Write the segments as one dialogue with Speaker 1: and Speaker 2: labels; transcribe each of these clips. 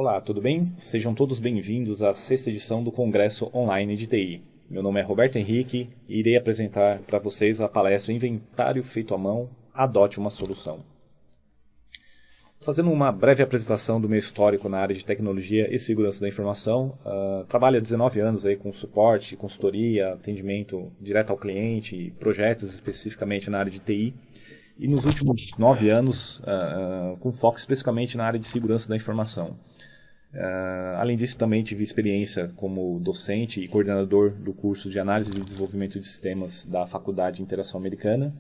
Speaker 1: Olá, tudo bem? Sejam todos bem-vindos à sexta edição do Congresso Online de TI. Meu nome é Roberto Henrique e irei apresentar para vocês a palestra Inventário Feito à Mão, Adote uma Solução. Fazendo uma breve apresentação do meu histórico na área de tecnologia e segurança da informação, trabalho há 19 anos aí com suporte, consultoria, atendimento direto ao cliente e projetos especificamente na área de TI. E nos últimos 9 anos, com foco especificamente na área de segurança da informação. Além disso, também tive experiência como docente e coordenador do curso de Análise e Desenvolvimento de Sistemas da Faculdade Interação Americana.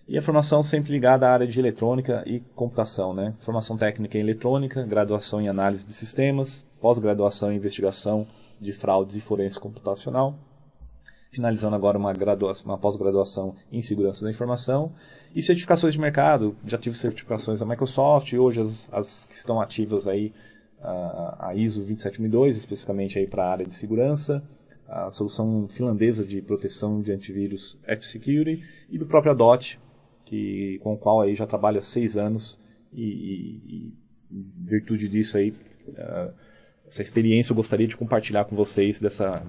Speaker 1: E a formação sempre ligada à área de eletrônica e computação, né? Formação técnica em eletrônica, graduação em análise de sistemas, pós-graduação em investigação de fraudes e forense computacional. Finalizando agora uma pós-graduação em segurança da informação e certificações de mercado. Já tive certificações da Microsoft, hoje as que estão ativas aí, a ISO 27002, especificamente aí para a área de segurança, a solução finlandesa de proteção de antivírus F-Security e do próprio Adote, com o qual aí já trabalho há 6 anos e em virtude disso aí, essa experiência eu gostaria de compartilhar com vocês dessa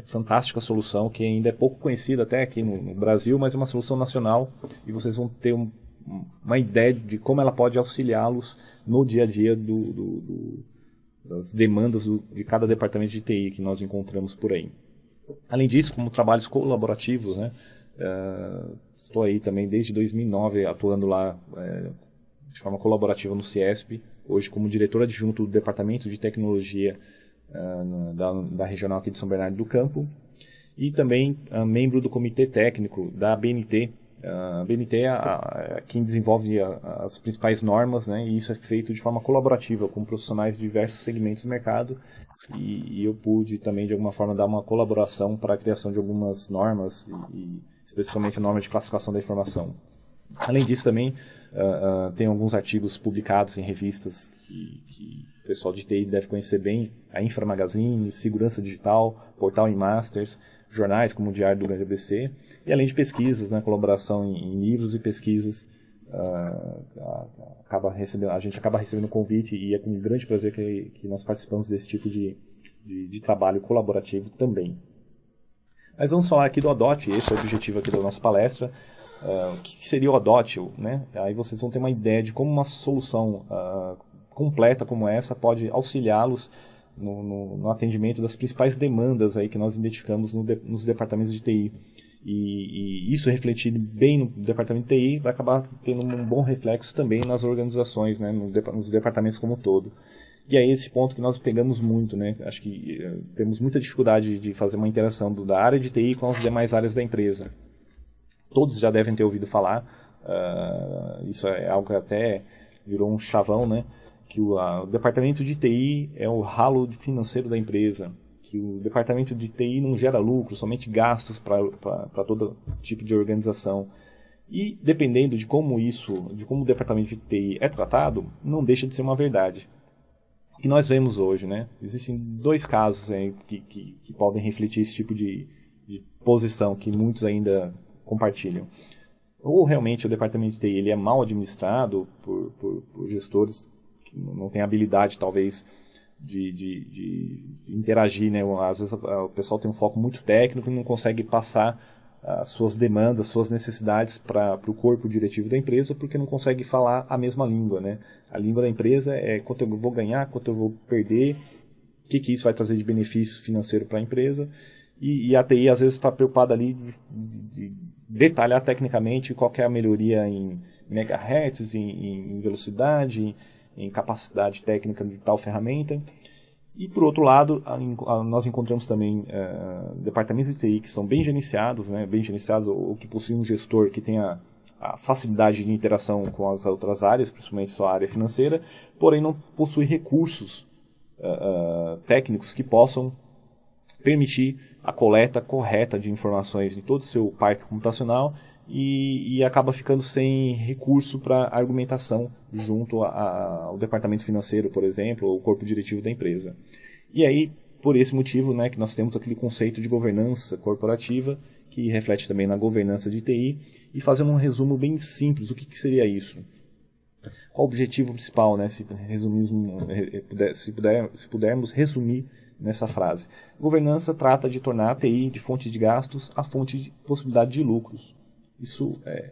Speaker 1: fantástica solução que ainda é pouco conhecida até aqui no Brasil, mas é uma solução nacional e vocês vão ter uma ideia de como ela pode auxiliá-los no dia a dia das demandas de cada departamento de TI que nós encontramos por aí. Além disso, como trabalhos colaborativos, né, estou aí também desde 2009 atuando lá de forma colaborativa no CIESP, hoje como diretor adjunto do Departamento de Tecnologia da Regional aqui de São Bernardo do Campo e também membro do Comitê Técnico da ABNT. A BNT é quem desenvolve as principais normas, né, e isso é feito de forma colaborativa com profissionais de diversos segmentos do mercado e eu pude também de alguma forma dar uma colaboração para a criação de algumas normas e especificamente a norma de classificação da informação. Além disso também tem alguns artigos publicados em revistas que o pessoal de TI deve conhecer bem, a Infra Magazine, Segurança Digital, Portal em Masters, jornais como o Diário do Grande ABC, e além de pesquisas, né, colaboração em livros e pesquisas, a gente acaba recebendo convite e é com grande prazer que nós participamos desse tipo de trabalho colaborativo também. Mas vamos falar aqui do Adote, esse é o objetivo aqui da nossa palestra. O que seria o Adote? Né? Aí vocês vão ter uma ideia de como uma solução completa como essa pode auxiliá-los no atendimento das principais demandas aí que nós identificamos nos departamentos de TI. E isso refletido bem no departamento de TI vai acabar tendo um bom reflexo também nas organizações, né, nos departamentos como um todo. E aí esse ponto que nós pegamos muito, né? Acho que temos muita dificuldade de fazer uma interação da área de TI com as demais áreas da empresa. Todos já devem ter ouvido falar, isso é algo que até virou um chavão, né? Que o departamento de TI é o ralo financeiro da empresa, que o departamento de TI não gera lucro, somente gastos para todo tipo de organização. E dependendo de como o departamento de TI é tratado, não deixa de ser uma verdade. O que nós vemos hoje, né? Existem 2 casos aí que podem refletir esse tipo de posição que muitos ainda compartilham. Ou realmente o departamento de TI ele é mal administrado por gestores que não têm habilidade, talvez, de interagir, né? Às vezes o pessoal tem um foco muito técnico e não consegue passar as suas demandas, suas necessidades para o corpo diretivo da empresa, porque não consegue falar a mesma língua, né? A língua da empresa é quanto eu vou ganhar, quanto eu vou perder, o que isso vai trazer de benefício financeiro para a empresa. E a TI às vezes está preocupada ali de detalhar tecnicamente qual que é a melhoria em megahertz, em velocidade, em capacidade técnica de tal ferramenta. E, por outro lado, nós encontramos também departamentos de TI que são bem gerenciados, né, ou que possuem um gestor que tenha a facilidade de interação com as outras áreas, principalmente sua área financeira, porém não possui recursos técnicos que possam permitir a coleta correta de informações de todo o seu parque computacional e acaba ficando sem recurso para argumentação junto ao departamento financeiro, por exemplo, ou o corpo diretivo da empresa. E aí, por esse motivo, né, que nós temos aquele conceito de governança corporativa, que reflete também na governança de TI, e fazendo um resumo bem simples, o que seria isso? Qual o objetivo principal, né, se pudermos resumir nessa frase? Governança trata de tornar a TI de fonte de gastos a fonte de possibilidade de lucros. Isso é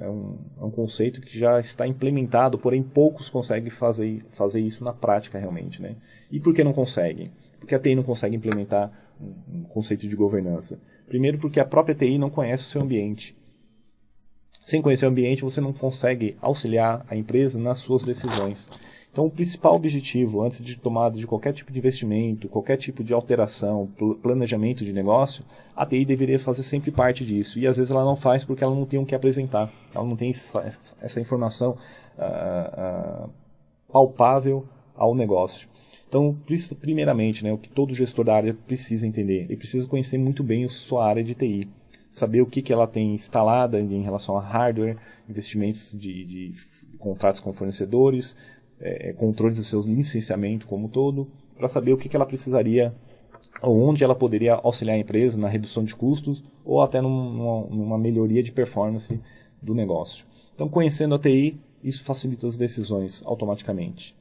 Speaker 1: um conceito que já está implementado, porém poucos conseguem fazer isso na prática realmente, né? E por que não conseguem? Porque a TI não consegue implementar um conceito de governança. Primeiro porque a própria TI não conhece o seu ambiente. Sem conhecer o ambiente, você não consegue auxiliar a empresa nas suas decisões. Então, o principal objetivo, antes de tomada de qualquer tipo de investimento, qualquer tipo de alteração, planejamento de negócio, a TI deveria fazer sempre parte disso. E às vezes ela não faz porque ela não tem o que apresentar. Ela não tem essa informação palpável ao negócio. Então, primeiramente, né, o que todo gestor da área precisa entender, ele precisa conhecer muito bem a sua área de TI. Saber o que ela tem instalada em relação a hardware, investimentos de contratos com fornecedores, controles do seu licenciamento como um todo, para saber o que ela precisaria, ou onde ela poderia auxiliar a empresa na redução de custos, ou até numa melhoria de performance do negócio. Então, conhecendo a TI, isso facilita as decisões automaticamente.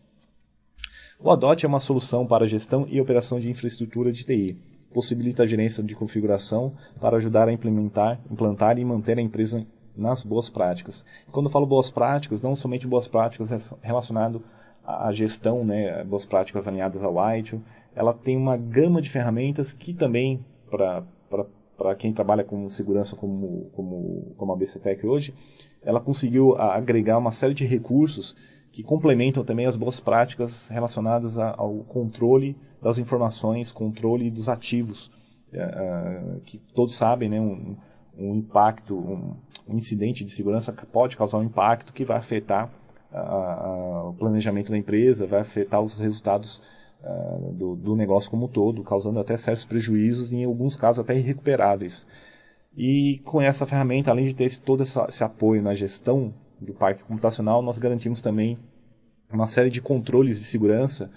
Speaker 1: O ADOT é uma solução para gestão e operação de infraestrutura de TI. Possibilita a gerência de configuração para ajudar a implantar e manter a empresa nas boas práticas. Quando eu falo boas práticas, não somente boas práticas relacionadas à gestão, né, boas práticas alinhadas ao ITIL, ela tem uma gama de ferramentas que também, para quem trabalha com segurança como a BCTech hoje, ela conseguiu agregar uma série de recursos que complementam também as boas práticas relacionadas ao controle das informações, controle dos ativos, que todos sabem, né, um impacto, um incidente de segurança pode causar um impacto que vai afetar o planejamento da empresa, vai afetar os resultados do negócio como um todo, causando até certos prejuízos, em alguns casos até irrecuperáveis. E com essa ferramenta, além de ter todo esse apoio na gestão do parque computacional, nós garantimos também uma série de controles de segurança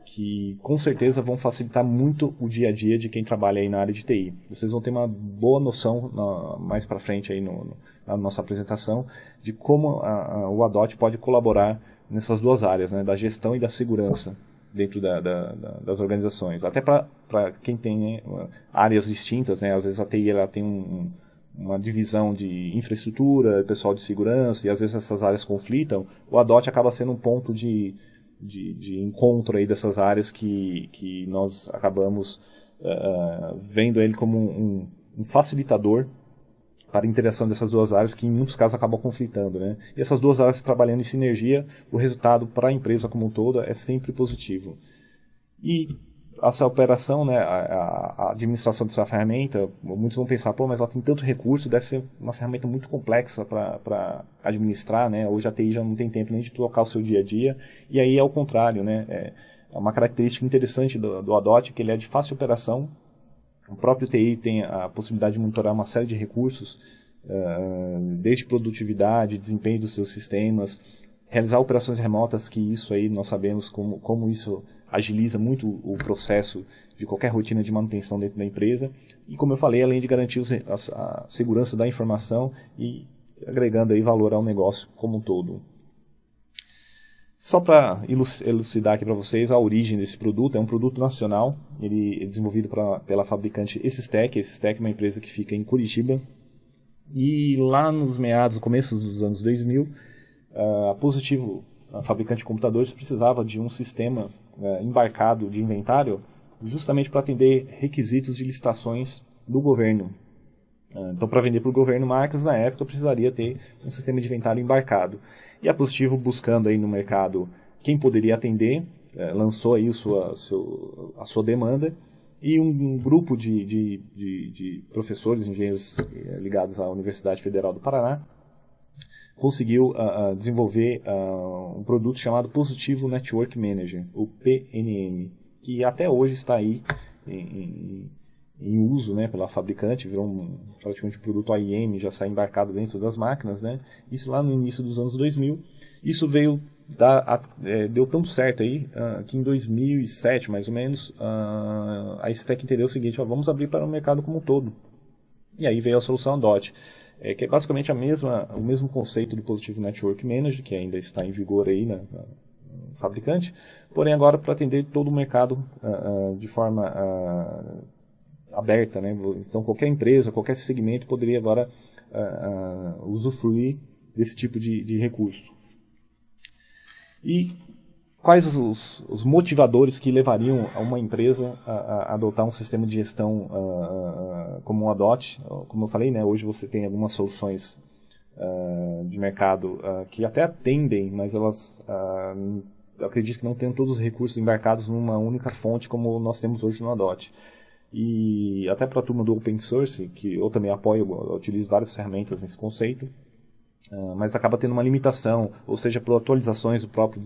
Speaker 1: que com certeza vão facilitar muito o dia a dia de quem trabalha aí na área de TI. Vocês vão ter uma boa noção mais para frente aí na nossa apresentação de como o ADOT pode colaborar nessas duas áreas, né, da gestão e da segurança dentro das organizações. Até para quem tem, né, áreas distintas, né, às vezes a TI ela tem uma divisão de infraestrutura, pessoal de segurança, e às vezes essas áreas conflitam, o ADOT acaba sendo um ponto de encontro aí dessas áreas que nós acabamos vendo ele como um facilitador para a interação dessas duas áreas que em muitos casos acabam conflitando, né? E essas duas áreas trabalhando em sinergia, o resultado para a empresa como um todo é sempre positivo. E essa operação, né, a administração dessa ferramenta, muitos vão pensar, mas ela tem tanto recurso, deve ser uma ferramenta muito complexa para administrar, né? Hoje a TI já não tem tempo nem de tocar o seu dia a dia, e aí é o contrário, né? É uma característica interessante do ADOT, que ele é de fácil operação. O próprio TI tem a possibilidade de monitorar uma série de recursos, desde produtividade, desempenho dos seus sistemas, realizar operações remotas, que isso aí nós sabemos como isso agiliza muito o processo de qualquer rotina de manutenção dentro da empresa. E como eu falei, além de garantir a segurança da informação e agregando aí valor ao negócio como um todo. Só para elucidar aqui para vocês a origem desse produto, é um produto nacional, ele é desenvolvido pela fabricante Esistec. A Esistec é uma empresa que fica em Curitiba. E lá nos começo dos anos 2000, a Positivo, a fabricante de computadores, precisava de um sistema embarcado de inventário justamente para atender requisitos de licitações do governo. Então, para vender para o governo máquinas, na época, precisaria ter um sistema de inventário embarcado. E a Positivo, buscando aí no mercado quem poderia atender, lançou aí a sua demanda, e um grupo de professores, engenheiros ligados à Universidade Federal do Paraná, conseguiu desenvolver um produto chamado Positivo Network Manager, o PNM, que até hoje está aí em uso, né, pela fabricante, virou praticamente um produto OEM, já sai embarcado dentro das máquinas, né? Isso lá no início dos anos 2000. Isso deu tão certo aí, que em 2007, mais ou menos, a Esistec entendeu o seguinte: vamos abrir para o mercado como um todo. E aí veio a solução ADOT. que é basicamente o mesmo conceito do Positive Network Manager, que ainda está em vigor aí no fabricante, porém agora para atender todo o mercado de forma aberta, né? Então qualquer empresa, qualquer segmento poderia agora usufruir desse tipo de recurso. E quais os motivadores que levariam a uma empresa a adotar um sistema de gestão como o Adot? Como eu falei, né, hoje você tem algumas soluções de mercado que até atendem, mas elas acredito que não tenham todos os recursos embarcados numa única fonte como nós temos hoje no Adot. E até para a turma do Open Source, que eu também apoio, eu utilizo várias ferramentas nesse conceito, mas acaba tendo uma limitação, ou seja, por atualizações do próprio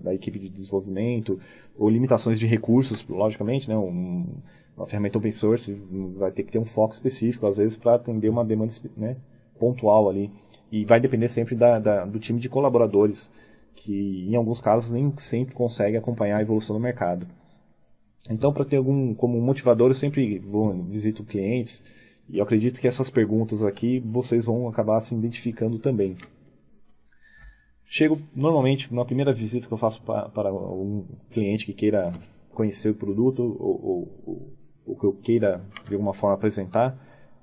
Speaker 1: da equipe de desenvolvimento, ou limitações de recursos, logicamente, né, uma ferramenta open source vai ter que ter um foco específico, às vezes, para atender uma demanda, né, pontual ali, e vai depender sempre do time de colaboradores, que em alguns casos nem sempre consegue acompanhar a evolução do mercado. Então, para ter como motivador, eu sempre visito clientes, e eu acredito que essas perguntas aqui vocês vão acabar se identificando também. Chego normalmente, na primeira visita que eu faço para um cliente que queira conhecer o produto ou que eu queira de alguma forma apresentar,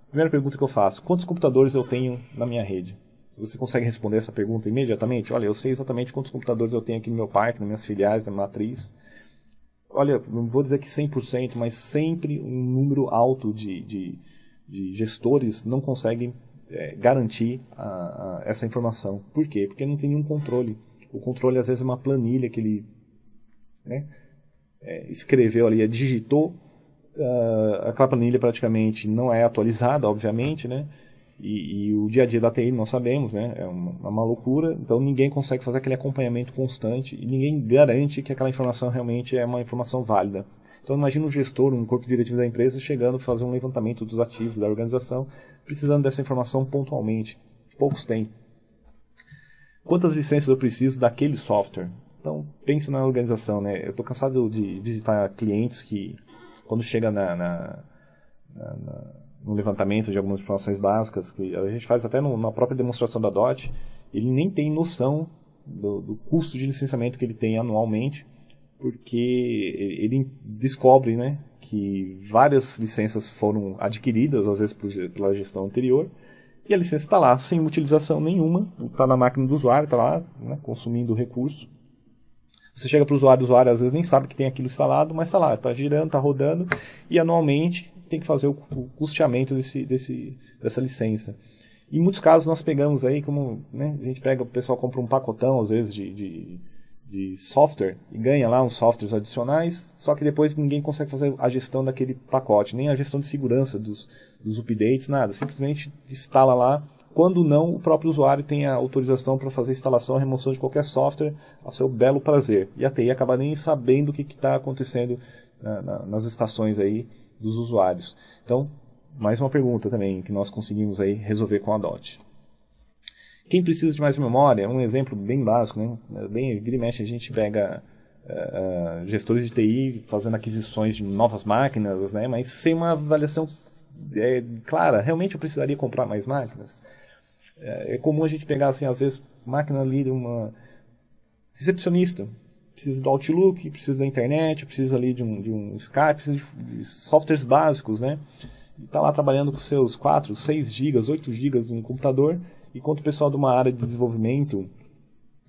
Speaker 1: a primeira pergunta que eu faço: quantos computadores eu tenho na minha rede? Você consegue responder essa pergunta imediatamente? Olha, eu sei exatamente quantos computadores eu tenho aqui no meu parque, nas minhas filiais, na matriz. Olha, não vou dizer que 100%, mas sempre um número alto de gestores não conseguem garantir essa informação. Por quê? Porque não tem nenhum controle. O controle, às vezes, é uma planilha que ele, né, escreveu ali, digitou, aquela planilha praticamente não é atualizada, obviamente, né? E o dia a dia da TI nós sabemos, né? É uma loucura, então ninguém consegue fazer aquele acompanhamento constante e ninguém garante que aquela informação realmente é uma informação válida. Então imagina um gestor, um corpo diretivo da empresa chegando a fazer um levantamento dos ativos da organização, precisando dessa informação pontualmente. Poucos têm. Quantas licenças eu preciso daquele software? Então pense na organização, né? Eu estou cansado de visitar clientes que, quando chega no levantamento de algumas informações básicas, que a gente faz até na própria demonstração da DOT, ele nem tem noção do custo de licenciamento que ele tem anualmente, porque ele descobre, né, que várias licenças foram adquiridas, às vezes pela gestão anterior, e a licença está lá, sem utilização nenhuma, está na máquina do usuário, está lá, né, consumindo recurso. Você chega para o usuário às vezes nem sabe que tem aquilo instalado, mas está lá, está girando, está rodando, e anualmente tem que fazer o custeamento dessa licença. Em muitos casos nós pegamos aí, como, né, a gente pega, o pessoal compra um pacotão às vezes de software e ganha lá uns softwares adicionais, só que depois ninguém consegue fazer a gestão daquele pacote, nem a gestão de segurança dos updates, nada. Simplesmente instala lá, quando não, o próprio usuário tem a autorização para fazer instalação e remoção de qualquer software a seu belo prazer. E a TI acaba nem sabendo o que está acontecendo nas estações aí dos usuários. Então, mais uma pergunta também que nós conseguimos aí resolver com a DOT. Quem precisa de mais memória, um exemplo bem básico, né? Vira e mexe, a gente pega gestores de TI fazendo aquisições de novas máquinas, né? Mas sem uma avaliação clara, realmente eu precisaria comprar mais máquinas? É comum a gente pegar, assim, às vezes, máquina ali de uma recepcionista, precisa do Outlook, precisa da internet, precisa ali de um Skype, precisa de softwares básicos, né? Está lá trabalhando com seus 4, 6 gigas, 8 gigas no computador, enquanto o pessoal de uma área de desenvolvimento,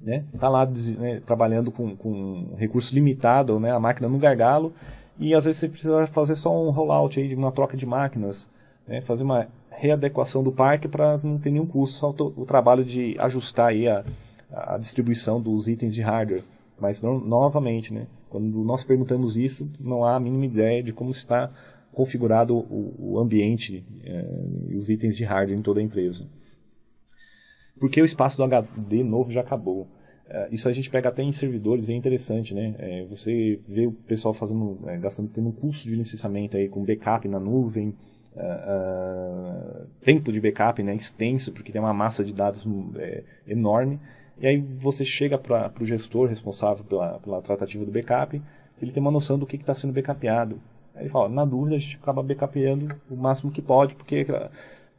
Speaker 1: né, está lá, né, trabalhando com recurso limitado, né, a máquina no gargalo, e às vezes você precisa fazer só um rollout aí de uma troca de máquinas, né, fazer uma readequação do parque para não ter nenhum custo, só o trabalho de ajustar aí a distribuição dos itens de hardware. Mas novamente, né, quando nós perguntamos isso, não há a mínima ideia de como está configurado o ambiente e os itens de hardware em toda a empresa. Porque o espaço do HD novo já acabou. Isso a gente pega até em servidores, é interessante, né? Você vê o pessoal tendo um custo de licenciamento aí com backup na nuvem, tempo de backup, né, extenso, porque tem uma massa de dados enorme. E aí você chega para o gestor responsável pela tratativa do backup, se ele tem uma noção do que está sendo backupeado. Aí ele fala, na dúvida a gente acaba backupeando o máximo que pode, porque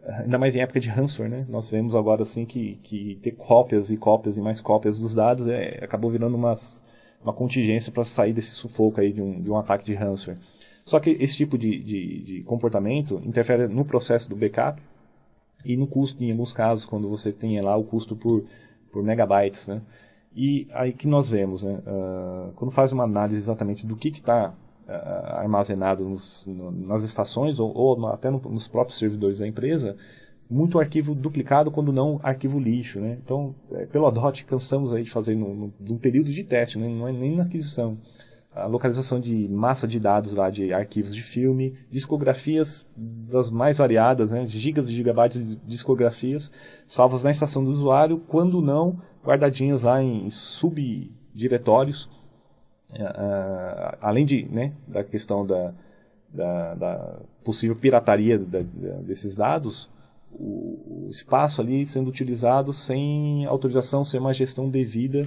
Speaker 1: ainda mais em época de ransomware, né? Nós vemos agora assim que ter cópias e cópias e mais cópias dos dados acabou virando uma contingência para sair desse sufoco aí de um ataque de ransomware. Só que esse tipo de comportamento interfere no processo do backup e no custo, em alguns casos, quando você tem lá o custo por megabytes, né? E aí que nós vemos, né? Quando faz uma análise exatamente do que está armazenado nas estações ou até nos próprios servidores da empresa, muito arquivo duplicado, quando não arquivo lixo, né? Então, pelo ADOT, cansamos aí de fazer num período de teste, né? Não é nem na aquisição, a localização de massa de dados lá, de arquivos de filme, discografias das mais variadas, né? Gigas e gigabytes de discografias salvas na estação do usuário, quando não guardadinhas lá em subdiretórios, além né, da questão da possível pirataria desses dados, o espaço ali sendo utilizado sem autorização, sem uma gestão devida,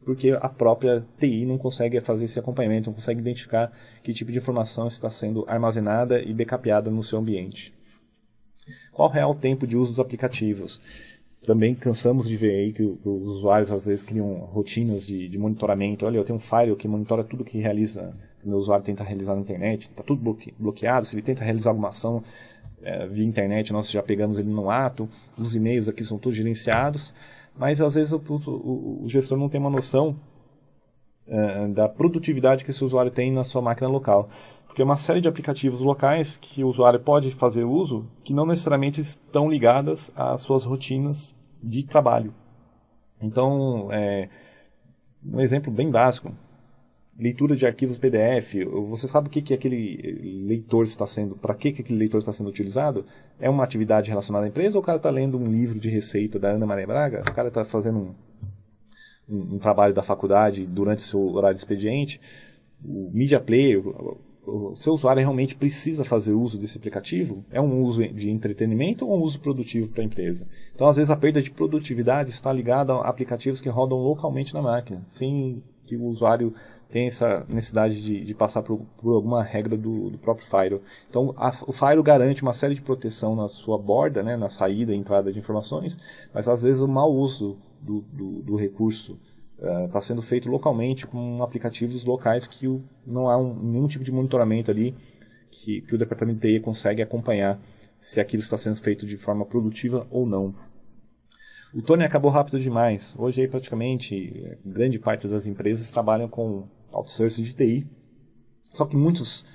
Speaker 1: porque a própria TI não consegue fazer esse acompanhamento, não consegue identificar que tipo de informação está sendo armazenada e backupeada no seu ambiente. Qual o real tempo de uso dos aplicativos? Também cansamos de ver aí que os usuários às vezes criam rotinas de monitoramento. Olha, eu tenho um firewall que monitora tudo que o meu usuário tenta realizar na internet, está tudo bloqueado. Se ele tenta realizar alguma ação via internet, nós já pegamos ele no ato, os e-mails aqui são todos gerenciados, mas às vezes o gestor não tem uma noção da produtividade que esse usuário tem na sua máquina local. Porque é uma série de aplicativos locais que o usuário pode fazer uso que não necessariamente estão ligadas às suas rotinas de trabalho. Então, um exemplo bem básico, leitura de arquivos PDF. Você sabe o que aquele leitor está sendo, para que aquele leitor está sendo utilizado? É uma atividade relacionada à empresa ou o cara está lendo um livro de receita da Ana Maria Braga? O cara está fazendo um trabalho da faculdade durante o seu horário de expediente? O Media Player, o seu usuário realmente precisa fazer uso desse aplicativo? É um uso de entretenimento ou um uso produtivo para a empresa? Então, às vezes, a perda de produtividade está ligada a aplicativos que rodam localmente na máquina, sem que o usuário tenha essa necessidade de passar por alguma regra do próprio firewall. Então, o firewall garante uma série de proteção na sua borda, né, na saída e entrada de informações, mas, às vezes, o mau uso do recurso está sendo feito localmente com aplicativos locais que não há nenhum tipo de monitoramento ali que o departamento de TI consegue acompanhar se aquilo está sendo feito de forma produtiva ou não. O Tony acabou rápido demais. Hoje, aí, praticamente, grande parte das empresas trabalham com outsourcing de TI. Só que muitos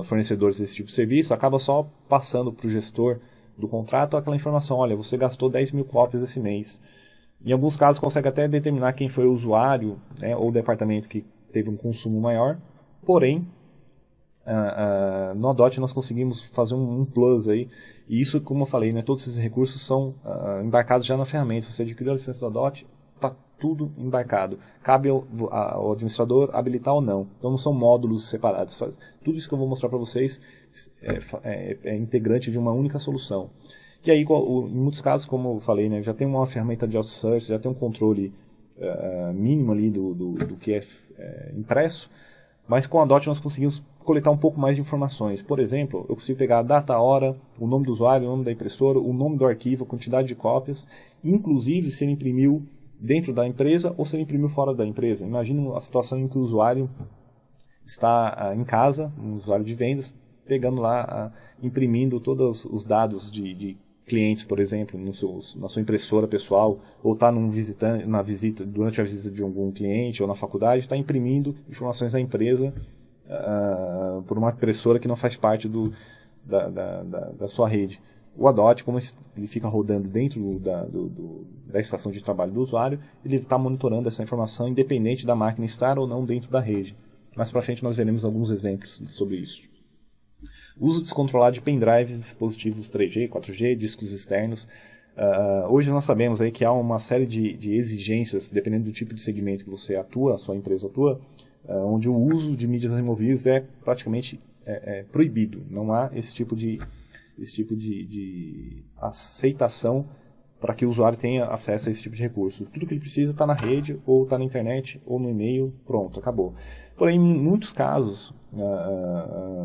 Speaker 1: fornecedores desse tipo de serviço acabam só passando para o gestor do contrato aquela informação: olha, você gastou 10 mil cópias esse mês. Em alguns casos, consegue até determinar quem foi o usuário, né, ou o departamento que teve um consumo maior. Porém, no ADOT nós conseguimos fazer um plus aí. E isso, como eu falei, né, todos esses recursos são embarcados já na ferramenta. Você adquiriu a licença do ADOT, está tudo embarcado. Cabe ao administrador habilitar ou não. Então não são módulos separados. Tudo isso que eu vou mostrar para vocês é integrante de uma única solução. E aí, em muitos casos, como eu falei, né, já tem uma ferramenta de outsourcing, já tem um controle mínimo ali do que é impresso, mas com a DOT nós conseguimos coletar um pouco mais de informações. Por exemplo, eu consigo pegar a data, a hora, o nome do usuário, o nome da impressora, o nome do arquivo, a quantidade de cópias, inclusive se ele imprimiu dentro da empresa ou se ele imprimiu fora da empresa. Imagina a situação em que o usuário está em casa, um usuário de vendas, pegando lá, imprimindo todos os dados de clientes, por exemplo, na sua impressora pessoal, ou está durante a visita de algum cliente ou na faculdade, está imprimindo informações da empresa por uma impressora que não faz parte da sua rede. O ADOT, como ele fica rodando dentro da estação de trabalho do usuário, ele está monitorando essa informação independente da máquina estar ou não dentro da rede. Mais para frente nós veremos alguns exemplos sobre isso. Uso descontrolado de pendrives, dispositivos 3G, 4G, discos externos. Hoje nós sabemos aí que há uma série de exigências, dependendo do tipo de segmento que você atua, a sua empresa atua, onde o uso de mídias removíveis é praticamente proibido. Não há esse tipo de aceitação para que o usuário tenha acesso a esse tipo de recurso. Tudo que ele precisa está na rede, ou está na internet, ou no e-mail, pronto, acabou. Porém, em muitos casos,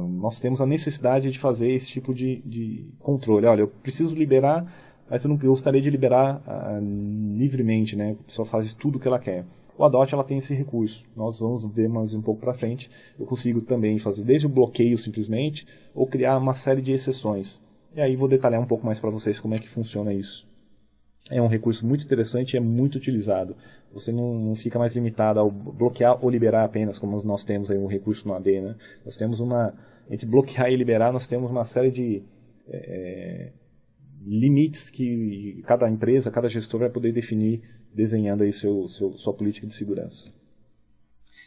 Speaker 1: nós temos a necessidade de fazer esse tipo de controle. Olha, eu preciso liberar, mas eu não gostaria de liberar livremente, né? A pessoa faz tudo o que ela quer. O Adot ela tem esse recurso. Nós vamos ver mais um pouco para frente. Eu consigo também fazer desde o bloqueio simplesmente, ou criar uma série de exceções. E aí vou detalhar um pouco mais para vocês como é que funciona isso. É um recurso muito interessante e é muito utilizado. Você não fica mais limitado ao bloquear ou liberar apenas, como nós temos aí um recurso no AD, né? Nós temos entre bloquear e liberar, nós temos uma série de limites que cada empresa, cada gestor vai poder definir, desenhando aí sua política de segurança.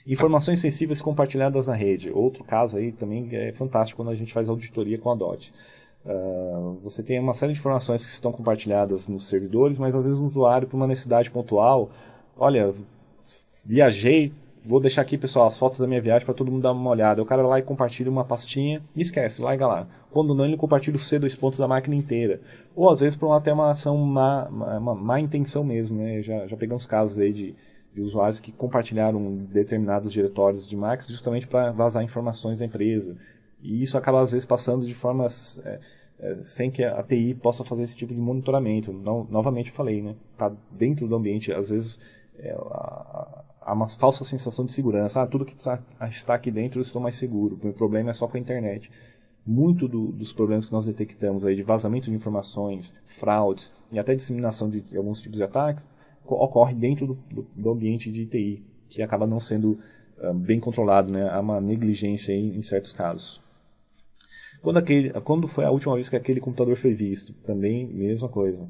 Speaker 1: Informações sensíveis compartilhadas na rede. Outro caso aí também é fantástico quando a gente faz auditoria com a DOT. Você tem uma série de informações que estão compartilhadas nos servidores, mas às vezes o usuário, por uma necessidade pontual, olha, viajei, vou deixar aqui, pessoal, as fotos da minha viagem para todo mundo dar uma olhada. O cara vai lá e compartilha uma pastinha e esquece, larga lá. Quando não, ele compartilha o C2 pontos da máquina inteira. Ou às vezes por até uma ação má intenção mesmo, né? Já pegamos casos aí de usuários que compartilharam determinados diretórios de máquinas justamente para vazar informações da empresa. E isso acaba, às vezes, passando de formas sem que a TI possa fazer esse tipo de monitoramento. Novamente eu falei, né? Está dentro do ambiente, às vezes, há uma falsa sensação de segurança. Tudo que está aqui dentro eu estou mais seguro. O problema é só com a internet. Muito dos problemas que nós detectamos aí de vazamento de informações, fraudes e até disseminação de alguns tipos de ataques ocorre dentro do ambiente de TI, que acaba não sendo bem controlado, né? Há uma negligência aí em certos casos. Quando foi a última vez que aquele computador foi visto? Também, mesma coisa.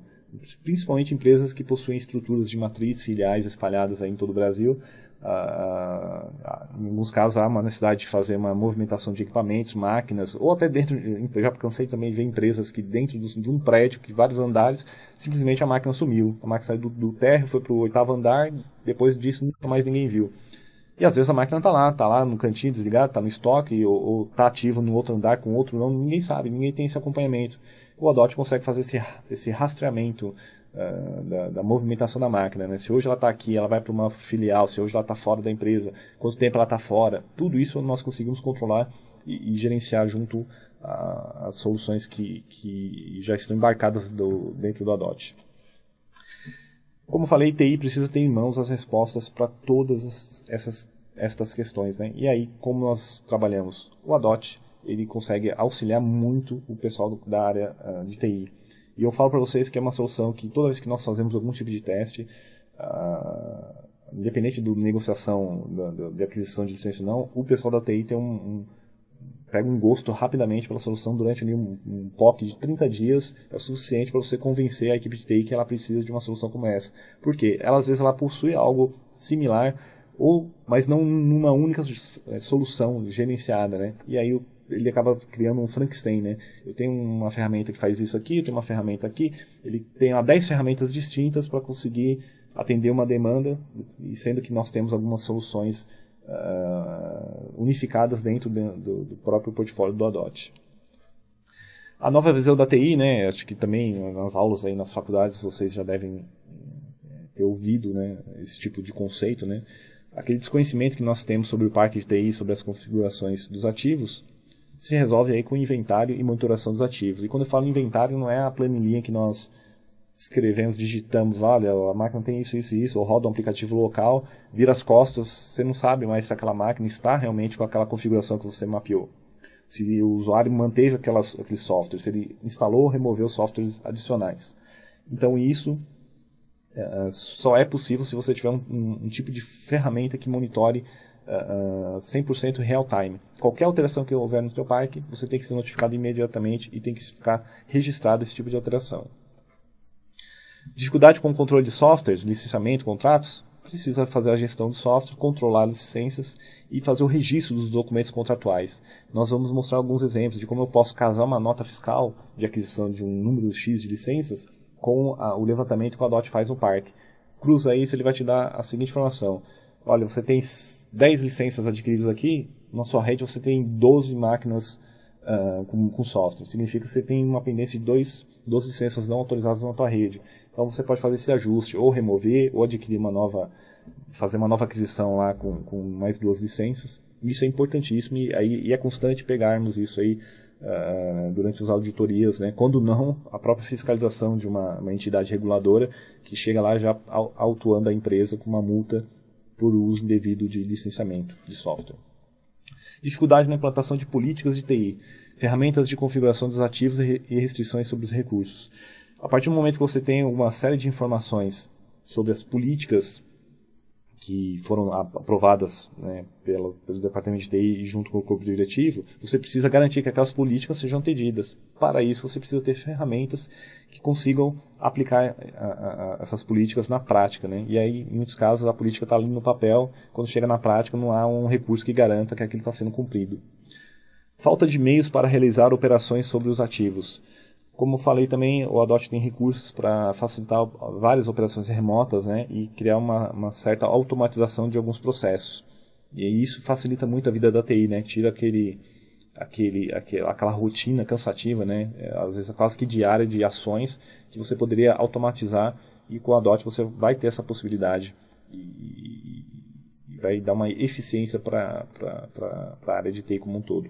Speaker 1: Principalmente empresas que possuem estruturas de matriz, filiais espalhadas aí em todo o Brasil. Em alguns casos há uma necessidade de fazer uma movimentação de equipamentos, máquinas, ou até dentro, eu já cansei também de ver empresas que dentro de um prédio, que vários andares, simplesmente a máquina sumiu. A máquina saiu do térreo, foi para o 8º andar, depois disso nunca mais ninguém viu. E às vezes a máquina está lá no cantinho desligada, está no estoque, ou está ativa no outro andar com outro não, ninguém sabe, ninguém tem esse acompanhamento. O Adot consegue fazer esse rastreamento da movimentação da máquina, né? Se hoje ela está aqui, ela vai para uma filial, se hoje ela está fora da empresa, quanto tempo ela está fora, tudo isso nós conseguimos controlar e gerenciar junto às soluções que já estão embarcadas dentro do Adot. Como falei, TI precisa ter em mãos as respostas para todas estas questões, né? E aí, como nós trabalhamos? O Adot, ele consegue auxiliar muito o pessoal da área de TI. E eu falo para vocês que é uma solução que toda vez que nós fazemos algum tipo de teste, independente da negociação, de aquisição de licença ou não, o pessoal da TI tem pega um gosto rapidamente pela solução durante um POC de 30 dias, é o suficiente para você convencer a equipe de TI que ela precisa de uma solução como essa. Por quê? Às vezes ela possui algo similar, mas não numa única solução gerenciada, né? E aí ele acaba criando um Frankenstein, né? Eu tenho uma ferramenta que faz isso aqui, eu tenho uma ferramenta aqui, ele tem 10 ferramentas distintas para conseguir atender uma demanda, e sendo que nós temos algumas soluções unificadas dentro do próprio portfólio do Adot. A nova visão da TI, né? Acho que também nas aulas aí nas faculdades vocês já devem ter ouvido, né, esse tipo de conceito, né? Aquele desconhecimento que nós temos sobre o parque de TI, sobre as configurações dos ativos, se resolve aí com inventário e monitoração dos ativos. E quando eu falo inventário, não é a planilhinha que nós escrevemos, digitamos lá, olha, a máquina tem isso, isso e isso, ou roda um aplicativo local, vira as costas, você não sabe mais se aquela máquina está realmente com aquela configuração que você mapeou. Se o usuário manteve aquele software, se ele instalou ou removeu softwares adicionais. Então isso só é possível se você tiver um tipo de ferramenta que monitore 100% real time. Qualquer alteração que houver no seu parque, você tem que ser notificado imediatamente e tem que ficar registrado esse tipo de alteração. Dificuldade com o controle de softwares, licenciamento, contratos, precisa fazer a gestão do software, controlar as licenças e fazer o registro dos documentos contratuais. Nós vamos mostrar alguns exemplos de como eu posso casar uma nota fiscal de aquisição de um número X de licenças com o levantamento que o Adot faz no parque. Cruza isso, ele vai te dar a seguinte informação. Olha, você tem 10 licenças adquiridas aqui, na sua rede você tem 12 máquinas com software. Significa que você tem uma pendência de 12 licenças não autorizadas na tua rede. Então você pode fazer esse ajuste, ou remover, ou adquirir fazer uma nova aquisição lá com mais 2 licenças. Isso é importantíssimo e é constante pegarmos isso aí durante as auditorias, né? Quando não, a própria fiscalização de uma entidade reguladora que chega lá já autuando a empresa com uma multa por uso indevido de licenciamento de software. Dificuldade na implantação de políticas de TI, ferramentas de configuração dos ativos e restrições sobre os recursos. A partir do momento que você tem uma série de informações sobre as políticas que foram aprovadas, né, pelo Departamento de TI junto com o corpo diretivo, você precisa garantir que aquelas políticas sejam atendidas. Para isso, você precisa ter ferramentas que consigam aplicar essas políticas na prática, né? E aí, em muitos casos, a política está ali no papel, quando chega na prática, não há um recurso que garanta que aquilo está sendo cumprido. Falta de meios para realizar operações sobre os ativos. Como falei também, o ADOT tem recursos para facilitar várias operações remotas, né, e criar uma certa automatização de alguns processos. E isso facilita muito a vida da TI, né, tira aquela rotina cansativa, né, às vezes quase que diária de ações que você poderia automatizar, e com o ADOT você vai ter essa possibilidade e vai dar uma eficiência para a área de TI como um todo.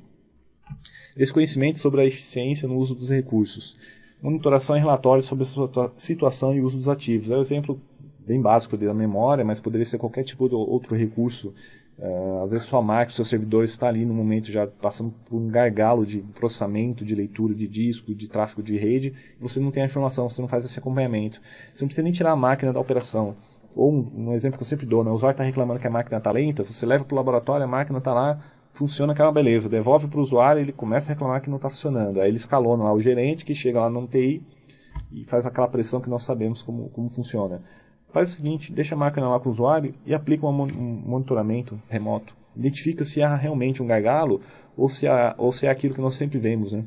Speaker 1: Desconhecimento sobre a eficiência no uso dos recursos. Monitoração e relatórios sobre a sua situação e uso dos ativos. É um exemplo bem básico da memória, mas poderia ser qualquer tipo de outro recurso. Às vezes sua máquina, seu servidor está ali no momento já passando por um gargalo de processamento, de leitura de disco, de tráfego de rede, e você não tem a informação, você não faz esse acompanhamento. Você não precisa nem tirar a máquina da operação. Ou um exemplo que eu sempre dou, né? O usuário está reclamando que a máquina está lenta, você leva para o laboratório, a máquina está lá, funciona aquela beleza, devolve para o usuário, ele começa a reclamar que não está funcionando. Aí ele escalona lá o gerente, que chega lá no TI e faz aquela pressão que nós sabemos como funciona. Faz o seguinte, deixa a máquina lá com o usuário e aplica um monitoramento remoto. Identifica se há realmente um gargalo ou se é aquilo que nós sempre vemos, né?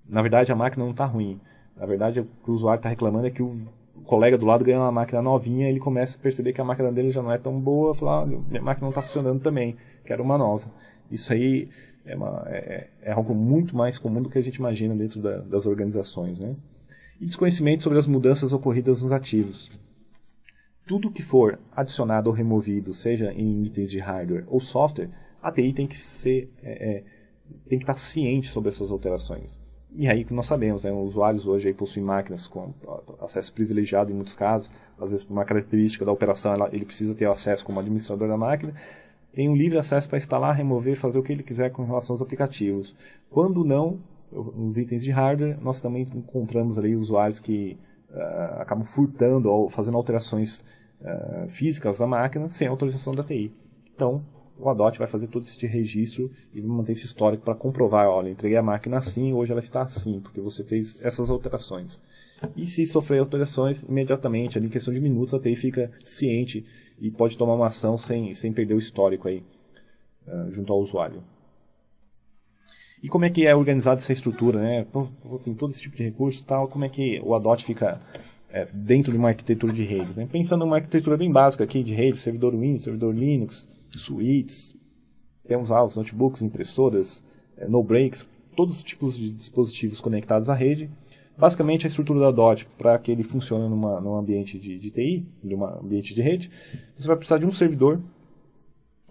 Speaker 1: Na verdade, a máquina não está ruim. Na verdade, o que o usuário está reclamando é que o colega do lado ganha uma máquina novinha e ele começa a perceber que a máquina dele já não é tão boa, fala, minha máquina não está funcionando também, quero uma nova. Isso aí é algo muito mais comum do que a gente imagina dentro das organizações, né? E desconhecimento sobre as mudanças ocorridas nos ativos. Tudo que for adicionado ou removido, seja em itens de hardware ou software, a TI tem que estar ciente sobre essas alterações. E aí que nós sabemos, né, os usuários hoje aí possuem máquinas com acesso privilegiado em muitos casos, às vezes por uma característica da operação ele precisa ter acesso como administrador da máquina, tem um livre acesso para instalar, remover, fazer o que ele quiser com relação aos aplicativos. Quando não, nos itens de hardware, nós também encontramos ali usuários que acabam furtando ou fazendo alterações físicas da máquina sem autorização da TI. Então, o ADOT vai fazer todo esse registro e vai manter esse histórico para comprovar, olha, entreguei a máquina assim, hoje ela está assim, porque você fez essas alterações. E se sofrer alterações, imediatamente, ali em questão de minutos, a TI fica ciente e pode tomar uma ação sem perder o histórico aí, junto ao usuário. E como é que é organizada essa estrutura, né? Tem todo esse tipo de recurso e tal, como é que o ADOT fica dentro de uma arquitetura de redes, né? Pensando numa arquitetura bem básica aqui de redes, servidor Windows, servidor Linux, suítes, temos lá os notebooks, impressoras, no-breaks, todos os tipos de dispositivos conectados à rede. Basicamente, a estrutura da ADOT, para que ele funcione num ambiente de TI, de um ambiente de rede, você vai precisar de um servidor.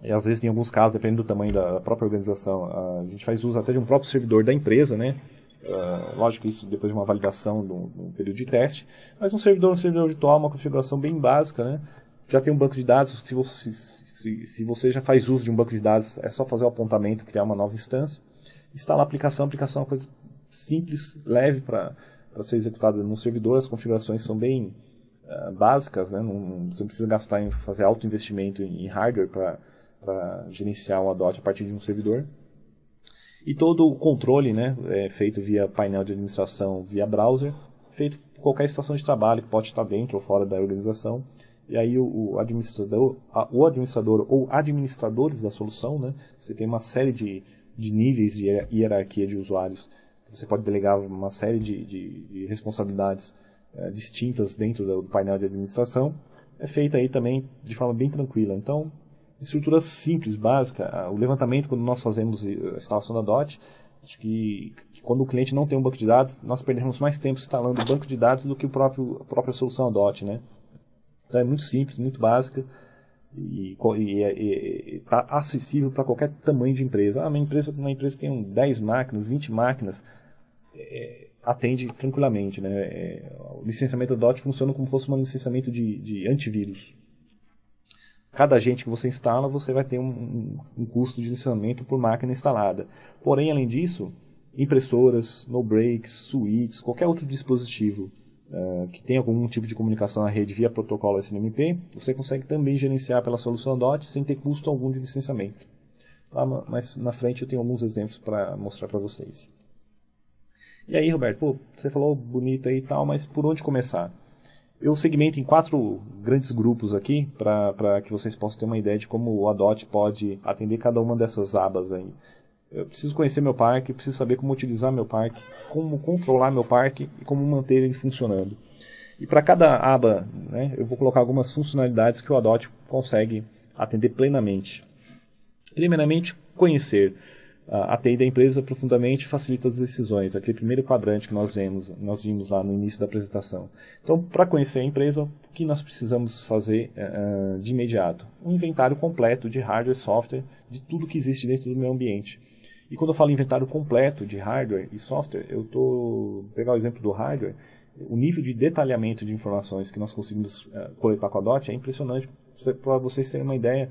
Speaker 1: E às vezes, em alguns casos, dependendo do tamanho da própria organização, a gente faz uso até de um próprio servidor da empresa, né? Lógico, isso depois de uma validação de um período de teste. Mas um servidor virtual, uma configuração bem básica, né? Já tem um banco de dados, se você já faz uso de um banco de dados, é só fazer o apontamento, criar uma nova instância. Instalar a aplicação é uma coisa simples, leve para ser executada no servidor. As configurações são bem básicas, né? Você não precisa gastar em fazer alto investimento em hardware para gerenciar o ADOT a partir de um servidor. E todo o controle, né, é feito via painel de administração, via browser, feito por qualquer estação de trabalho que pode estar dentro ou fora da organização. E aí o administrador ou administradores da solução, né, você tem uma série de níveis de hierarquia de usuários. Você pode delegar uma série de responsabilidades distintas dentro do painel de administração. É feita aí também de forma bem tranquila. Então, estrutura simples, básica. O levantamento, quando nós fazemos a instalação da ADOT, Acho que quando o cliente não tem um banco de dados, nós perdemos mais tempo instalando o banco de dados do que a própria solução ADOT, né? Então é muito simples, muito básica e está acessível para qualquer tamanho de empresa. Uma empresa tem 10 máquinas, 20 máquinas, atende tranquilamente, né? O licenciamento ADOT funciona como se fosse um licenciamento de antivírus. Cada agente que você instala, você vai ter um custo de licenciamento por máquina instalada. Porém, além disso, impressoras, no-breaks, suítes, qualquer outro dispositivo que tenha algum tipo de comunicação na rede via protocolo SNMP, você consegue também gerenciar pela solução DOT sem ter custo algum de licenciamento. Tá? Mas na frente eu tenho alguns exemplos para mostrar para vocês. E aí, Roberto, você falou bonito aí e tal, mas por onde começar? Eu segmento em 4 grandes grupos aqui, para que vocês possam ter uma ideia de como o ADOT pode atender cada uma dessas abas aí. Eu preciso conhecer meu parque, preciso saber como utilizar meu parque, como controlar meu parque e como manter ele funcionando. E para cada aba, né, eu vou colocar algumas funcionalidades que o ADOT consegue atender plenamente. Primeiramente, conhecer a TI da empresa profundamente facilita as decisões. Aquele primeiro quadrante que nós vimos lá no início da apresentação. Então, para conhecer a empresa, o que nós precisamos fazer de imediato? Um inventário completo de hardware e software, de tudo que existe dentro do meu ambiente. E quando eu falo inventário completo de hardware e software, vou pegar o exemplo do hardware, o nível de detalhamento de informações que nós conseguimos coletar com a DOT é impressionante. Para vocês terem uma ideia,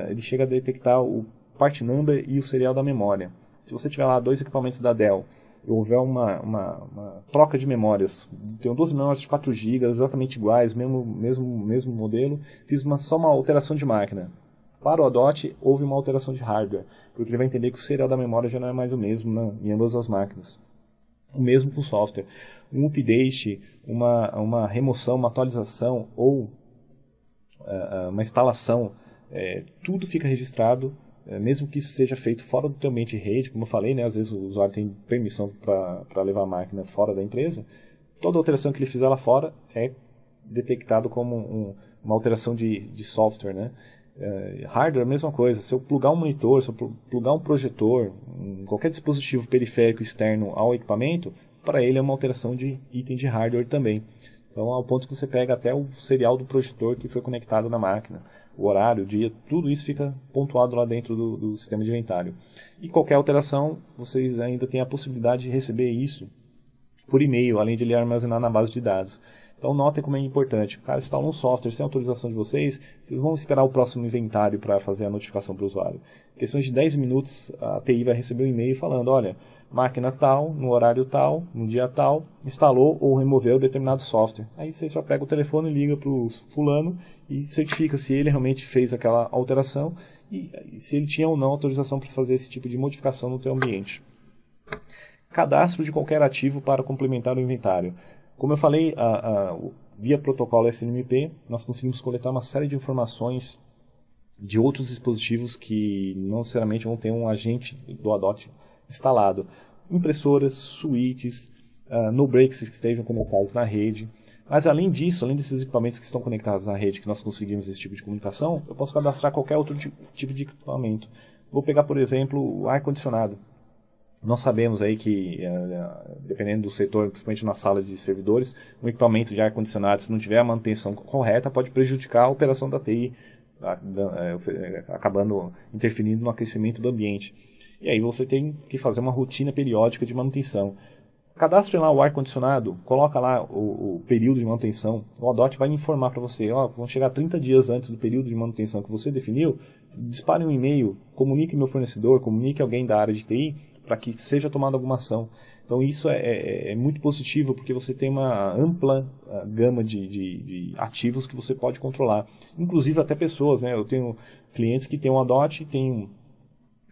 Speaker 1: ele chega a detectar o part number e o serial da memória. Se você tiver lá 2 equipamentos da Dell e houver uma troca de memórias, tenho 12 memórias de 4 GB, exatamente iguais, mesmo modelo, fiz só uma alteração de máquina. Para o ADOT, houve uma alteração de hardware, porque ele vai entender que o serial da memória já não é mais o mesmo em ambas as máquinas. O mesmo com o software. Um update, uma remoção, uma atualização ou uma instalação, tudo fica registrado. Mesmo que isso seja feito fora do teu ambiente rede, como eu falei, né, às vezes o usuário tem permissão para levar a máquina fora da empresa, toda alteração que ele fizer lá fora é detectado como uma alteração de software, né? Hardware, a mesma coisa. Se eu plugar um monitor, se eu plugar um projetor, qualquer dispositivo periférico externo ao equipamento, para ele é uma alteração de item de hardware também. Então, ao ponto que você pega até o serial do projetor que foi conectado na máquina, o horário, o dia, tudo isso fica pontuado lá dentro do sistema de inventário. E qualquer alteração, vocês ainda têm a possibilidade de receber isso por e-mail, além de ele armazenar na base de dados. Então, notem como é importante. O cara instala um software sem autorização de vocês vão esperar o próximo inventário para fazer a notificação para o usuário. Em questões de 10 minutos, a TI vai receber um e-mail falando, olha, máquina tal, no horário tal, no dia tal, instalou ou removeu determinado software. Aí você só pega o telefone, liga para o fulano e certifica se ele realmente fez aquela alteração e se ele tinha ou não autorização para fazer esse tipo de modificação no teu ambiente. Cadastro de qualquer ativo para complementar o inventário. Como eu falei, via protocolo SNMP, nós conseguimos coletar uma série de informações de outros dispositivos que não necessariamente vão ter um agente do ADOT instalado. Impressoras, suítes, no-breaks que estejam conectados na rede. Mas além disso, além desses equipamentos que estão conectados na rede, que nós conseguimos esse tipo de comunicação, eu posso cadastrar qualquer outro tipo de equipamento. Vou pegar, por exemplo, o ar-condicionado. Nós sabemos aí que, dependendo do setor, principalmente na sala de servidores, um equipamento de ar-condicionado, se não tiver a manutenção correta, pode prejudicar a operação da TI, acabando interferindo no aquecimento do ambiente. E aí você tem que fazer uma rotina periódica de manutenção. Cadastre lá o ar-condicionado, coloca lá o período de manutenção. O ADOT vai informar para você, vão chegar 30 dias antes do período de manutenção que você definiu, dispare um e-mail, comunique meu fornecedor, comunique alguém da área de TI, para que seja tomada alguma ação. Então isso é muito positivo, porque você tem uma ampla gama de ativos que você pode controlar. Inclusive até pessoas, né? Eu tenho clientes que têm um ADOT, tem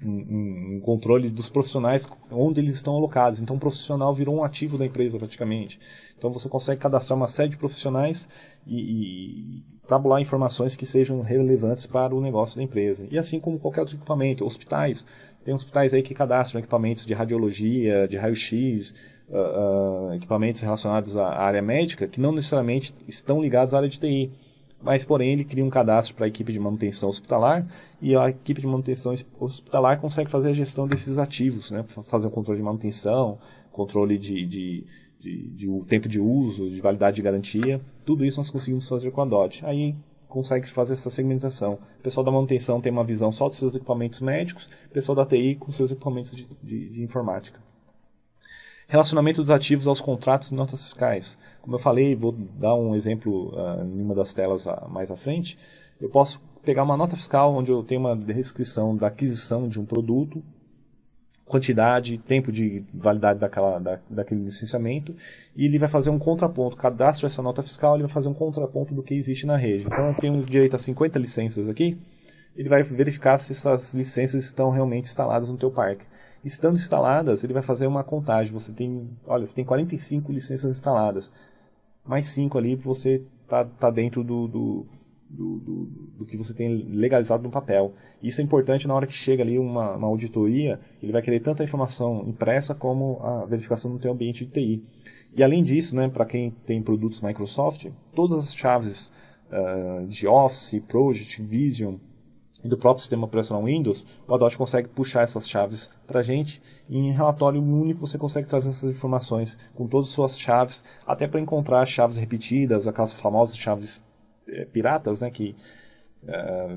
Speaker 1: um controle dos profissionais onde eles estão alocados. Então o profissional virou um ativo da empresa praticamente. Então você consegue cadastrar uma série de profissionais e tabular informações que sejam relevantes para o negócio da empresa. E assim como qualquer outro equipamento, hospitais, tem hospitais aí que cadastram equipamentos de radiologia, de raio-x, equipamentos relacionados à área médica que não necessariamente estão ligados à área de TI. mas porém ele cria um cadastro para a equipe de manutenção hospitalar e a equipe de manutenção hospitalar consegue fazer a gestão desses ativos, né? Fazer o controle de manutenção, controle de o tempo de uso, de validade de garantia, tudo isso nós conseguimos fazer com a DOT. Aí consegue fazer essa segmentação. O pessoal da manutenção tem uma visão só dos seus equipamentos médicos, o pessoal da TI com seus equipamentos de informática. Relacionamento dos ativos aos contratos e notas fiscais. Como eu falei, vou dar um exemplo em uma das telas mais à frente. Eu posso pegar uma nota fiscal onde eu tenho uma descrição da aquisição de um produto, quantidade, tempo de validade daquele licenciamento, e ele vai fazer um contraponto. Cadastro essa nota fiscal, ele vai fazer um contraponto do que existe na rede. Então eu tenho direito a 50 licenças aqui, ele vai verificar se essas licenças estão realmente instaladas no teu parque. Estando instaladas, ele vai fazer uma contagem. Você tem 45 licenças instaladas. Mais 5 ali, você tá dentro do que você tem legalizado no papel. Isso é importante na hora que chega ali uma auditoria, ele vai querer tanto a informação impressa como a verificação no teu ambiente de TI. E além disso, né, para quem tem produtos Microsoft, todas as chaves de Office, Project, Vision e do próprio sistema operacional Windows, o Adot consegue puxar essas chaves para a gente e em relatório único você consegue trazer essas informações com todas as suas chaves, até para encontrar chaves repetidas, aquelas famosas chaves piratas, né, que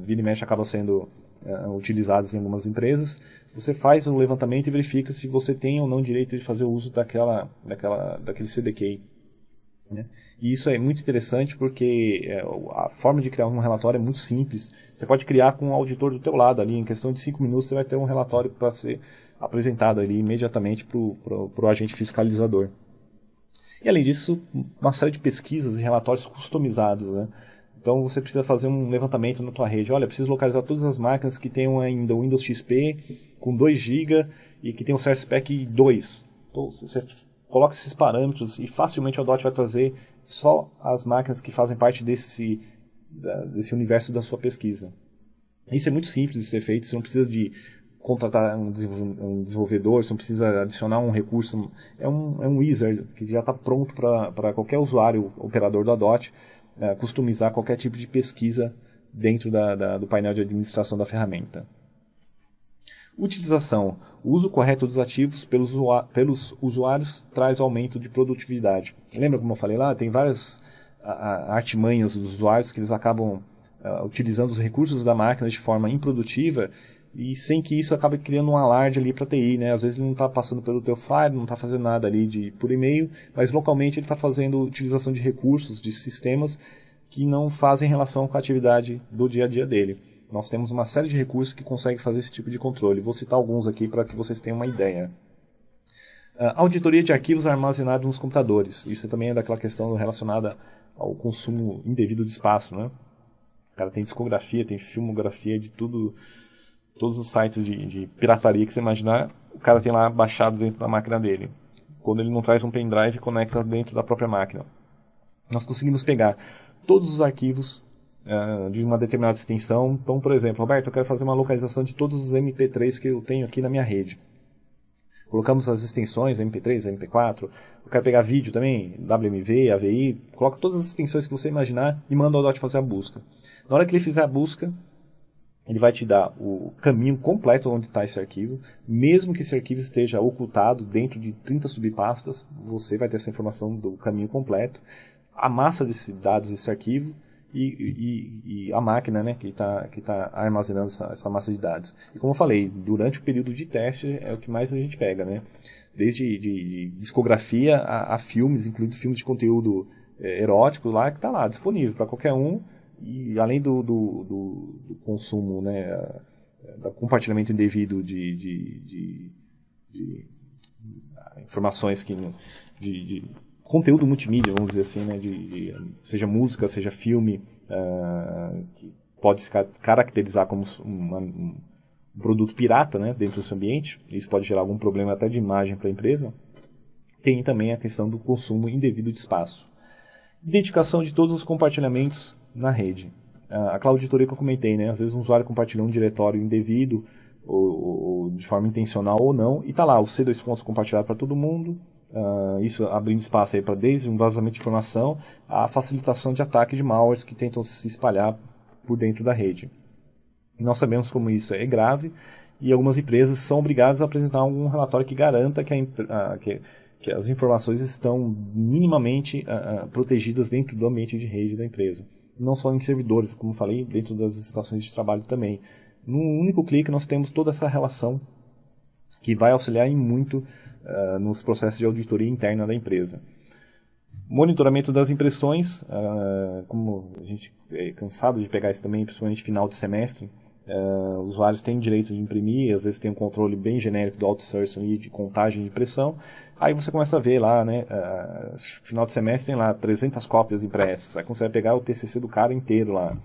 Speaker 1: vira e mexe acabam sendo utilizadas em algumas empresas. Você faz um levantamento e verifica se você tem ou não direito de fazer o uso daquele CDK. Né? E isso é muito interessante porque a forma de criar um relatório é muito simples. Você pode criar com um auditor do teu lado ali, em questão de 5 minutos você vai ter um relatório para ser apresentado ali imediatamente para o agente fiscalizador. E além disso, uma série de pesquisas e relatórios customizados, né? Então você precisa fazer um levantamento na tua rede. Olha, preciso localizar todas as máquinas que tenham ainda o Windows XP com 2 GB e que tem o Service Pack 2. Então, você coloca esses parâmetros e facilmente o Adot vai trazer só as máquinas que fazem parte desse universo da sua pesquisa. Isso é muito simples de ser feito, você não precisa de contratar um desenvolvedor, você não precisa adicionar um recurso, é um wizard que já está pronto para qualquer usuário, operador do Adot, customizar qualquer tipo de pesquisa dentro do painel de administração da ferramenta. Utilização. O uso correto dos ativos pelos usuários traz aumento de produtividade. Lembra como eu falei lá? Tem várias artimanhas dos usuários que eles acabam utilizando os recursos da máquina de forma improdutiva e sem que isso acabe criando um alarde ali para a TI, né? Às vezes ele não está passando pelo teu file, não está fazendo nada ali por e-mail, mas localmente ele está fazendo utilização de recursos, de sistemas que não fazem relação com a atividade do dia a dia dele. Nós temos uma série de recursos que conseguem fazer esse tipo de controle. Vou citar alguns aqui para que vocês tenham uma ideia. Auditoria de arquivos armazenados nos computadores. Isso também é daquela questão relacionada ao consumo indevido de espaço, né? O cara tem discografia, tem filmografia de tudo. Todos os sites de pirataria que você imaginar, o cara tem lá baixado dentro da máquina dele. Quando ele não traz um pendrive, conecta dentro da própria máquina. Nós conseguimos pegar todos os arquivos de uma determinada extensão. Então, por exemplo, Roberto, eu quero fazer uma localização de todos os MP3 que eu tenho aqui na minha rede. Colocamos as extensões, MP3, MP4. Eu quero pegar vídeo também, WMV, AVI. Coloca todas as extensões que você imaginar e manda o Adot fazer a busca. Na hora que ele fizer a busca, ele vai te dar o caminho completo onde está esse arquivo. Mesmo que esse arquivo esteja ocultado dentro de 30 subpastas, você vai ter essa informação do caminho completo. A massa desses dados desse arquivo e a máquina, né, que tá armazenando essa massa de dados. E como eu falei, durante o período de teste é o que mais a gente pega, né? Desde de discografia a filmes, incluindo filmes de conteúdo erótico lá, que está lá, disponível para qualquer um. E além do consumo, né, do compartilhamento indevido de informações de conteúdo multimídia, vamos dizer assim, né, seja música, seja filme, que pode se caracterizar como um produto pirata, né, dentro do seu ambiente. Isso pode gerar algum problema até de imagem para a empresa. Tem também a questão do consumo indevido de espaço. Identificação de todos os compartilhamentos na rede. Aquela auditoria que eu comentei, né? Às vezes um usuário compartilhou um diretório indevido, ou de forma intencional ou não, e está lá o C2 pontos compartilhado para todo mundo, Isso abrindo espaço para desde um vazamento de informação a facilitação de ataque de malwares que tentam se espalhar por dentro da rede. E nós sabemos como isso é grave e algumas empresas são obrigadas a apresentar um relatório que garanta que as informações estão minimamente protegidas dentro do ambiente de rede da empresa. Não só em servidores, como falei, dentro das estações de trabalho também. Num único clique nós temos toda essa relação que vai auxiliar em muito nos processos de auditoria interna da empresa. Monitoramento das impressões, como a gente é cansado de pegar isso também, principalmente final de semestre, os usuários têm direito de imprimir, às vezes tem um controle bem genérico do outsourcing ali, de contagem de impressão, aí você começa a ver lá, né, final de semestre tem lá 300 cópias impressas, aí você vai pegar o TCC do cara inteiro lá.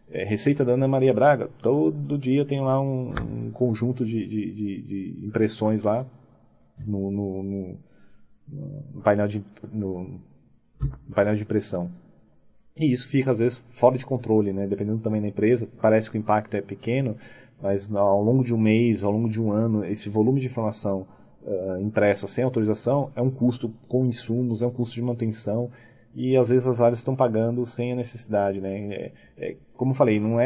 Speaker 1: Receita da Ana Maria Braga, todo dia tem lá um conjunto de impressões lá no painel de impressão. E isso fica, às vezes, fora de controle, né? Dependendo também da empresa, parece que o impacto é pequeno, mas ao longo de um mês, ao longo de um ano, esse volume de informação impressa sem autorização é um custo com insumos, é um custo de manutenção, e às vezes as áreas estão pagando sem a necessidade, né? Como eu falei, não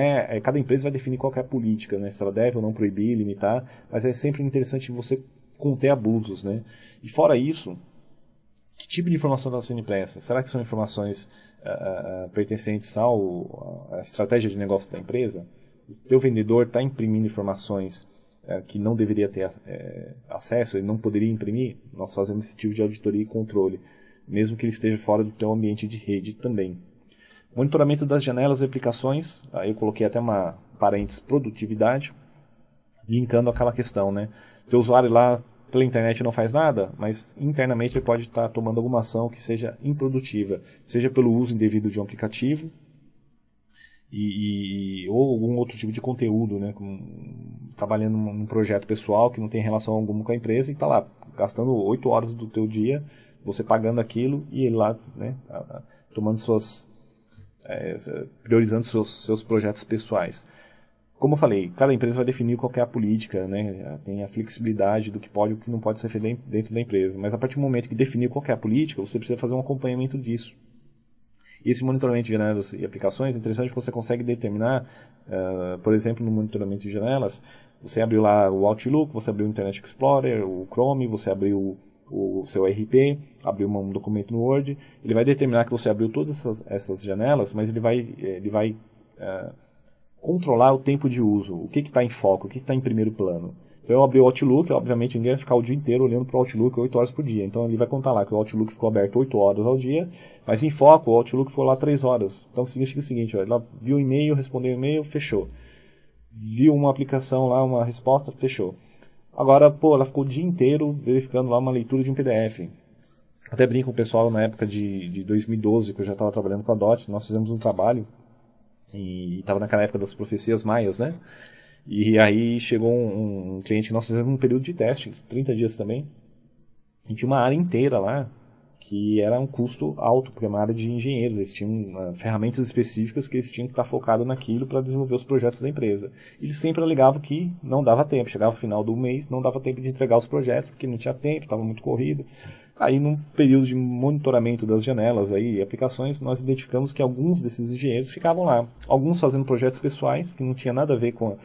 Speaker 1: cada empresa vai definir qual que é a política, né? Se ela deve ou não proibir, limitar, mas é sempre interessante você conter abusos, né? E fora isso, que tipo de informação está sendo impressa? Será que são informações pertencentes à estratégia de negócio da empresa? O teu vendedor está imprimindo informações que não deveria ter acesso, ele não poderia imprimir? Nós fazemos esse tipo de auditoria e controle, mesmo que ele esteja fora do teu ambiente de rede também. Monitoramento das janelas e aplicações, aí eu coloquei até uma parênteses, produtividade, linkando aquela questão, né? O teu usuário lá pela internet não faz nada, mas internamente ele pode estar tomando alguma ação que seja improdutiva, seja pelo uso indevido de um aplicativo ou algum outro tipo de conteúdo, né? Trabalhando num projeto pessoal que não tem relação alguma com a empresa e está lá gastando 8 horas do teu dia, você pagando aquilo e ele lá, né, tomando priorizando seus projetos pessoais. Como eu falei, cada empresa vai definir qual que é a política, né? Tem a flexibilidade do que pode e o que não pode ser feito dentro da empresa. Mas a partir do momento que definir qual que é a política, você precisa fazer um acompanhamento disso. E esse monitoramento de janelas e aplicações, é interessante que você consegue determinar, por exemplo, no monitoramento de janelas, você abriu lá o Outlook, você abriu o Internet Explorer, o Chrome, você abriu o seu RP, abriu um documento no Word, ele vai determinar que você abriu todas essas janelas, mas ele vai controlar o tempo de uso, o que está em foco, o que está em primeiro plano. Então eu abri o Outlook, obviamente ninguém vai ficar o dia inteiro olhando para o Outlook 8 horas por dia, então ele vai contar lá que o Outlook ficou aberto 8 horas ao dia, mas em foco o Outlook ficou lá 3 horas. Então significa o seguinte, ela viu o e-mail, respondeu o e-mail, fechou. Viu uma aplicação lá, uma resposta, fechou. Agora, ela ficou o dia inteiro verificando lá uma leitura de um PDF. Até brinco com o pessoal na época de 2012, que eu já estava trabalhando com a DOT, nós fizemos um trabalho, e estava naquela época das profecias maias, né? E aí chegou um cliente que nós fizemos um período de teste, 30 dias também, e tinha uma área inteira lá, que era um custo alto, porque é uma área de engenheiros, eles tinham ferramentas específicas que eles tinham que estar focados naquilo para desenvolver os projetos da empresa. Eles sempre alegavam que não dava tempo, chegava no final do mês, não dava tempo de entregar os projetos, porque não tinha tempo, estava muito corrido. Aí, num período de monitoramento das janelas e aplicações, nós identificamos que alguns desses engenheiros ficavam lá. Alguns fazendo projetos pessoais, que não tinha nada a ver com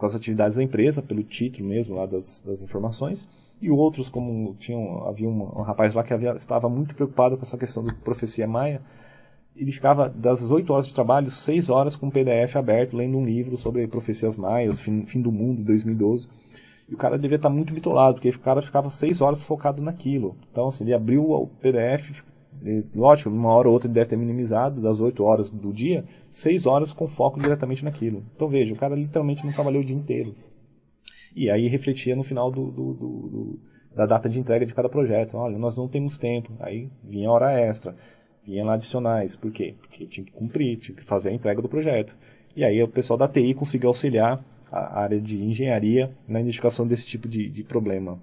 Speaker 1: as atividades da empresa, pelo título mesmo lá das informações, e outros, como havia um rapaz lá que estava muito preocupado com essa questão da profecia maia, ele ficava das 8 horas de trabalho, 6 horas com o PDF aberto, lendo um livro sobre profecias maias, fim do mundo, de 2012, e o cara devia estar muito bitolado, porque o cara ficava 6 horas focado naquilo. Então, assim, ele abriu o PDF, lógico, uma hora ou outra ele deve ter minimizado, das 8 horas do dia, 6 horas com foco diretamente naquilo. Então, veja, o cara literalmente não trabalhou o dia inteiro. E aí refletia no final da data de entrega de cada projeto. Olha, nós não temos tempo. Aí vinha hora extra, vinha lá adicionais. Por quê? Porque tinha que cumprir, tinha que fazer a entrega do projeto. E aí o pessoal da TI conseguiu auxiliar a área de engenharia na identificação desse tipo de problema.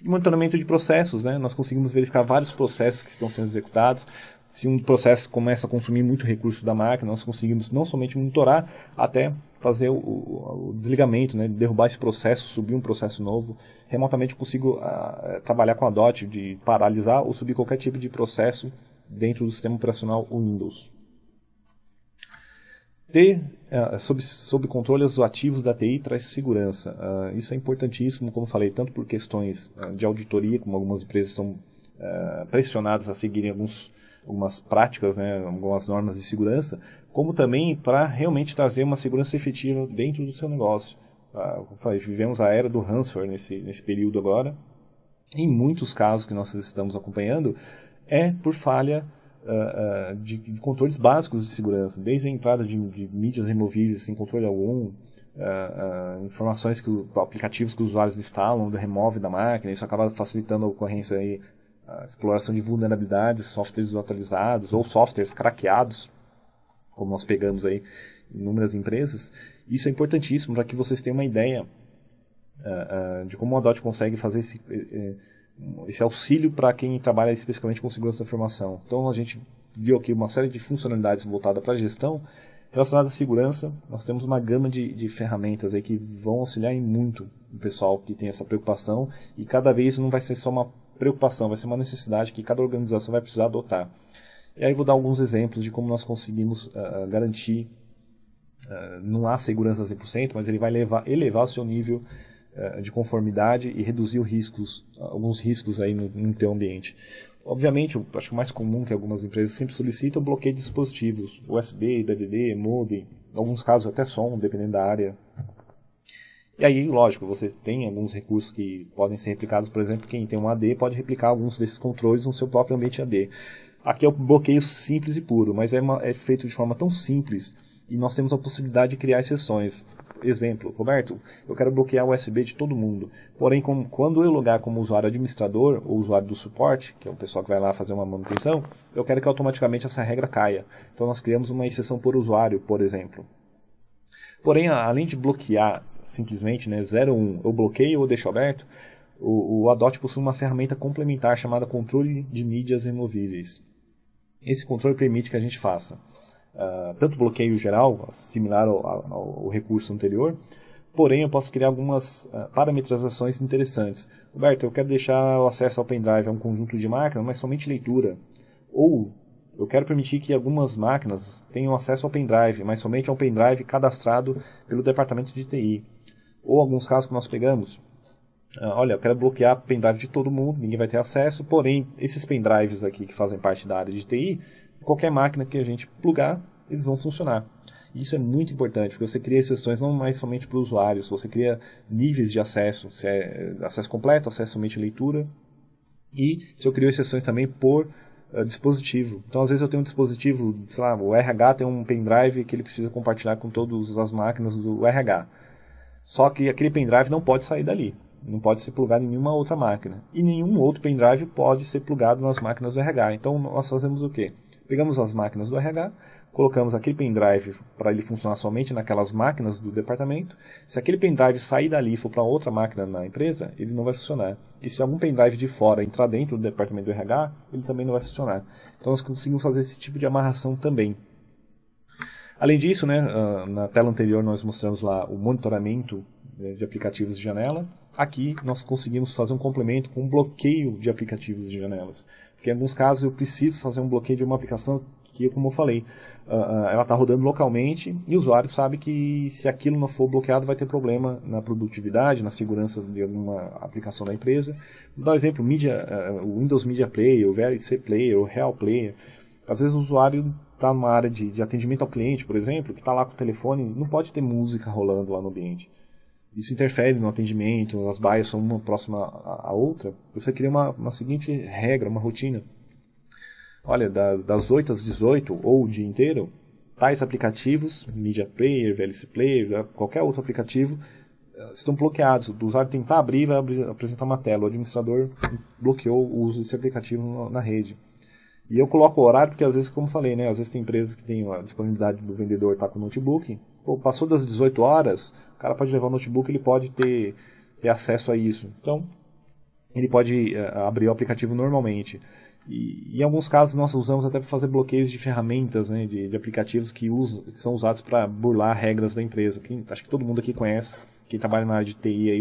Speaker 1: E monitoramento de processos, né? Nós conseguimos verificar vários processos que estão sendo executados, Se um processo começa a consumir muito recurso da máquina, nós conseguimos não somente monitorar, até fazer o desligamento, né, derrubar esse processo, subir um processo novo. Remotamente eu consigo trabalhar com a DOT, de paralisar ou subir qualquer tipo de processo dentro do sistema operacional Windows. Ter sob controle os ativos da TI traz segurança. Isso é importantíssimo, como falei, tanto por questões de auditoria, como algumas empresas são pressionadas a seguirem algumas práticas, né, algumas normas de segurança, como também para realmente trazer uma segurança efetiva dentro do seu negócio. Como falei, vivemos a era do ransomware nesse período agora. Em muitos casos que nós estamos acompanhando, é por falha de controles básicos de segurança, desde a entrada de mídias removíveis sem controle algum, informações aplicativos que os usuários instalam, remove da máquina, isso acaba facilitando a ocorrência aí, a exploração de vulnerabilidades, softwares desatualizados ou softwares craqueados, como nós pegamos aí em inúmeras empresas. Isso é importantíssimo para que vocês tenham uma ideia de como a DOT consegue fazer esse auxílio para quem trabalha especificamente com segurança da informação. Então a gente viu aqui uma série de funcionalidades voltadas para a gestão. Relacionadas à segurança, nós temos uma gama de ferramentas aí que vão auxiliar em muito o pessoal que tem essa preocupação, e cada vez não vai ser só uma preocupação, vai ser uma necessidade que cada organização vai precisar adotar. E aí vou dar alguns exemplos de como nós conseguimos garantir, não há segurança 100%, mas ele vai elevar o seu nível de conformidade e reduzir alguns riscos aí no teu ambiente. Obviamente, eu acho que o mais comum que algumas empresas sempre solicitam é o bloqueio de dispositivos, USB, DVD, modem, em alguns casos até som, dependendo da área. E aí, lógico, você tem alguns recursos que podem ser replicados, por exemplo, quem tem um AD pode replicar alguns desses controles no seu próprio ambiente AD. Aqui é o bloqueio simples e puro, mas é feito de forma tão simples e nós temos a possibilidade de criar exceções. Exemplo, Roberto, eu quero bloquear o USB de todo mundo, porém quando eu logar como usuário administrador ou usuário do suporte, que é o pessoal que vai lá fazer uma manutenção, eu quero que automaticamente essa regra caia. Então nós criamos uma exceção por usuário, por exemplo. Porém, além de bloquear simplesmente, né, 01, eu bloqueio ou deixo aberto, o ADOT possui uma ferramenta complementar chamada controle de mídias removíveis. Esse controle permite que a gente faça tanto bloqueio geral, similar ao recurso anterior, porém eu posso criar algumas parametrizações interessantes. Roberto, eu quero deixar o acesso ao pendrive a um conjunto de máquinas, mas somente leitura. Ou eu quero permitir que algumas máquinas tenham acesso ao pendrive, mas somente a um pendrive cadastrado pelo departamento de TI. Ou alguns casos que nós pegamos. Olha, eu quero bloquear pendrive de todo mundo, ninguém vai ter acesso, porém, esses pendrives aqui que fazem parte da área de TI, qualquer máquina que a gente plugar, eles vão funcionar. Isso é muito importante, porque você cria exceções não mais somente para usuários, você cria níveis de acesso, se é acesso completo, acesso somente à leitura, e se eu crio exceções também por dispositivo. Então, às vezes eu tenho um dispositivo, sei lá, o RH tem um pendrive que ele precisa compartilhar com todas as máquinas do RH. Só que aquele pendrive não pode sair dali. Não pode ser plugado em nenhuma outra máquina. E nenhum outro pendrive pode ser plugado nas máquinas do RH. Então, nós fazemos o quê? Pegamos as máquinas do RH, colocamos aquele pendrive para ele funcionar somente naquelas máquinas do departamento. Se aquele pendrive sair dali e for para outra máquina na empresa, ele não vai funcionar. E se algum pendrive de fora entrar dentro do departamento do RH, ele também não vai funcionar. Então, nós conseguimos fazer esse tipo de amarração também. Além disso, né, na tela anterior nós mostramos lá o monitoramento de aplicativos de janela. Aqui nós conseguimos fazer um complemento com um bloqueio de aplicativos de janelas. Porque em alguns casos eu preciso fazer um bloqueio de uma aplicação que, como eu falei, ela está rodando localmente e o usuário sabe que se aquilo não for bloqueado vai ter problema na produtividade, na segurança de alguma aplicação da empresa. Vou dar um exemplo, o Windows Media Player, o VLC Player, o Real Player. Às vezes o usuário está numa área de atendimento ao cliente, por exemplo, que está lá com o telefone, não pode ter música rolando lá no ambiente. Isso interfere no atendimento, as baias são uma próxima à outra. Você cria uma seguinte regra, uma rotina. Olha, das 8 às 18 ou o dia inteiro, tais aplicativos, Media Player, VLC Player, qualquer outro aplicativo, estão bloqueados. O usuário tentar abrir, vai apresentar uma tela. O administrador bloqueou o uso desse aplicativo na rede. E eu coloco o horário porque às vezes, como falei, né, às vezes tem empresas que têm a disponibilidade do vendedor estar com o notebook. Pô, passou das 18 horas, o cara pode levar o notebook, ele pode ter acesso a isso. Então, ele pode abrir o aplicativo normalmente. E em alguns casos nós usamos até para fazer bloqueios de ferramentas, né, de aplicativos que são usados para burlar regras da empresa. Acho que todo mundo aqui conhece, quem trabalha na área de TI aí,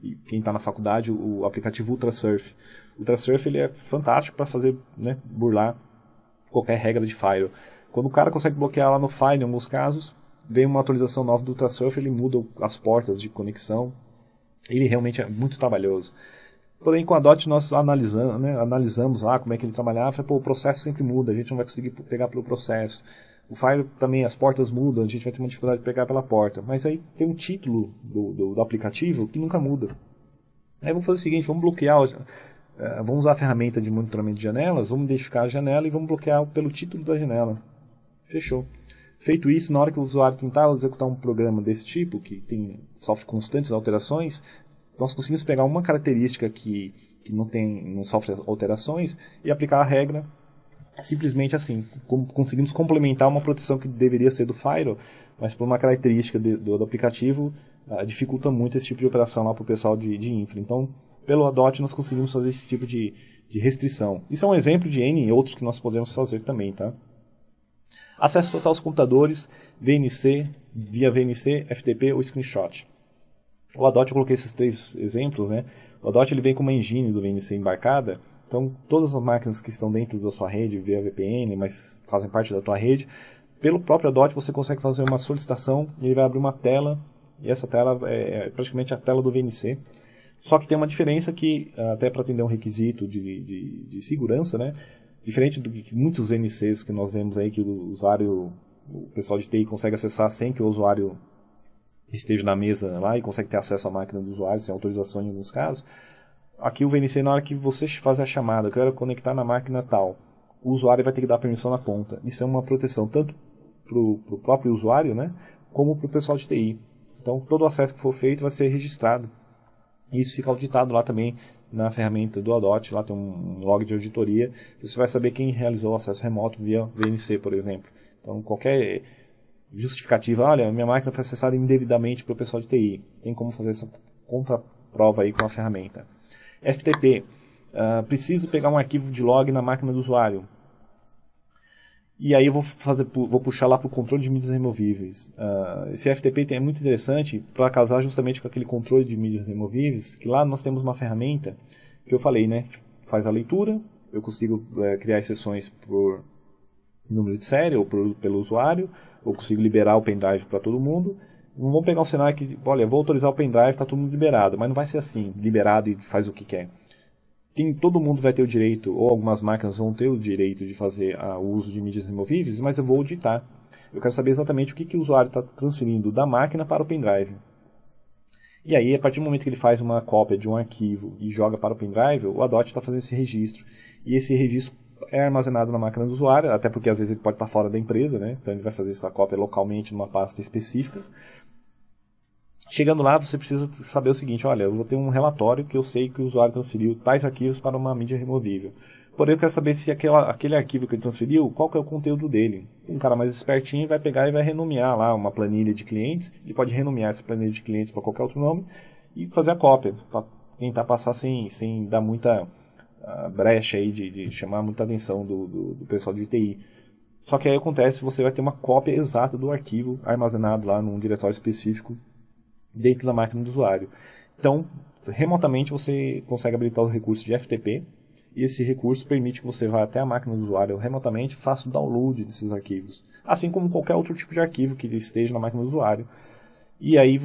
Speaker 1: e quem está na faculdade, o aplicativo Ultrasurf. O Ultrasurf ele é fantástico para fazer, né, burlar qualquer regra de firewall. Quando o cara consegue bloquear lá no firewall, em alguns casos, vem uma atualização nova do Ultrasurf, ele muda as portas de conexão. Ele realmente é muito trabalhoso. Porém, com a DOT nós analisamos lá como é que ele trabalhava. O processo sempre muda, a gente não vai conseguir pegar pelo processo. O Firewall também, as portas mudam, a gente vai ter uma dificuldade de pegar pela porta. Mas aí tem um título do aplicativo que nunca muda. Aí vamos fazer o seguinte, vamos bloquear, vamos usar a ferramenta de monitoramento de janelas, vamos identificar a janela e vamos bloquear pelo título da janela. Fechou. Feito isso, na hora que o usuário tentar executar um programa desse tipo, que sofre constantes alterações, nós conseguimos pegar uma característica que não sofre alterações e aplicar a regra simplesmente assim. Conseguimos complementar uma proteção que deveria ser do firewall, mas por uma característica do aplicativo, dificulta muito esse tipo de operação lá para o pessoal de infra. Então, pelo ADOT nós conseguimos fazer esse tipo de restrição. Isso é um exemplo de N outros que nós podemos fazer também, tá? Acesso total aos computadores, VNC, via VNC, FTP ou screenshot. O ADOT eu coloquei esses 3 exemplos, né? O ADOT ele vem com uma engine do VNC embarcada, então todas as máquinas que estão dentro da sua rede via VPN, mas fazem parte da tua rede, pelo próprio ADOT você consegue fazer uma solicitação e ele vai abrir uma tela, e essa tela é praticamente a tela do VNC. Só que tem uma diferença que, até para atender um requisito de segurança, né? Diferente do que muitos VNCs que nós vemos aí que o pessoal de TI consegue acessar sem que o usuário esteja na mesa lá e consegue ter acesso à máquina do usuário, sem autorização em alguns casos. Aqui o VNC, na hora que você fazer a chamada, eu quero conectar na máquina tal, o usuário vai ter que dar permissão na ponta. Isso é uma proteção tanto para o próprio usuário, né, como para o pessoal de TI. Então todo o acesso que for feito vai ser registrado. Isso fica auditado lá também na ferramenta do ADOT, lá tem um log de auditoria, você vai saber quem realizou o acesso remoto via VNC, por exemplo. Então qualquer justificativa, olha, minha máquina foi acessada indevidamente pelo pessoal de TI, tem como fazer essa contraprova aí com a ferramenta. FTP, preciso pegar um arquivo de log na máquina do usuário. E aí eu vou puxar lá para o controle de mídias removíveis. Esse FTP é muito interessante para casar justamente com aquele controle de mídias removíveis, que lá nós temos uma ferramenta que eu falei, né? Faz a leitura, eu consigo criar exceções por número de série ou pelo usuário, eu consigo liberar o pendrive para todo mundo. Vamos pegar um cenário que, olha, eu vou autorizar o pendrive, está todo mundo liberado, mas não vai ser assim, liberado e faz o que quer. Todo mundo vai ter o direito, ou algumas máquinas vão ter o direito de fazer o uso de mídias removíveis, mas eu vou auditar. Eu quero saber exatamente o que o usuário está transferindo da máquina para o pendrive. E aí, a partir do momento que ele faz uma cópia de um arquivo e joga para o pendrive, o ADOT está fazendo esse registro. E esse registro é armazenado na máquina do usuário, até porque às vezes ele pode estar fora da empresa, né? Então ele vai fazer essa cópia localmente numa pasta específica. Chegando lá, você precisa saber o seguinte, olha, eu vou ter um relatório que eu sei que o usuário transferiu tais arquivos para uma mídia removível. Porém, eu quero saber se aquele arquivo que ele transferiu, qual que é o conteúdo dele. Um cara mais espertinho vai pegar e vai renomear lá uma planilha de clientes, ele pode renomear essa planilha de clientes para qualquer outro nome e fazer a cópia, para tentar passar sem dar muita brecha aí de chamar muita atenção do pessoal de TI. Só que aí acontece, você vai ter uma cópia exata do arquivo armazenado lá num diretório específico dentro da máquina do usuário. Então, remotamente você consegue habilitar o recurso de FTP, e esse recurso permite que você vá até a máquina do usuário remotamente e faça o download desses arquivos, assim como qualquer outro tipo de arquivo que esteja na máquina do usuário. E aí,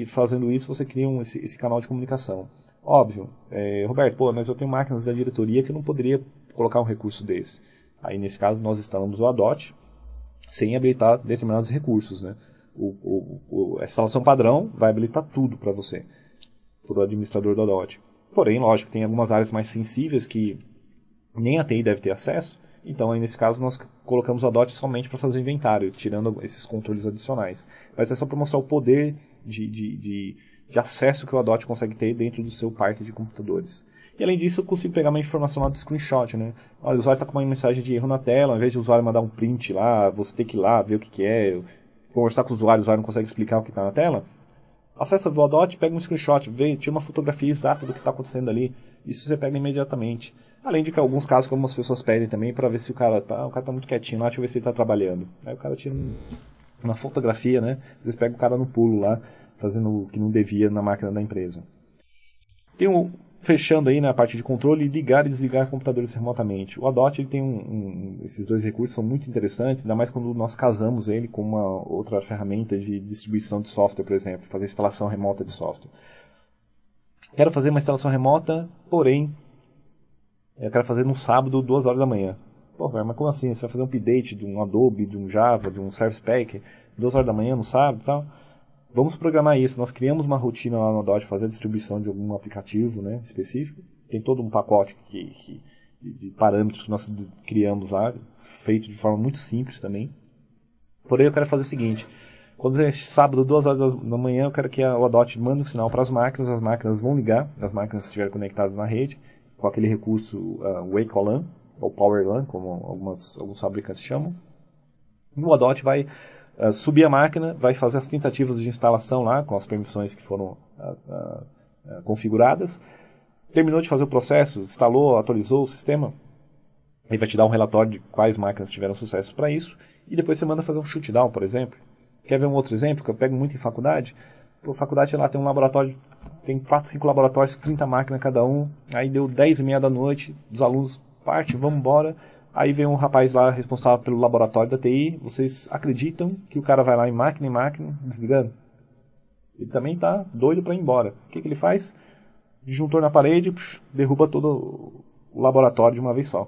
Speaker 1: fazendo isso, você cria esse canal de comunicação. Óbvio, Roberto, mas eu tenho máquinas da diretoria que eu não poderia colocar um recurso desse. Aí, nesse caso, nós instalamos o ADOT sem habilitar determinados recursos, né? A instalação padrão vai habilitar tudo para você, para o administrador do ADOT. Porém, lógico, tem algumas áreas mais sensíveis que nem a TI deve ter acesso. Então, aí, nesse caso, nós colocamos o ADOT somente para fazer o inventário, tirando esses controles adicionais. Mas é só para mostrar o poder de acesso que o ADOT consegue ter dentro do seu parque de computadores. E além disso, eu consigo pegar uma informação lá do screenshot, né? Olha, o usuário está com uma mensagem de erro na tela, ao invés de o usuário mandar um print lá, você ter que ir lá, ver o que é, conversar com o usuário não consegue explicar o que está na tela, Acessa o Adot, pega um screenshot, vê, tira uma fotografia exata do que está acontecendo ali. Isso você pega imediatamente. Além de que alguns casos que algumas pessoas pedem também para ver se o cara tá muito quietinho lá, deixa eu ver se ele está trabalhando. Aí o cara tira uma fotografia, né? Às vezes pega o cara no pulo lá, fazendo o que não devia na máquina da empresa. Tem fechando aí na parte de controle, ligar e desligar computadores remotamente. O Adot ele tem esses dois recursos são muito interessantes, ainda mais quando nós casamos ele com uma outra ferramenta de distribuição de software, por exemplo, fazer instalação remota de software. Quero fazer uma instalação remota, porém, eu quero fazer no sábado, 2 horas da manhã. Pô, mas como assim? Você vai fazer um update de um Adobe, de um Java, de um Service Pack, 2 horas da manhã no sábado e tal? Vamos programar isso. Nós criamos uma rotina lá no Adot, fazer a distribuição de algum aplicativo, né, específico. Tem todo um pacote de parâmetros que nós criamos lá, feito de forma muito simples também. Porém, eu quero fazer o seguinte. Quando é sábado, 2 horas da manhã, eu quero que o Adot mande um sinal para as máquinas vão ligar, as máquinas estiverem conectadas na rede, com aquele recurso Wake LAN, ou Power LAN, como alguns fabricantes chamam. E o Adot vai subir a máquina, vai fazer as tentativas de instalação lá, com as permissões que foram configuradas. Terminou de fazer o processo, instalou, atualizou o sistema, ele vai te dar um relatório de quais máquinas tiveram sucesso para isso, e depois você manda fazer um shutdown, por exemplo. Quer ver um outro exemplo que eu pego muito em faculdade? Pô, faculdade lá tem um laboratório, tem 4, 5 laboratórios, 30 máquinas cada um, aí deu 10h30 da noite, os alunos partem, vamos embora. Aí vem um rapaz lá responsável pelo laboratório da TI. Vocês acreditam que o cara vai lá em máquina, desligando? Ele também está doido para ir embora. O que ele faz? Disjuntor na parede, derruba todo o laboratório de uma vez só.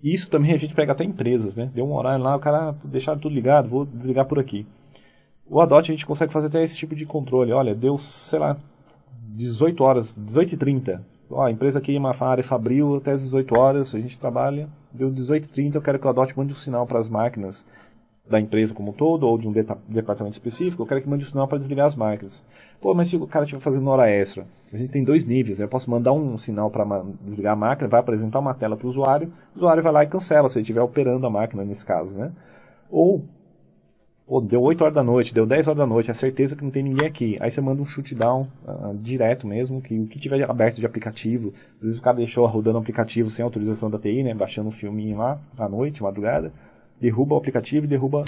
Speaker 1: Isso também a gente pega até empresas, né? Deu um horário lá, o cara deixaram tudo ligado, vou desligar por aqui. O Adot a gente consegue fazer até esse tipo de controle. Olha, deu, sei lá, 18 horas, 18h30. Ó, a empresa queima a área fabril até as 18 horas, a gente trabalha, deu 18h30, eu quero que o Adot mande um sinal para as máquinas da empresa como um todo, ou de um departamento específico, eu quero que mande um sinal para desligar as máquinas. Pô, mas se o cara estiver fazendo hora extra, a gente tem 2 níveis, eu posso mandar um sinal para desligar a máquina, vai apresentar uma tela para o usuário vai lá e cancela, se ele estiver operando a máquina nesse caso, né? Ou deu 8 horas da noite, deu 10 horas da noite, é certeza que não tem ninguém aqui. Aí você manda um shutdown direto mesmo, que o que tiver aberto de aplicativo, às vezes o cara deixou rodando o aplicativo sem autorização da TI, né, baixando um filminho lá, à noite, madrugada, derruba o aplicativo e derruba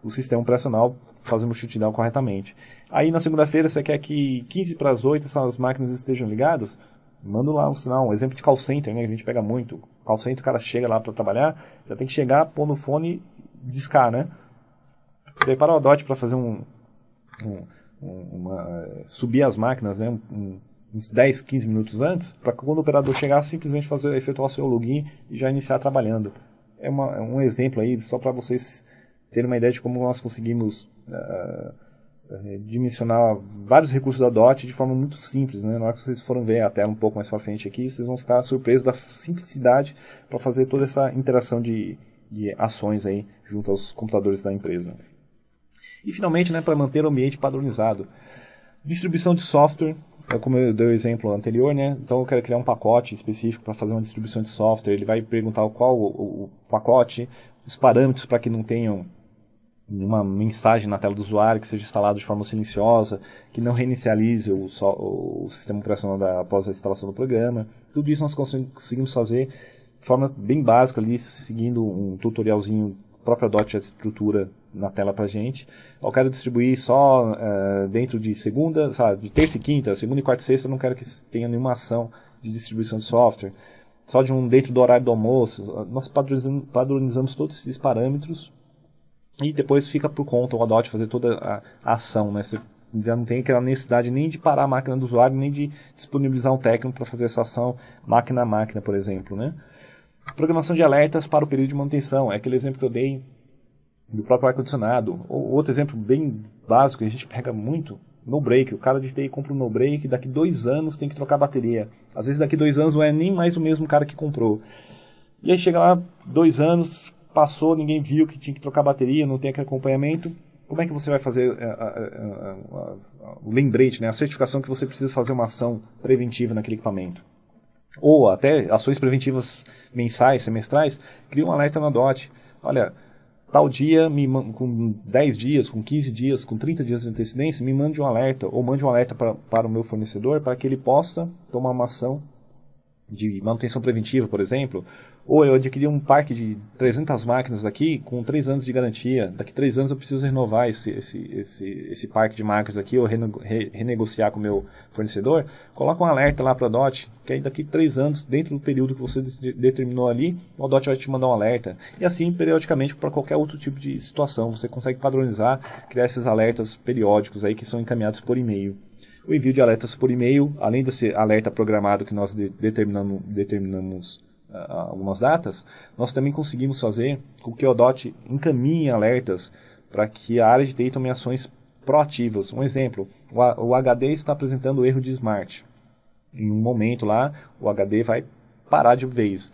Speaker 1: o sistema operacional fazendo o shutdown corretamente. Aí na segunda-feira você quer que 15 para as 8 essas máquinas estejam ligadas, manda lá um sinal, um exemplo de call center, né, que a gente pega muito. Call center, o cara chega lá para trabalhar, já tem que chegar, pôr no fone discar, né? Prepara o Adot para fazer subir as máquinas, né? Uns 10, 15 minutos antes, para quando o operador chegar, simplesmente efetuar o seu login e já iniciar trabalhando. É um exemplo aí, só para vocês terem uma ideia de como nós conseguimos dimensionar vários recursos da Adot de forma muito simples, né? Na hora que vocês forem ver a tela um pouco mais para frente aqui, vocês vão ficar surpresos da simplicidade para fazer toda essa interação de ações aí junto aos computadores da empresa. E finalmente, né, para manter o ambiente padronizado. Distribuição de software, como eu dei o exemplo anterior, né? Então eu quero criar um pacote específico para fazer uma distribuição de software. Ele vai perguntar qual o pacote, os parâmetros para que não tenham uma mensagem na tela do usuário, que seja instalado de forma silenciosa, que não reinicialize o sistema operacional após a instalação do programa. Tudo isso nós conseguimos fazer de forma bem básica ali, seguindo um tutorialzinho, o próprio Adot já estrutura na tela pra gente. Eu quero distribuir só dentro de segunda, sabe, de terça e quinta, segunda e quarta e sexta, eu não quero que tenha nenhuma ação de distribuição de software. Só dentro do horário do almoço. Nós padronizamos todos esses parâmetros e depois fica por conta o Adot fazer toda a ação, né? Você já não tem aquela necessidade nem de parar a máquina do usuário, nem de disponibilizar um técnico para fazer essa ação máquina a máquina, por exemplo, né? Programação de alertas para o período de manutenção. É aquele exemplo que eu dei do próprio ar-condicionado. Outro exemplo bem básico que a gente pega muito, no break. O cara de TI compra um no break, daqui 2 anos tem que trocar a bateria. Às vezes daqui 2 anos não é nem mais o mesmo cara que comprou. E aí chega lá, 2 anos, passou, ninguém viu que tinha que trocar a bateria, não tem aquele acompanhamento. Como é que você vai fazer o lembrete, né? A certificação que você precisa fazer uma ação preventiva naquele equipamento? Ou até ações preventivas mensais, semestrais, cria um alerta no Adot. Olha, tal dia, com 10 dias, com 15 dias, com 30 dias de antecedência, me mande um alerta, ou mande um alerta para o meu fornecedor, para que ele possa tomar uma ação de manutenção preventiva, por exemplo, ou eu adquiri um parque de 300 máquinas aqui com 3 anos de garantia, daqui 3 anos eu preciso renovar esse parque de máquinas aqui, ou renegociar com o meu fornecedor, coloca um alerta lá para a DOT, que aí daqui 3 anos, dentro do período que você determinou ali, o DOT vai te mandar um alerta, e assim periodicamente para qualquer outro tipo de situação, você consegue padronizar, criar esses alertas periódicos aí que são encaminhados por e-mail. O envio de alertas por e-mail, além desse alerta programado que nós determinamos algumas datas, nós também conseguimos fazer com que o ODOT encaminhe alertas para que a área de TI tome ações proativas. Um exemplo, o HD está apresentando erro de Smart. Em um momento lá, o HD vai parar de vez.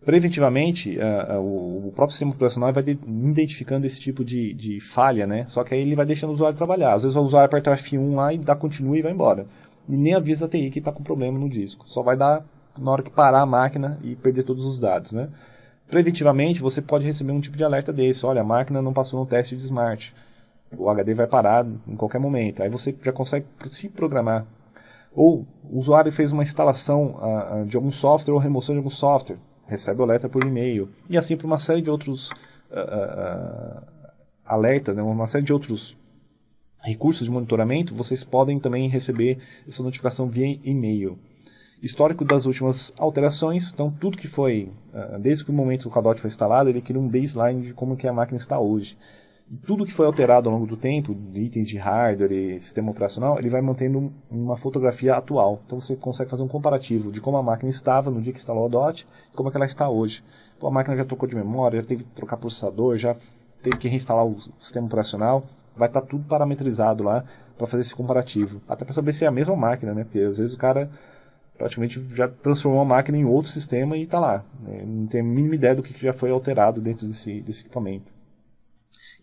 Speaker 1: Preventivamente, o próprio sistema operacional vai identificando esse tipo de falha, né? Só que aí ele vai deixando o usuário trabalhar. Às vezes o usuário aperta o F1 lá e dá continue e vai embora. E nem avisa a TI que está com problema no disco. Só vai dar na hora que parar a máquina e perder todos os dados, né? Preventivamente, você pode receber um tipo de alerta desse. Olha, a máquina não passou no teste de Smart. O HD vai parar em qualquer momento. Aí você já consegue se programar. Ou o usuário fez uma instalação de algum software ou remoção de algum software. Recebe o alerta por e-mail. E assim por uma série de outros alertas, né? Uma série de outros recursos de monitoramento, vocês podem também receber essa notificação via e-mail. Histórico das últimas alterações, então tudo que foi, desde que o momento que o ODOT foi instalado, ele cria um baseline de como que a máquina está hoje. E tudo que foi alterado ao longo do tempo, itens de hardware e sistema operacional, ele vai mantendo uma fotografia atual. Então você consegue fazer um comparativo de como a máquina estava no dia que instalou o ODOT e como é que ela está hoje. Pô, a máquina já trocou de memória, já teve que trocar processador, já teve que reinstalar o sistema operacional. Vai estar tudo parametrizado lá para fazer esse comparativo. Até para saber se é a mesma máquina, né? Porque às vezes o cara praticamente já transformou a máquina em outro sistema e está lá. Né? Não tem a mínima ideia do que já foi alterado dentro desse equipamento.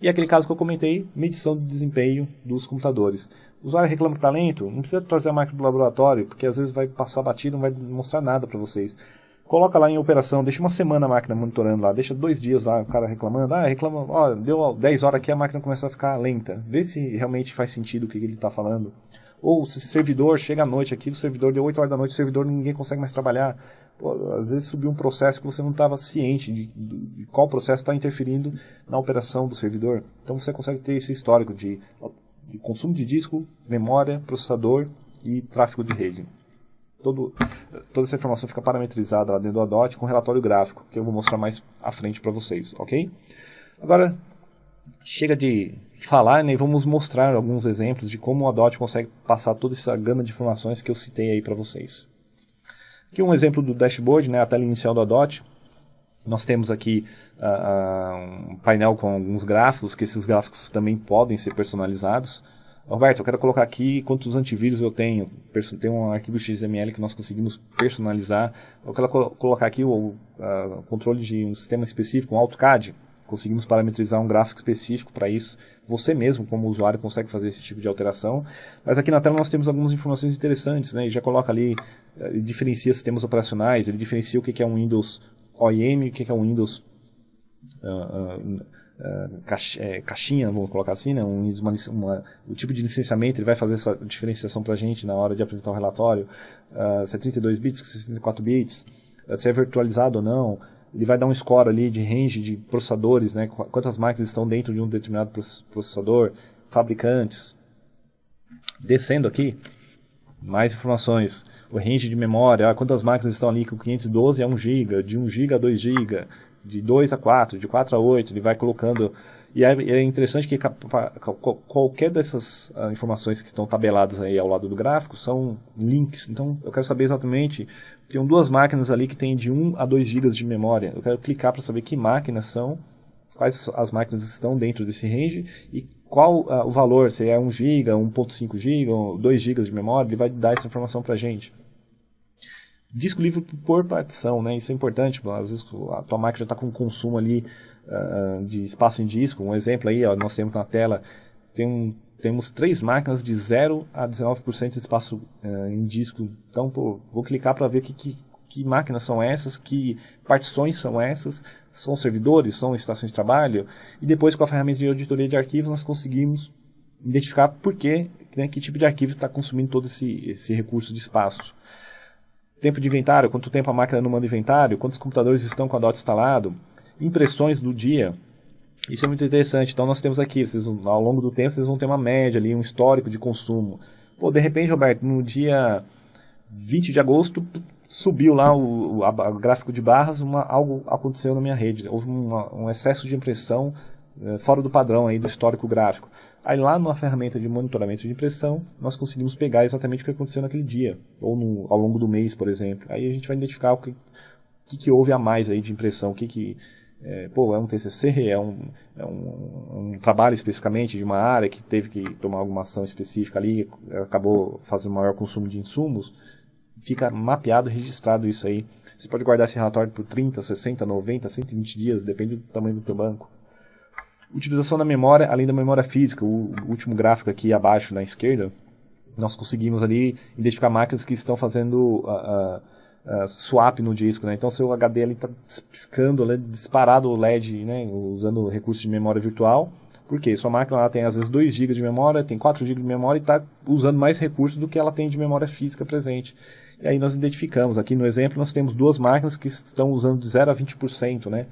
Speaker 1: E aquele caso que eu comentei, medição de desempenho dos computadores. O usuário reclama que está lento, não precisa trazer a máquina do laboratório, porque às vezes vai passar batido, não vai mostrar nada para vocês. Coloca lá em operação, deixa uma semana a máquina monitorando lá, deixa 2 dias lá, o cara reclamando, reclama, ó, deu 10 horas aqui, a máquina começa a ficar lenta. Vê se realmente faz sentido o que ele está falando. Ou se o servidor chega à noite aqui, o servidor deu 8 horas da noite, o servidor ninguém consegue mais trabalhar. Pô, às vezes subiu um processo que você não estava ciente de qual processo está interferindo na operação do servidor. Então você consegue ter esse histórico de consumo de disco, memória, processador e tráfego de rede. Toda essa informação fica parametrizada lá dentro do ODOT com relatório gráfico, que eu vou mostrar mais à frente para vocês, ok? Agora, chega de falar, né, e vamos mostrar alguns exemplos de como o ODOT consegue passar toda essa gama de informações que eu citei aí para vocês. Aqui um exemplo do dashboard, né, a tela inicial do ODOT. Nós temos aqui um painel com alguns gráficos, que esses gráficos também podem ser personalizados. Roberto, eu quero colocar aqui quantos antivírus eu tenho. Tem um arquivo XML que nós conseguimos personalizar. Eu quero colocar aqui o controle de um sistema específico, um AutoCAD. Conseguimos parametrizar um gráfico específico para isso. Você mesmo, como usuário, consegue fazer esse tipo de alteração. Mas aqui na tela nós temos algumas informações interessantes, né? Ele já coloca ali, ele diferencia sistemas operacionais, ele diferencia o que é um Windows OEM, o que é um Windows caixinha, vamos colocar assim, né? O tipo de licenciamento, ele vai fazer essa diferenciação para a gente na hora de apresentar o relatório. Se é 32 bits, 64 bits, se é virtualizado ou não. Ele vai dar um score ali de range de processadores, né? Quantas máquinas estão dentro de um determinado processador, fabricantes. Descendo aqui, mais informações. O range de memória, quantas máquinas estão ali com 512 a 1 GB, de 1 GB a 2 GB, de 2 a 4, de 4 a 8, ele vai colocando. E é interessante que qualquer dessas informações que estão tabeladas aí ao lado do gráfico são links. Então eu quero saber exatamente, tem 2 máquinas ali que tem de 1 a 2 GB de memória. Eu quero clicar para saber que máquinas são, quais as máquinas estão dentro desse range e qual o valor, se é 1 GB, 1.5 GB, ou 2 GB de memória, ele vai dar essa informação para a gente. Disco livre por partição, né? Isso é importante, às vezes a tua máquina já está com consumo ali de espaço em disco. Um exemplo aí, ó, nós temos na tela, temos 3 máquinas de 0 a 19% de espaço em disco. Então, vou clicar para ver que máquinas são essas, que partições são essas, são servidores, são estações de trabalho, e depois com a ferramenta de auditoria de arquivos nós conseguimos identificar por quê, né, que tipo de arquivo está consumindo todo esse recurso de espaço. Tempo de inventário, quanto tempo a máquina não manda inventário, quantos computadores estão com a DOT instalado, impressões do dia. Isso é muito interessante. Então nós temos aqui, ao longo do tempo, vocês vão ter uma média ali, um histórico de consumo. Pô, de repente, Roberto, no dia 20 de agosto, subiu lá o gráfico de barras, algo aconteceu na minha rede. Houve um excesso de impressão fora do padrão aí do histórico gráfico. Aí lá numa ferramenta de monitoramento de impressão, nós conseguimos pegar exatamente o que aconteceu naquele dia, ou ao longo do mês, por exemplo. Aí a gente vai identificar o que houve a mais aí de impressão, é um TCC, é um trabalho especificamente de uma área que teve que tomar alguma ação específica ali, acabou fazendo maior consumo de insumos, fica mapeado, registrado isso aí. Você pode guardar esse relatório por 30, 60, 90, 120 dias, depende do tamanho do teu banco. Utilização da memória, além da memória física, o último gráfico aqui abaixo na esquerda, nós conseguimos ali identificar máquinas que estão fazendo swap no disco, né? Então seu HD ali está piscando, disparado o LED, né? Usando recursos de memória virtual. Por quê? Sua máquina ela tem às vezes 2 GB de memória, tem 4 GB de memória e está usando mais recursos do que ela tem de memória física presente. E aí nós identificamos, aqui no exemplo nós temos 2 máquinas que estão usando de 0 a 20%, né?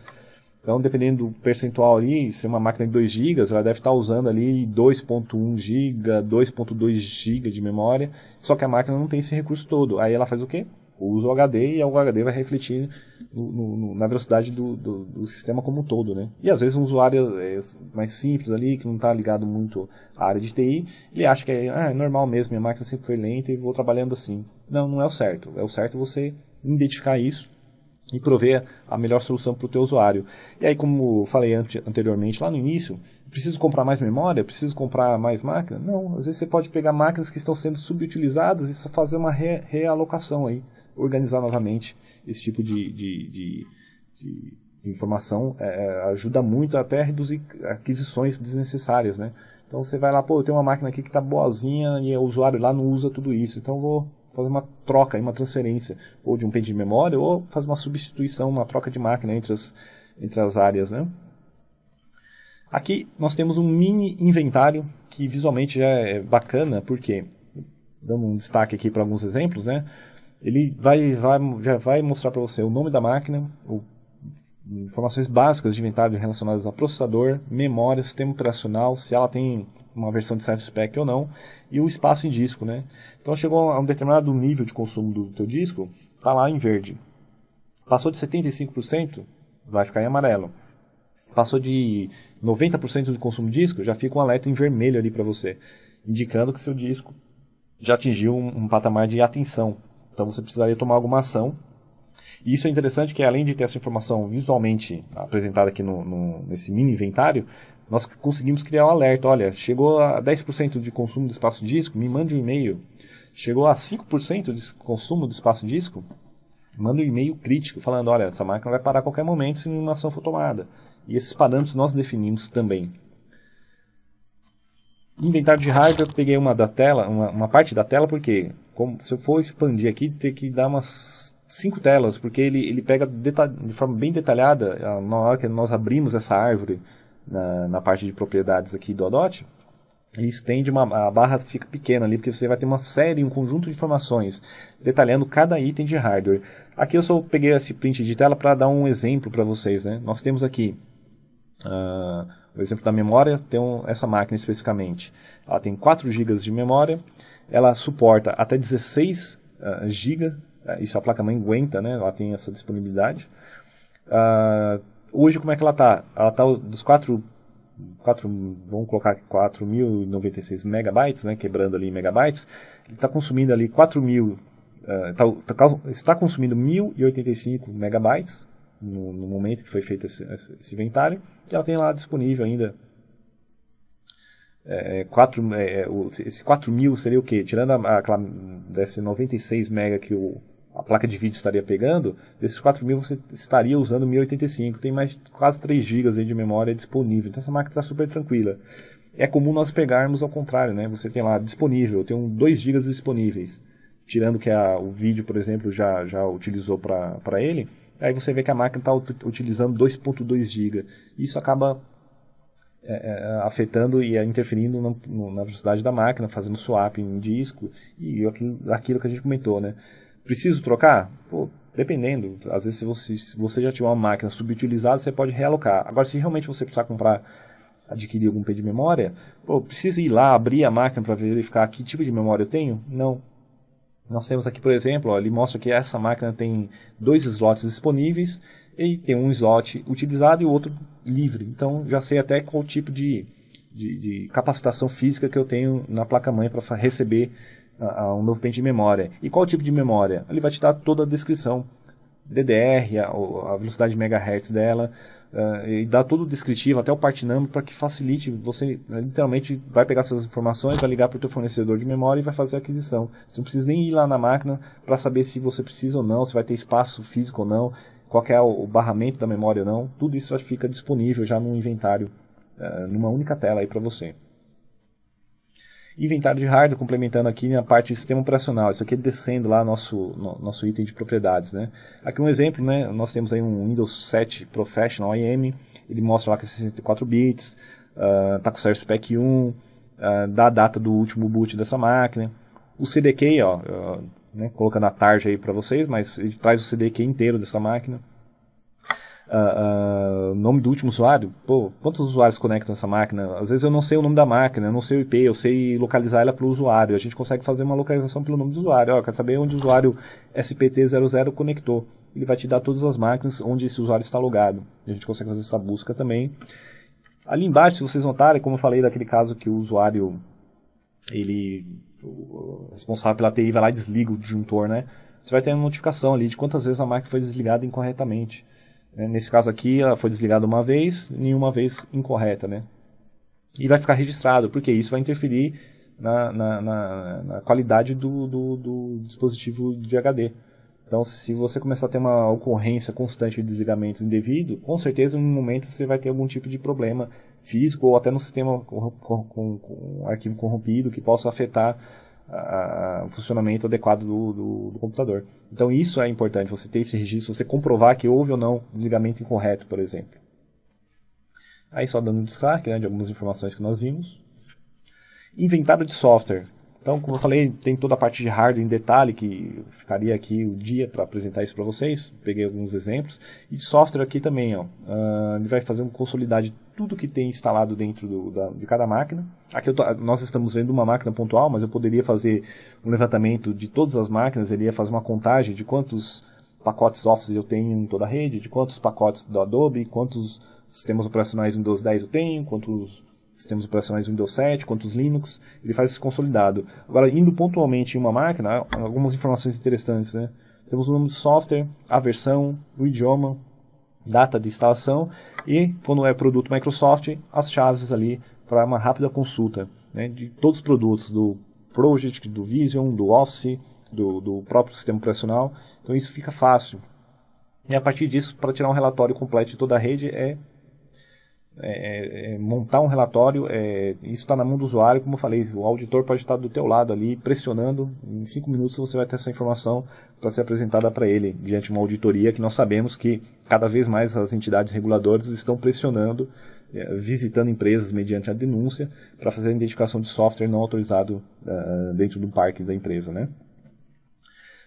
Speaker 1: Então, dependendo do percentual ali, se é uma máquina de 2 GB, ela deve estar usando ali 2.1 GB, 2.2 GB de memória, só que a máquina não tem esse recurso todo. Aí ela faz o quê? Usa o HD e o HD vai refletir na velocidade do sistema como um todo, né? E às vezes um usuário mais simples ali, que não está ligado muito à área de TI, ele acha que é normal mesmo, minha máquina sempre foi lenta e vou trabalhando assim. Não, não é o certo. É o certo você identificar isso e prover a melhor solução para o teu usuário. E aí, como falei anteriormente, lá no início, preciso comprar mais memória? Preciso comprar mais máquina? Não, às vezes você pode pegar máquinas que estão sendo subutilizadas e só fazer uma realocação aí, organizar novamente esse tipo de informação. Ajuda muito até a reduzir aquisições desnecessárias, né? Então você vai lá, eu tenho uma máquina aqui que está boazinha e o usuário lá não usa tudo isso, então eu vou fazer uma troca, uma transferência, ou de um pente de memória, ou fazer uma substituição, uma troca de máquina entre as áreas, né? Aqui nós temos um mini inventário, que visualmente já é bacana, porque, dando um destaque aqui para alguns exemplos, né? Ele já vai mostrar para você o nome da máquina, informações básicas de inventário relacionadas a processador, memória, sistema operacional, se ela tem uma versão de Service Pack ou não, e o espaço em disco, né? Então chegou a um determinado nível de consumo do teu disco, está lá em verde. Passou de 75%, vai ficar em amarelo. Passou de 90% de consumo de disco, já fica um alerta em vermelho ali para você, indicando que seu disco já atingiu um patamar de atenção. Então você precisaria tomar alguma ação. E isso é interessante que além de ter essa informação visualmente apresentada aqui nesse mini inventário, nós conseguimos criar um alerta. Olha, chegou a 10% de consumo do espaço disco, me mande um e-mail. Chegou a 5% de consumo do espaço disco, manda um e-mail crítico falando, olha, essa máquina vai parar a qualquer momento se nenhuma ação for tomada. E esses parâmetros nós definimos também. Inventário de hardware, peguei uma parte da tela, porque se eu for expandir aqui, tem que dar umas 5 telas, porque ele pega de forma bem detalhada, na hora que nós abrimos essa árvore, na parte de propriedades aqui do Odot, ele estende a barra fica pequena ali, porque você vai ter uma série, um conjunto de informações detalhando cada item de hardware. Aqui eu só peguei esse print de tela para dar um exemplo para vocês, né? Nós temos aqui o exemplo da memória, tem essa máquina especificamente. Ela tem 4 GB de memória, ela suporta até 16 GB, isso a placa-mãe aguenta, né? Ela tem essa disponibilidade. Hoje como é que ela está? Ela está dos 4, vamos colocar 4.096 megabytes, né, quebrando ali em megabytes, ele está consumindo ali 4.000, está consumindo 1.085 megabytes no momento que foi feito esse inventário, e ela tem lá disponível ainda esse 4.000 seria o quê? Tirando desse 96 mega que a placa de vídeo estaria pegando, desses 4.000 você estaria usando 1.085, tem mais quase 3 GB de memória disponível, então essa máquina está super tranquila. É comum nós pegarmos ao contrário, né? Você tem lá disponível, tem 2 GB disponíveis, tirando que o vídeo, por exemplo, já utilizou para ele, aí você vê que a máquina está utilizando 2.2 GB. Isso acaba afetando e interferindo na velocidade da máquina, fazendo swap em disco e aquilo que a gente comentou, né? Preciso trocar? Pô, dependendo. Às vezes, se você já tiver uma máquina subutilizada, você pode realocar. Agora, se realmente você precisar adquirir algum P de memória, pô, precisa ir lá, abrir a máquina para verificar que tipo de memória eu tenho? Não. Nós temos aqui, por exemplo, ó, ele mostra que essa máquina tem 2 slots disponíveis e tem um slot utilizado e o outro livre. Então, já sei até qual tipo de capacitação física que eu tenho na placa-mãe para receber um novo pente de memória. E qual tipo de memória? Ele vai te dar toda a descrição. DDR, a velocidade de megahertz dela, e dá tudo descritivo, até o part number, para que facilite. Você literalmente vai pegar essas informações, vai ligar para o teu fornecedor de memória e vai fazer a aquisição. Você não precisa nem ir lá na máquina para saber se você precisa ou não, se vai ter espaço físico ou não, qual é o barramento da memória ou não. Tudo isso já fica disponível já no inventário, numa única tela aí para você. Inventário de hardware, complementando aqui na parte de sistema operacional. Isso aqui é descendo lá nosso item de propriedades, né? Aqui um exemplo, né? Nós temos aí um Windows 7 Professional IM. Ele mostra lá que é 64 bits, tá com Service Pack 1, dá a data do último boot dessa máquina. O CDK, né? Colocando a tarja aí para vocês, mas ele traz o CDK inteiro dessa máquina. Nome do último usuário. Pô, quantos usuários conectam essa máquina? Às vezes eu não sei o nome da máquina, eu não sei o IP, eu sei localizar ela para o usuário. A gente consegue fazer uma localização pelo nome do usuário. Quer saber onde o usuário SPT00 conectou? Ele vai te dar todas as máquinas onde esse usuário está logado. A gente consegue fazer essa busca também. Ali embaixo, se vocês notarem, como eu falei daquele caso que o usuário, o responsável pela TI vai lá e desliga o disjuntor, né? Você vai ter uma notificação ali de quantas vezes a máquina foi desligada incorretamente. Nesse caso aqui, ela foi desligada uma vez, nenhuma vez incorreta, né? E vai ficar registrado, porque isso vai interferir na qualidade do dispositivo de HD. Então, se você começar a ter uma ocorrência constante de desligamentos indevidos, com certeza, em um momento, você vai ter algum tipo de problema físico ou até no sistema com um arquivo corrompido que possa afetar o funcionamento adequado do computador. Então isso é importante, você ter esse registro, você comprovar que houve ou não desligamento incorreto, por exemplo. Aí só dando um destaque, né, de algumas informações que nós vimos. Inventário de software. Então, como eu falei, tem toda a parte de hardware em detalhe, que ficaria aqui o dia para apresentar isso para vocês. Peguei alguns exemplos. E de software aqui também, ele vai fazer consolidar de tudo que tem instalado dentro de cada máquina. Aqui nós estamos vendo uma máquina pontual, mas eu poderia fazer um levantamento de todas as máquinas, ele ia fazer uma contagem de quantos pacotes Office eu tenho em toda a rede, de quantos pacotes do Adobe, quantos sistemas operacionais Windows 10 eu tenho, quantos sistemas operacionais Windows 7, quantos Linux, ele faz esse consolidado. Agora, indo pontualmente em uma máquina, algumas informações interessantes, né? Temos o nome do software, a versão, o idioma, data de instalação e, quando é produto Microsoft, as chaves ali para uma rápida consulta, né, de todos os produtos, do Project, do Vision, do Office, do próprio sistema operacional. Então isso fica fácil. E a partir disso, para tirar um relatório completo de toda a rede, montar um relatório, isso está na mão do usuário, como eu falei, o auditor pode estar do teu lado ali, pressionando, em 5 minutos você vai ter essa informação para ser apresentada para ele, diante de uma auditoria que nós sabemos que cada vez mais as entidades reguladoras estão pressionando, visitando empresas mediante a denúncia, para fazer a identificação de software não autorizado dentro do parque da empresa, né?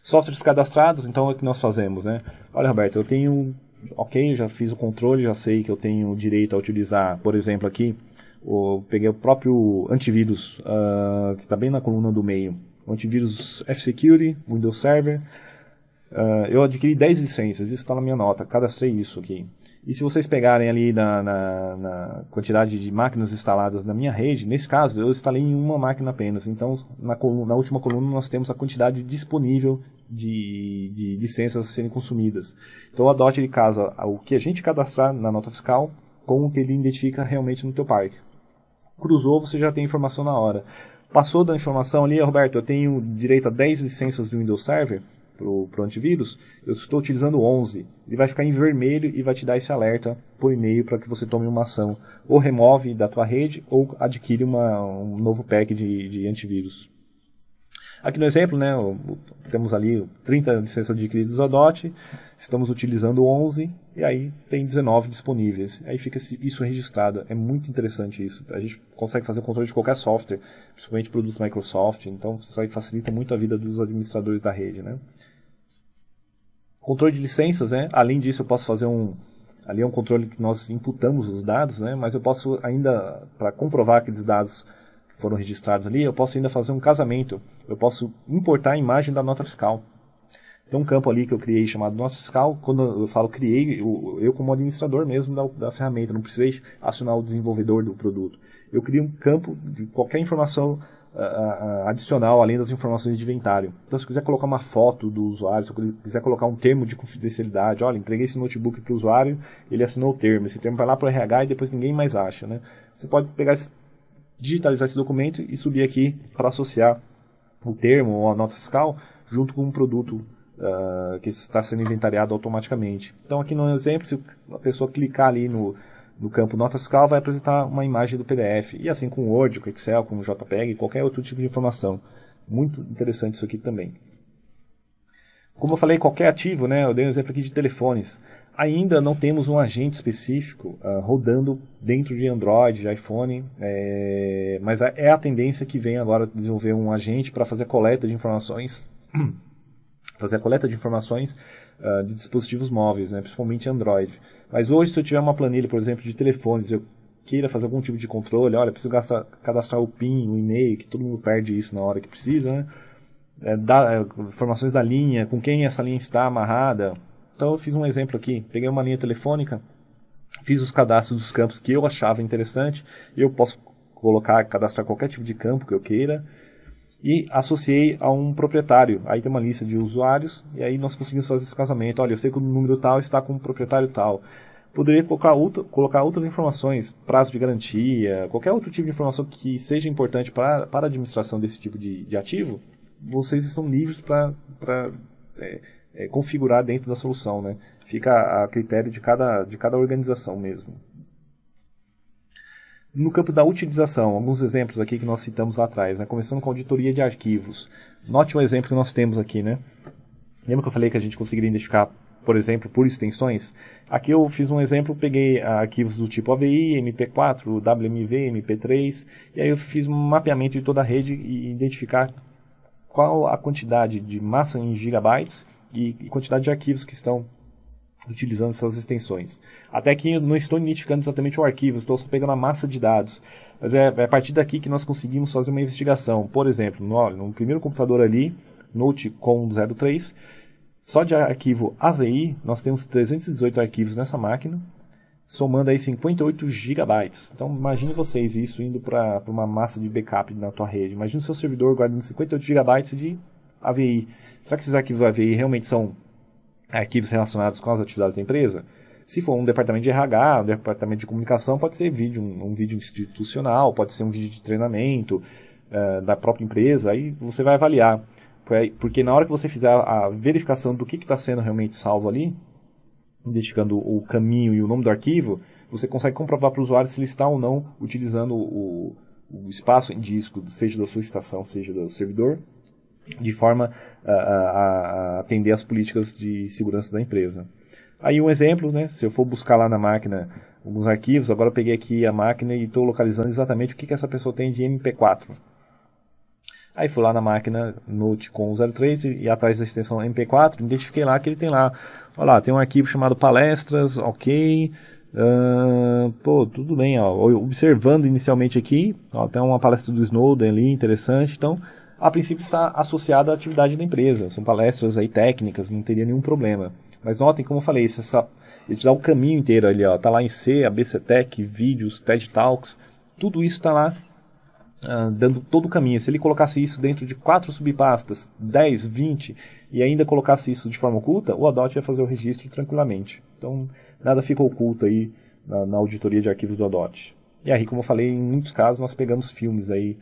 Speaker 1: Softwares cadastrados, então é o que nós fazemos, né? Olha, Roberto, eu tenho... Ok, já fiz o controle, já sei que eu tenho direito a utilizar, por exemplo, aqui, peguei o próprio antivírus, que está bem na coluna do meio, o antivírus F-Security, Windows Server, eu adquiri 10 licenças, isso está na minha nota, cadastrei isso aqui. E se vocês pegarem ali na quantidade de máquinas instaladas na minha rede, nesse caso eu instalei em uma máquina apenas, então na última coluna nós temos a quantidade disponível de licenças a serem consumidas. Então o Adote ele casa o que a gente cadastrar na nota fiscal com o que ele identifica realmente no teu parque. Cruzou, você já tem informação na hora. Passou da informação ali, Roberto, eu tenho direito a 10 licenças do Windows Server para o antivírus, eu estou utilizando 11. Ele vai ficar em vermelho e vai te dar esse alerta por e-mail para que você tome uma ação. Ou remove da tua rede ou adquire um novo pack de antivírus. Aqui no exemplo, né, temos ali 30 licenças adquiridas do Adot, estamos utilizando 11 e aí tem 19 disponíveis. Aí fica isso registrado. É muito interessante isso. A gente consegue fazer o controle de qualquer software, principalmente produtos Microsoft, então isso aí facilita muito a vida dos administradores da rede, né? Controle de licenças, né? Além disso, eu posso fazer ali é um controle que nós imputamos os dados, né? Mas eu posso ainda, para comprovar aqueles dados que foram registrados ali, eu posso ainda fazer um casamento. Eu posso importar a imagem da nota fiscal. Tem um campo ali que eu criei chamado nota fiscal. Quando eu falo criei, eu como administrador mesmo da ferramenta, não precisei acionar o desenvolvedor do produto. Eu criei um campo de qualquer informação adicional, além das informações de inventário. Então, se eu quiser colocar uma foto do usuário, se eu quiser colocar um termo de confidencialidade, olha, entreguei esse notebook para o usuário, ele assinou o termo, esse termo vai lá para o RH e depois ninguém mais acha, né? Você pode pegar digitalizar esse documento e subir aqui para associar o termo ou a nota fiscal junto com um produto que está sendo inventariado automaticamente. Então, aqui no exemplo, se a pessoa clicar ali no campo nota fiscal, vai apresentar uma imagem do PDF. E assim com o Word, com o Excel, com o JPEG, qualquer outro tipo de informação. Muito interessante isso aqui também. Como eu falei, qualquer ativo, né? Eu dei um exemplo aqui de telefones. Ainda não temos um agente específico rodando dentro de Android, de iPhone, mas é a tendência que vem agora desenvolver um agente para fazer a coleta de informações de dispositivos móveis, né, principalmente Android. Mas hoje, se eu tiver uma planilha, por exemplo, de telefones, eu queira fazer algum tipo de controle, olha, preciso cadastrar o PIN, o e-mail, que todo mundo perde isso na hora que precisa, né? Informações da linha, com quem essa linha está amarrada. Então eu fiz um exemplo aqui, peguei uma linha telefônica, fiz os cadastros dos campos que eu achava interessante, eu posso cadastrar qualquer tipo de campo que eu queira, e associei a um proprietário. Aí tem uma lista de usuários, e aí nós conseguimos fazer esse casamento. Olha, eu sei que o número tal está com o proprietário tal. Poderia colocar outras informações, prazo de garantia, qualquer outro tipo de informação que seja importante para a administração desse tipo de ativo, vocês estão livres para configurar dentro da solução, né? Fica a critério de cada organização mesmo. No campo da utilização, alguns exemplos aqui que nós citamos lá atrás, né? Começando com a auditoria de arquivos. Note um exemplo que nós temos aqui, né? Lembra que eu falei que a gente conseguiria identificar, por exemplo, por extensões? Aqui eu fiz um exemplo, peguei arquivos do tipo AVI, MP4, WMV, MP3, e aí eu fiz um mapeamento de toda a rede e identificar qual a quantidade de massa em gigabytes e quantidade de arquivos que estão utilizando essas extensões. Até aqui eu não estou identificando exatamente o arquivo, estou só pegando a massa de dados. Mas é a partir daqui que nós conseguimos fazer uma investigação. Por exemplo, no primeiro computador ali, Note com 03, só de arquivo AVI, nós temos 318 arquivos nessa máquina, somando aí 58 gigabytes. Então imagine vocês isso indo para uma massa de backup na tua rede. Imagine o seu servidor guardando 58 gigabytes de AVI. Será que esses arquivos AVI realmente são arquivos relacionados com as atividades da empresa? Se for um departamento de RH, um departamento de comunicação, pode ser um vídeo institucional, pode ser um vídeo de treinamento da própria empresa, aí você vai avaliar. Porque na hora que você fizer a verificação do que está sendo realmente salvo ali, identificando o caminho e o nome do arquivo, você consegue comprovar para o usuário se ele está ou não utilizando o espaço em disco, seja da sua estação, seja do servidor, de forma a atender às políticas de segurança da empresa. Aí um exemplo, né? Se eu for buscar lá na máquina alguns arquivos, agora eu peguei aqui a máquina e estou localizando exatamente o que essa pessoa tem de MP4. Aí fui lá na máquina Note com 03 e atrás da extensão MP4, identifiquei lá que ele tem lá, olha lá, tem um arquivo chamado palestras, ok, tudo bem, ó, observando inicialmente aqui, ó, tem uma palestra do Snowden ali, interessante, então a princípio está associada à atividade da empresa. São palestras aí técnicas, não teria nenhum problema. Mas notem, como eu falei, ele te dá o caminho inteiro ali, ó. Tá lá em C, ABCTech, vídeos, TED Talks, tudo isso está lá dando todo o caminho. Se ele colocasse isso dentro de 4 subpastas, 10, 20, e ainda colocasse isso de forma oculta, o Adot ia fazer o registro tranquilamente. Então, nada fica oculto aí na auditoria de arquivos do Adot. E aí, como eu falei, em muitos casos nós pegamos filmes aí,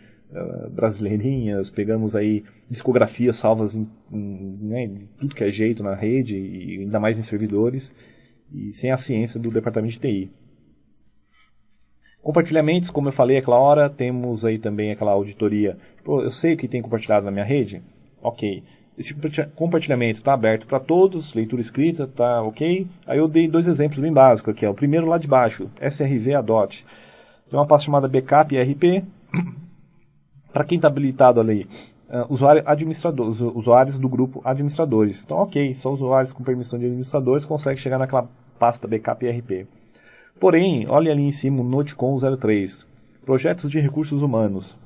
Speaker 1: brasileirinhas, pegamos aí discografias salvas em tudo que é jeito na rede, e ainda mais em servidores, e sem a ciência do departamento de TI. Compartilhamentos, como eu falei aquela hora, temos aí também aquela auditoria. Pô, eu sei o que tem compartilhado na minha rede? Ok. Esse compartilhamento está aberto para todos, leitura escrita, tá ok? Aí eu dei 2 exemplos bem básicos aqui. Ó. O primeiro lá de baixo, SRV Adote. Tem uma pasta chamada Backup IRP. Para quem está habilitado ali, usuários do grupo administradores. Então, ok, só usuários com permissão de administradores conseguem chegar naquela pasta Backup IRP. Porém, olha ali em cima o Notecom 03, projetos de recursos humanos.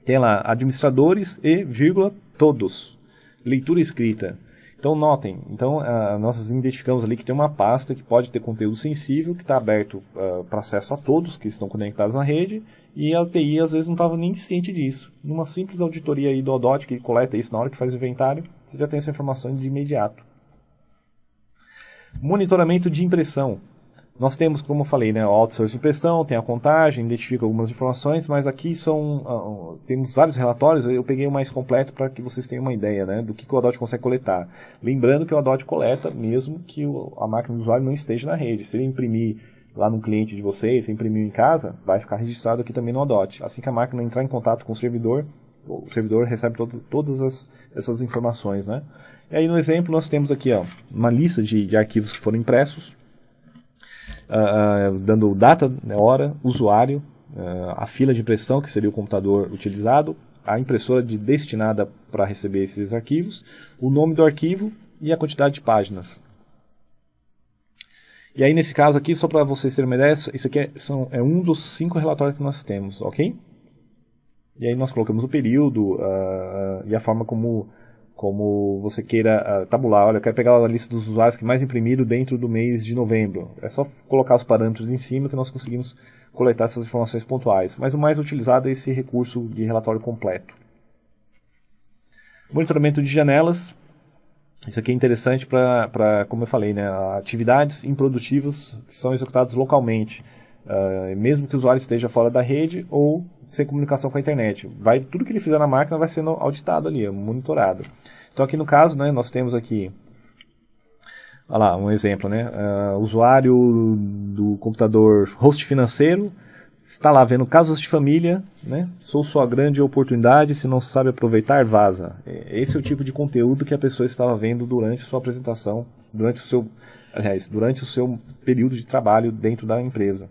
Speaker 1: Tem lá administradores e, vírgula, todos. Leitura escrita. Então, notem, nós identificamos ali que tem uma pasta que pode ter conteúdo sensível, que está aberto para acesso a todos que estão conectados na rede, e a TI às vezes não estava nem ciente disso. Numa simples auditoria aí do ODOT, que coleta isso na hora que faz o inventário, você já tem essa informação de imediato. Monitoramento de impressão. Nós temos, como eu falei, né, o outsource de impressão, tem a contagem, identifica algumas informações, mas aqui temos vários relatórios, eu peguei o mais completo para que vocês tenham uma ideia, né, do que o ODOT consegue coletar. Lembrando que o ODOT coleta mesmo que a máquina do usuário não esteja na rede. Se ele imprimir lá no cliente de vocês, se imprimir em casa, vai ficar registrado aqui também no ODOT. Assim que a máquina entrar em contato com o servidor recebe todas essas informações, né. E aí no exemplo nós temos aqui uma lista de arquivos que foram impressos, dando data, hora, usuário, a fila de impressão, que seria o computador utilizado, a impressora destinada para receber esses arquivos, o nome do arquivo e a quantidade de páginas. E aí nesse caso aqui, só para vocês terem uma ideia, isso aqui é um dos 5 relatórios que nós temos, ok? E aí nós colocamos o período e a forma como você queira tabular. Olha, eu quero pegar a lista dos usuários que mais imprimiram dentro do mês de novembro. É só colocar os parâmetros em cima que nós conseguimos coletar essas informações pontuais. Mas o mais utilizado é esse recurso de relatório completo. Monitoramento de janelas. Isso aqui é interessante para, como eu falei, né, atividades improdutivas que são executadas localmente. Mesmo que o usuário esteja fora da rede ou sem comunicação com a internet. Tudo que ele fizer na máquina vai sendo auditado ali, monitorado. Então aqui no caso, né, nós temos aqui, olha lá, um exemplo, né, usuário do computador host financeiro, está lá vendo casos de família, né, sou sua grande oportunidade, se não sabe aproveitar, vaza. Esse é o tipo de conteúdo que a pessoa estava vendo durante a sua apresentação, durante o seu período de trabalho dentro da empresa.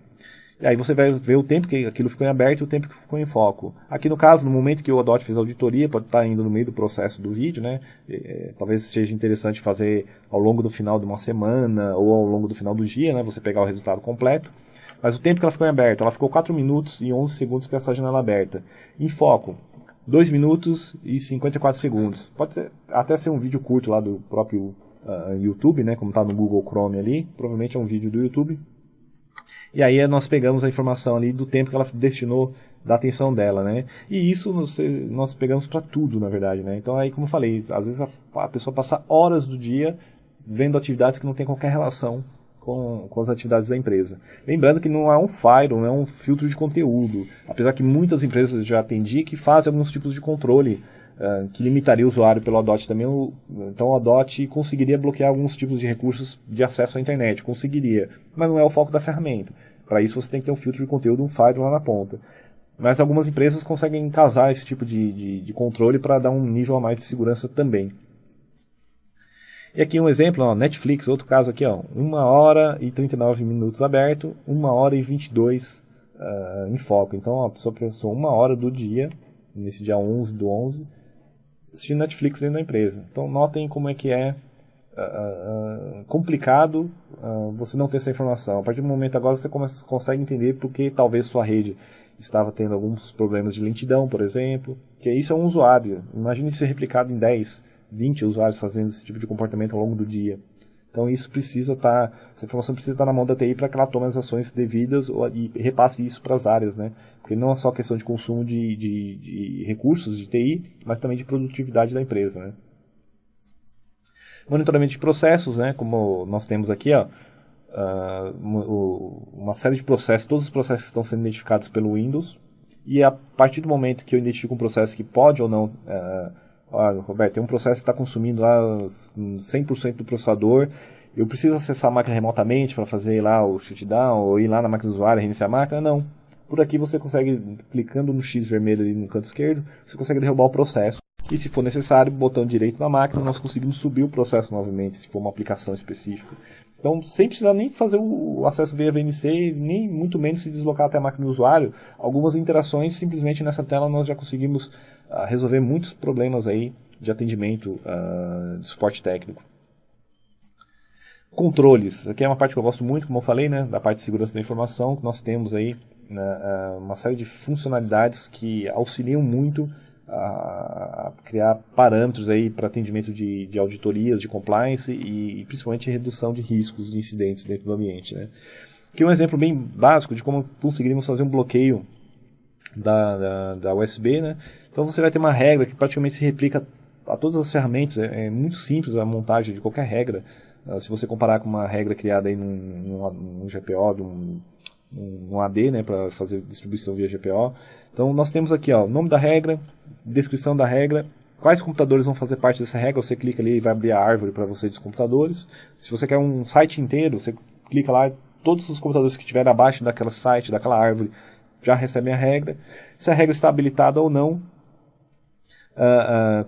Speaker 1: E aí você vai ver o tempo que aquilo ficou em aberto e o tempo que ficou em foco. Aqui no caso, no momento que o ODOT fez a auditoria, pode estar indo no meio do processo do vídeo, né? Talvez seja interessante fazer ao longo do final de uma semana ou ao longo do final do dia, né? Você pegar o resultado completo. Mas o tempo que ela ficou em aberto, ela ficou 4 minutos e 11 segundos com essa janela aberta. Em foco, 2 minutos e 54 segundos. Pode até ser um vídeo curto lá do próprio YouTube, né? Como está no Google Chrome ali. Provavelmente é um vídeo do YouTube. E aí nós pegamos a informação ali do tempo que ela destinou da atenção dela, né? E isso nós pegamos para tudo, na verdade, né? Então aí, como eu falei, às vezes a pessoa passa horas do dia vendo atividades que não tem qualquer relação com as atividades da empresa. Lembrando que não é um firewall, não é um filtro de conteúdo. Apesar que muitas empresas já atendi que fazem alguns tipos de controle que limitaria o usuário pelo ODOT também. Então o ODOT conseguiria bloquear alguns tipos de recursos de acesso à internet, conseguiria, mas não é o foco da ferramenta. Para isso você tem que ter um filtro de conteúdo, um firewall lá na ponta. Mas algumas empresas conseguem casar esse tipo de controle para dar um nível a mais de segurança também. E aqui um exemplo, Netflix, outro caso aqui, 1 hora e 39 minutos aberto, 1 hora e 22 em foco. Então a pessoa pensou 1 hora do dia, nesse dia 11/11, assistindo Netflix dentro da empresa. Então notem como é que é complicado você não ter essa informação. A partir do momento agora você consegue entender porque talvez sua rede estava tendo alguns problemas de lentidão, por exemplo, que isso é um usuário. Imagine isso replicado em 10, 20 usuários fazendo esse tipo de comportamento ao longo do dia. Então essa informação precisa estar na mão da TI para que ela tome as ações devidas e repasse isso para as áreas, né? Porque não é só questão de consumo de recursos de TI, mas também de produtividade da empresa, né? Monitoramento de processos, né? Como nós temos aqui, uma série de processos, todos os processos estão sendo identificados pelo Windows, e a partir do momento que eu identifico um processo que pode ou não... Roberto, tem um processo que está consumindo lá 100% do processador Eu preciso acessar a máquina remotamente para fazer lá o shutdown, ou ir lá na máquina do usuário e reiniciar a máquina? Não. Por aqui você consegue, clicando no X vermelho ali no canto esquerdo, você consegue derrubar o processo. E se for necessário, botão direito na máquina, nós conseguimos subir o processo novamente, se for uma aplicação específica. Então, sem precisar nem fazer o acesso via VNC, nem muito menos se deslocar até a máquina do usuário, algumas interações, simplesmente nessa tela nós já conseguimos resolver muitos problemas aí de atendimento, de suporte técnico. Controles, aqui é uma parte que eu gosto muito, como eu falei, né, da parte de segurança da informação, que nós temos aí uma série de funcionalidades que auxiliam muito a criar parâmetros aí para atendimento de auditorias, de compliance e principalmente redução de riscos de incidentes dentro do ambiente, né. Aqui é um exemplo bem básico de como conseguiríamos fazer um bloqueio da USB, né. Então você vai ter uma regra que praticamente se replica a todas as ferramentas, é muito simples a montagem de qualquer regra. Se você comparar com uma regra criada aí num GPO, num AD, né, para fazer distribuição via GPO. Então nós temos aqui, ó, o nome da regra, descrição da regra, quais computadores vão fazer parte dessa regra, você clica ali e vai abrir a árvore para você dos computadores. Se você quer um site inteiro, você clica lá, todos os computadores que estiverem abaixo daquela site, daquela árvore, já recebem a regra. Se a regra está habilitada ou não,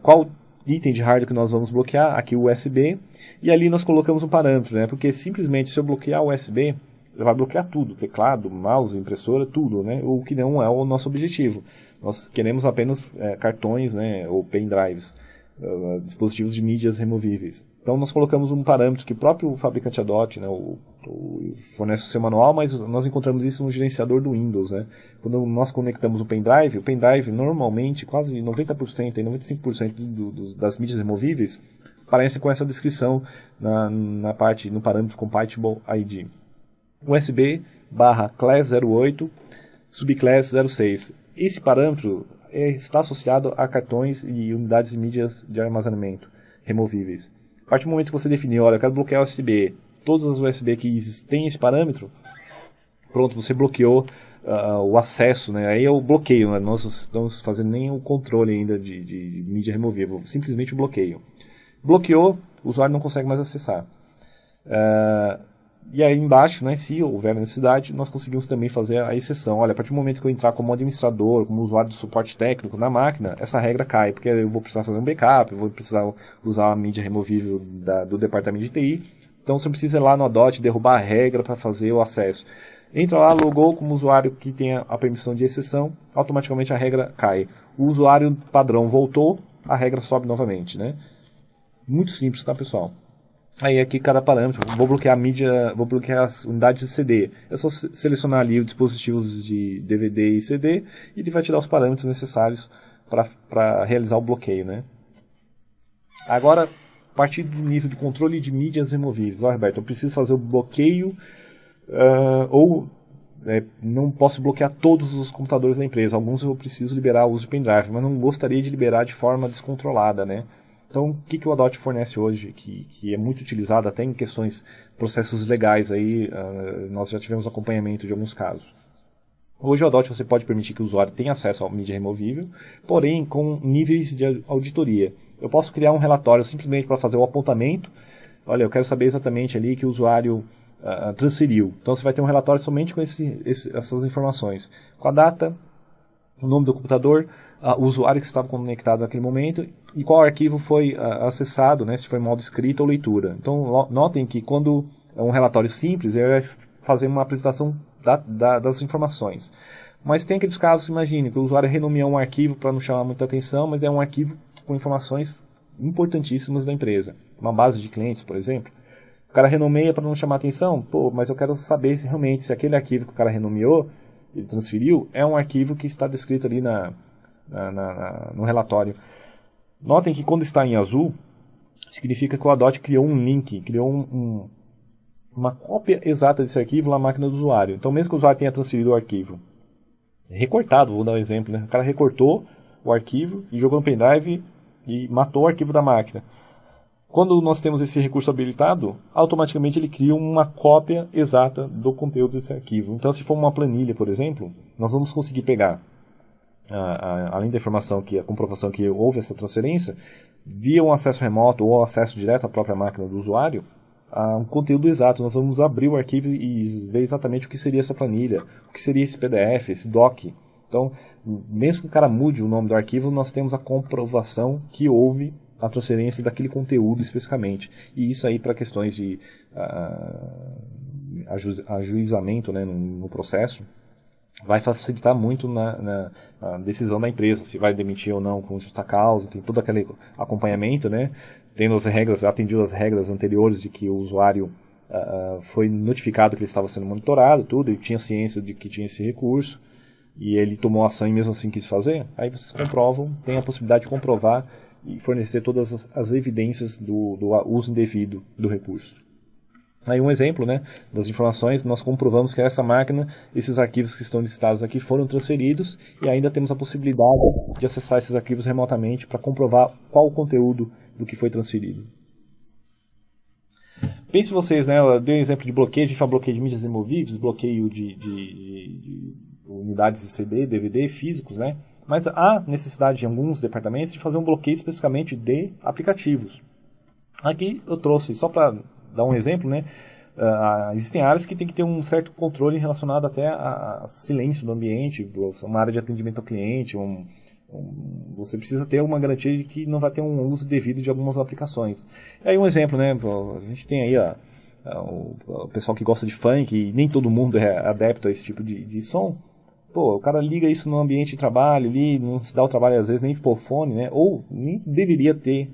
Speaker 1: qual item de hardware que nós vamos bloquear, aqui o USB, e ali nós colocamos um parâmetro, né? Porque simplesmente se eu bloquear o USB, vai bloquear tudo, teclado, mouse, impressora, tudo, né? O que não é o nosso objetivo. Nós queremos apenas cartões, né? Ou pendrives, dispositivos de mídias removíveis. Então nós colocamos um parâmetro que o próprio fabricante adote, né? Fornece o seu manual, mas nós encontramos isso no gerenciador do Windows, né? Quando nós conectamos o pendrive normalmente, quase 90% e 95% das mídias removíveis aparecem com essa descrição na parte, no parâmetro Compatible ID. USB/class 08, subclass 06. Esse parâmetro está associado a cartões e unidades de mídias de armazenamento removíveis. A partir do momento que você definir, olha, eu quero bloquear USB, todas as USB que têm esse parâmetro, pronto, você bloqueou o acesso, né? Aí é o bloqueio, né? Nós não estamos fazendo nem o controle ainda de mídia removível, simplesmente o bloqueio. Bloqueou, o usuário não consegue mais acessar. E aí embaixo, né, se houver necessidade, nós conseguimos também fazer a exceção. Olha, a partir do momento que eu entrar como administrador, como usuário de suporte técnico na máquina, essa regra cai, porque eu vou precisar fazer um backup, eu vou precisar usar a mídia removível do departamento de TI. Então você precisa ir lá no Adot, derrubar a regra para fazer o acesso. Entra lá, logou como usuário que tem a permissão de exceção, automaticamente a regra cai. O usuário padrão voltou, a regra sobe novamente, né? Muito simples, tá, pessoal? Aí aqui cada parâmetro, vou bloquear a mídia, vou bloquear as unidades de CD. É só selecionar ali os dispositivos de DVD e CD e ele vai te dar os parâmetros necessários para realizar o bloqueio, né? Agora, a partir do nível de controle de mídias removíveis. Ó, Roberto, eu preciso fazer o bloqueio não posso bloquear todos os computadores da empresa. Alguns eu preciso liberar o uso de pendrive, mas não gostaria de liberar de forma descontrolada, né? Então, o que o Adot fornece hoje, que é muito utilizado até em questões, processos legais, aí, nós já tivemos acompanhamento de alguns casos. Hoje o Adot você pode permitir que o usuário tenha acesso à mídia removível, porém com níveis de auditoria. Eu posso criar um relatório simplesmente para fazer o apontamento. Olha, eu quero saber exatamente ali que o usuário transferiu. Então você vai ter um relatório somente com essas informações. Com a data, o nome do computador, o usuário que estava conectado naquele momento e qual arquivo foi acessado, né, se foi modo escrita ou leitura. Então notem que quando é um relatório simples, ele vai fazer uma apresentação das informações. Mas tem aqueles casos, imagine, que o usuário renomeou um arquivo para não chamar muita atenção, mas é um arquivo com informações importantíssimas da empresa. Uma base de clientes, por exemplo. O cara renomeia para não chamar atenção, mas eu quero saber realmente se aquele arquivo que o cara renomeou, ele transferiu, é um arquivo que está descrito ali no relatório. Notem que quando está em azul, significa que o Adot criou um link, criou uma cópia exata desse arquivo na máquina do usuário. Então, mesmo que o usuário tenha transferido o arquivo recortado, vou dar um exemplo, né? O cara recortou o arquivo e jogou no pendrive e matou o arquivo da máquina. Quando nós temos esse recurso habilitado, automaticamente ele cria uma cópia exata do conteúdo desse arquivo. Então, se for uma planilha, por exemplo, nós vamos conseguir pegar, além da informação, a comprovação que houve essa transferência, via um acesso remoto ou acesso direto à própria máquina do usuário, um conteúdo exato. Nós vamos abrir o arquivo e ver exatamente o que seria essa planilha, o que seria esse PDF, esse doc. Então, mesmo que o cara mude o nome do arquivo, nós temos a comprovação que houve a transferência daquele conteúdo especificamente. E isso aí para questões de ajuizamento, né, no processo, vai facilitar muito na decisão da empresa, se vai demitir ou não com justa causa, tem todo aquele acompanhamento, né, tendo as regras, atendido as regras anteriores de que o usuário foi notificado que ele estava sendo monitorado, tudo, ele tinha ciência de que tinha esse recurso, e ele tomou ação e mesmo assim quis fazer, aí vocês comprovam, tem a possibilidade de comprovar e fornecer todas as evidências do uso indevido do recurso. Aí um exemplo, né, das informações, nós comprovamos que essa máquina, esses arquivos que estão listados aqui foram transferidos e ainda temos a possibilidade de acessar esses arquivos remotamente para comprovar qual o conteúdo do que foi transferido. Pense vocês, né, eu dei um exemplo de bloqueio, a gente fala bloqueio de mídias removíveis, bloqueio de unidades de CD, DVD físicos, né, mas há necessidade em alguns departamentos de fazer um bloqueio especificamente de aplicativos. Aqui eu trouxe, só para dar um exemplo, né? Existem áreas que tem que ter um certo controle relacionado até a silêncio do ambiente, uma área de atendimento ao cliente, você precisa ter uma garantia de que não vai ter um uso devido de algumas aplicações. E aí um exemplo, né? A gente tem aí o pessoal que gosta de funk, e nem todo mundo é adepto a esse tipo de som. Pô, o cara liga isso no ambiente de trabalho ali, não se dá o trabalho às vezes nem de pôr fone, né? Ou nem deveria ter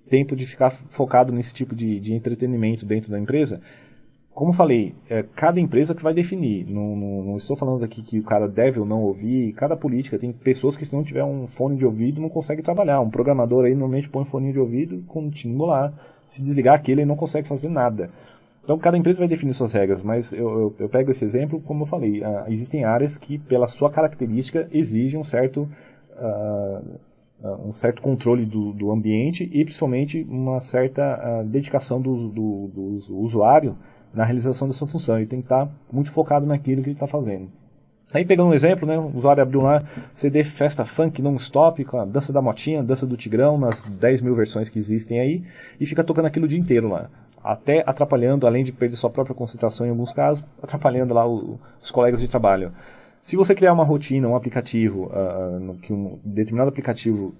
Speaker 1: tempo de ficar focado nesse tipo de entretenimento dentro da empresa. Como falei, cada empresa que vai definir. Não estou falando aqui que o cara deve ou não ouvir. Cada política tem pessoas que se não tiver um fone de ouvido não consegue trabalhar. Um programador aí normalmente põe um fone de ouvido, continua lá. Se desligar aquele ele não consegue fazer nada. Então cada empresa vai definir suas regras, mas eu pego esse exemplo, como eu falei, existem áreas que pela sua característica exigem um certo controle do ambiente e principalmente uma certa dedicação do usuário na realização dessa função. Ele tem que estar muito focado naquilo que ele está fazendo. Aí pegando um exemplo, né, o usuário abriu lá CD Festa Funk Non-Stop, com a dança da motinha, dança do Tigrão, nas 10 mil versões que existem aí, e fica tocando aquilo o dia inteiro lá. Até atrapalhando, além de perder sua própria concentração em alguns casos, atrapalhando lá os colegas de trabalho. Se você criar uma rotina, um aplicativo, que um determinado aplicativo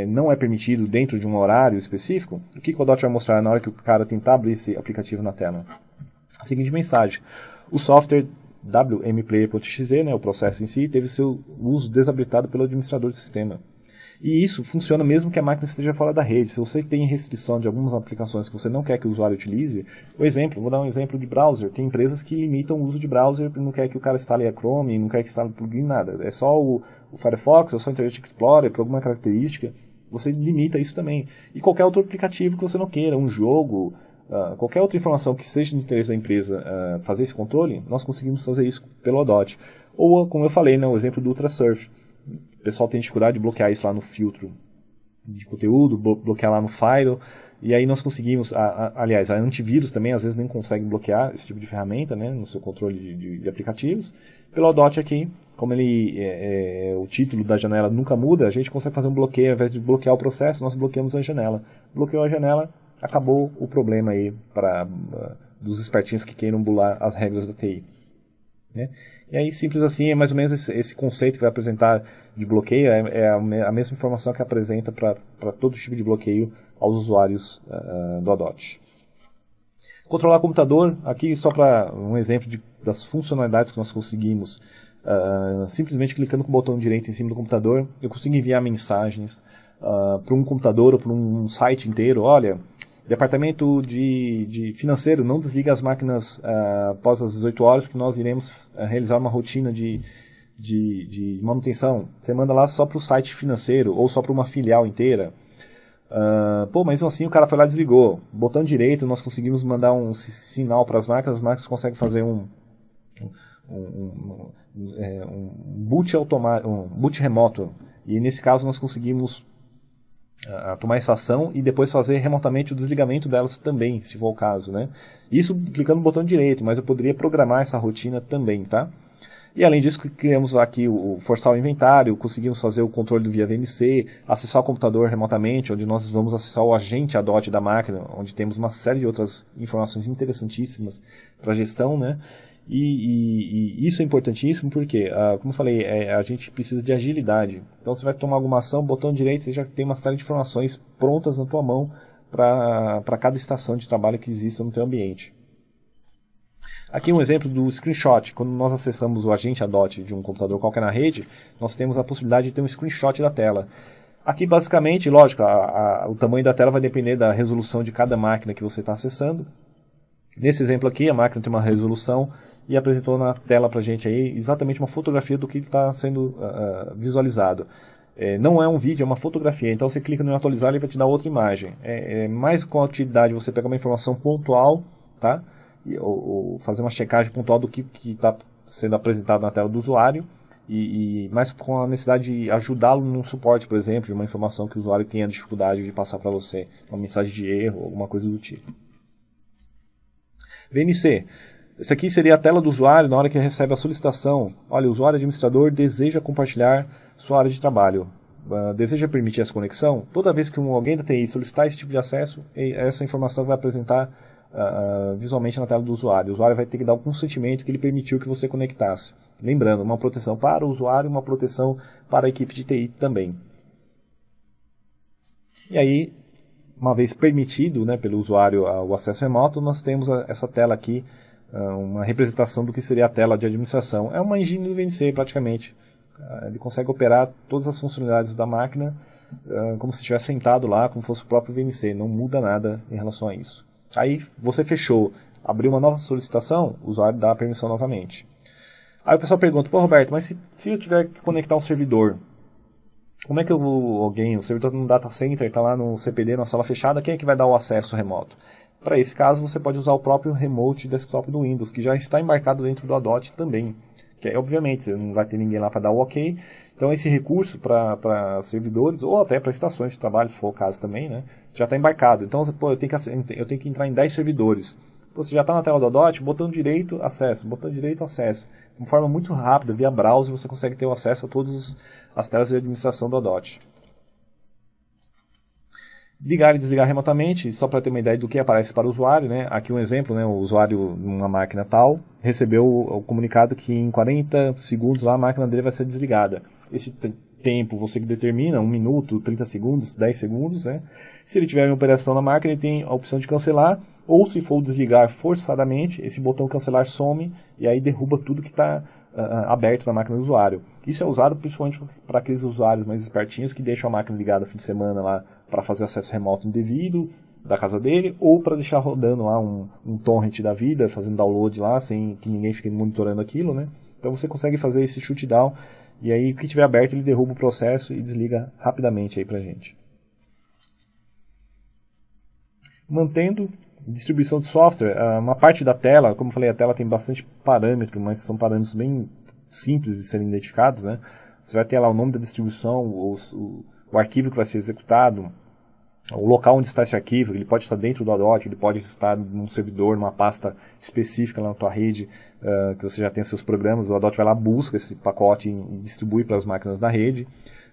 Speaker 1: não é permitido dentro de um horário específico, o que o Odot vai mostrar na hora que o cara tentar abrir esse aplicativo na tela? A seguinte mensagem: o software wmplayer.exe, né, o processo em si, teve seu uso desabilitado pelo administrador do sistema. E isso funciona mesmo que a máquina esteja fora da rede. Se você tem restrição de algumas aplicações que você não quer que o usuário utilize, vou dar um exemplo de browser. Tem empresas que limitam o uso de browser, não quer que o cara instale a Chrome, não quer que instale plugin, nada. É só o Firefox, ou só o Internet Explorer, por alguma característica, você limita isso também. E qualquer outro aplicativo que você não queira, um jogo, qualquer outra informação que seja de interesse da empresa fazer esse controle, nós conseguimos fazer isso pelo Odot. Ou, como eu falei, né, o exemplo do Ultrasurf. O pessoal tem dificuldade de bloquear isso lá no filtro de conteúdo, bloquear lá no File, e aí nós conseguimos, aliás, a antivírus também às vezes nem consegue bloquear esse tipo de ferramenta, né, no seu controle de aplicativos. Pelo Odot aqui, como o título da janela nunca muda, a gente consegue fazer um bloqueio, ao invés de bloquear o processo, nós bloqueamos a janela. Bloqueou a janela, acabou o problema aí dos espertinhos que queiram bular as regras da TI. Né? E aí, simples assim, é mais ou menos esse conceito que vai apresentar de bloqueio, é a mesma informação que apresenta para todo tipo de bloqueio aos usuários do Odot. Controlar computador, aqui só para um exemplo das funcionalidades que nós conseguimos, simplesmente clicando com o botão direito em cima do computador, eu consigo enviar mensagens para um computador ou para um site inteiro. Olha, departamento de financeiro, não desliga as máquinas após as 18 horas que nós iremos realizar uma rotina de manutenção. Você manda lá só para o site financeiro ou só para uma filial inteira. Mas assim o cara foi lá e desligou. Botão direito, nós conseguimos mandar um sinal para as máquinas conseguem fazer um boot remoto. E nesse caso nós conseguimos tomar essa ação e depois fazer remotamente o desligamento delas também, se for o caso, né? Isso clicando no botão direito, mas eu poderia programar essa rotina também, tá? E além disso, criamos aqui o forçar o inventário, conseguimos fazer o controle do via VNC, acessar o computador remotamente, onde nós vamos acessar o agente ADOT da máquina, onde temos uma série de outras informações interessantíssimas para gestão, né? E isso é importantíssimo porque, como eu falei, a gente precisa de agilidade. Então você vai tomar alguma ação, botão direito, você já tem uma série de informações prontas na tua mão para cada estação de trabalho que exista no teu ambiente. Aqui um exemplo do screenshot. Quando nós acessamos o agente ADOT de um computador qualquer na rede, nós temos a possibilidade de ter um screenshot da tela. Aqui basicamente, lógico, o tamanho da tela vai depender da resolução de cada máquina que você está acessando. Nesse exemplo aqui, a máquina tem uma resolução e apresentou na tela para a gente aí exatamente uma fotografia do que está sendo visualizado. Não é um vídeo, é uma fotografia. Então você clica no atualizar, ele vai te dar outra imagem. Mais com a utilidade você pegar uma informação pontual, tá? Ou fazer uma checagem pontual do que está sendo apresentado na tela do usuário e mais com a necessidade de ajudá-lo num suporte, por exemplo, de uma informação que o usuário tenha dificuldade de passar para você, uma mensagem de erro, alguma coisa do tipo. VNC. Essa aqui seria a tela do usuário na hora que ele recebe a solicitação. Olha, o usuário administrador deseja compartilhar sua área de trabalho. Deseja permitir essa conexão? Toda vez que alguém da TI solicitar esse tipo de acesso, essa informação vai apresentar visualmente na tela do usuário. O usuário vai ter que dar um consentimento que ele permitiu que você conectasse. Lembrando, uma proteção para o usuário e uma proteção para a equipe de TI também. E aí, uma vez permitido, né, pelo usuário o acesso remoto, nós temos essa tela aqui, uma representação do que seria a tela de administração. É uma engine do VNC praticamente. Ele consegue operar todas as funcionalidades da máquina como se estivesse sentado lá, como fosse o próprio VNC. Não muda nada em relação a isso. Aí você fechou, abriu uma nova solicitação, o usuário dá a permissão novamente. Aí o pessoal pergunta, pô Roberto, mas se eu tiver que conectar um servidor, como é que o servidor no data center está lá no CPD, na sala fechada, quem é que vai dar o acesso remoto? Para esse caso, você pode usar o próprio remote desktop do Windows, que já está embarcado dentro do ADOT também. Que obviamente, você não vai ter ninguém lá para dar o ok. Então, esse recurso para servidores, ou até para estações de trabalho, se for o caso também, né, já está embarcado. Então, eu tenho que entrar em 10 servidores. Você já está na tela do ADOT, botão direito, acesso, botão direito, acesso. De uma forma muito rápida, via browser, você consegue ter o acesso a todas as telas de administração do ADOT. Ligar e desligar remotamente, só para ter uma ideia do que aparece para o usuário, né? Aqui um exemplo, né? O usuário numa máquina tal recebeu o comunicado que em 40 segundos lá a máquina dele vai ser desligada. Esse tempo você que determina, 1 minuto, 30 segundos, 10 segundos, né? Se ele tiver em operação na máquina, ele tem a opção de cancelar, ou se for desligar forçadamente, esse botão cancelar some e aí derruba tudo que está aberto na máquina do usuário. Isso é usado principalmente para aqueles usuários mais espertinhos que deixam a máquina ligada no fim de semana lá para fazer acesso remoto indevido da casa dele, ou para deixar rodando lá um torrent da vida, fazendo download lá, sem que ninguém fique monitorando aquilo, né? Então você consegue fazer esse shutdown, e aí o que tiver aberto ele derruba o processo e desliga rapidamente aí pra gente. Mantendo distribuição de software, uma parte da tela, como eu falei, a tela tem bastante parâmetros, mas são parâmetros bem simples de serem identificados, né? Você vai ter lá o nome da distribuição, o arquivo que vai ser executado, o local onde está esse arquivo, ele pode estar dentro do ADOT, ele pode estar num servidor, numa pasta específica lá na tua rede, que você já tem seus programas, o ADOT vai lá, busca esse pacote e distribui para as máquinas da rede.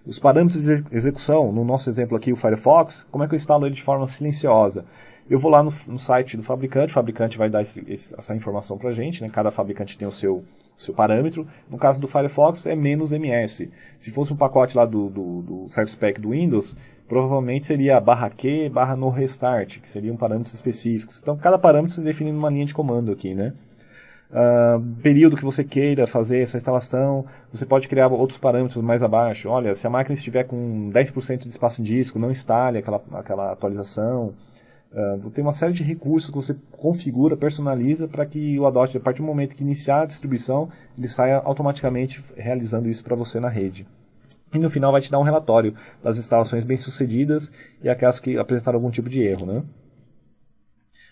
Speaker 1: Os parâmetros de execução, no nosso exemplo aqui, o Firefox, como é que eu instalo ele de forma silenciosa? Eu vou lá no site do fabricante, o fabricante vai dar essa informação para a gente, né? Cada fabricante tem o seu parâmetro. No caso do Firefox é -ms. Se fosse um pacote lá do Service Pack do Windows, provavelmente seria /q, /no restart, que seriam parâmetros específicos. Então cada parâmetro se define numa linha de comando aqui, né? Período que você queira fazer essa instalação, você pode criar outros parâmetros mais abaixo. Olha, se a máquina estiver com 10% de espaço em disco, não instale aquela atualização. Tem uma série de recursos que você configura, personaliza para que o ADOT, a partir do momento que iniciar a distribuição, ele saia automaticamente realizando isso para você na rede. E no final vai te dar um relatório das instalações bem-sucedidas e aquelas que apresentaram algum tipo de erro, né?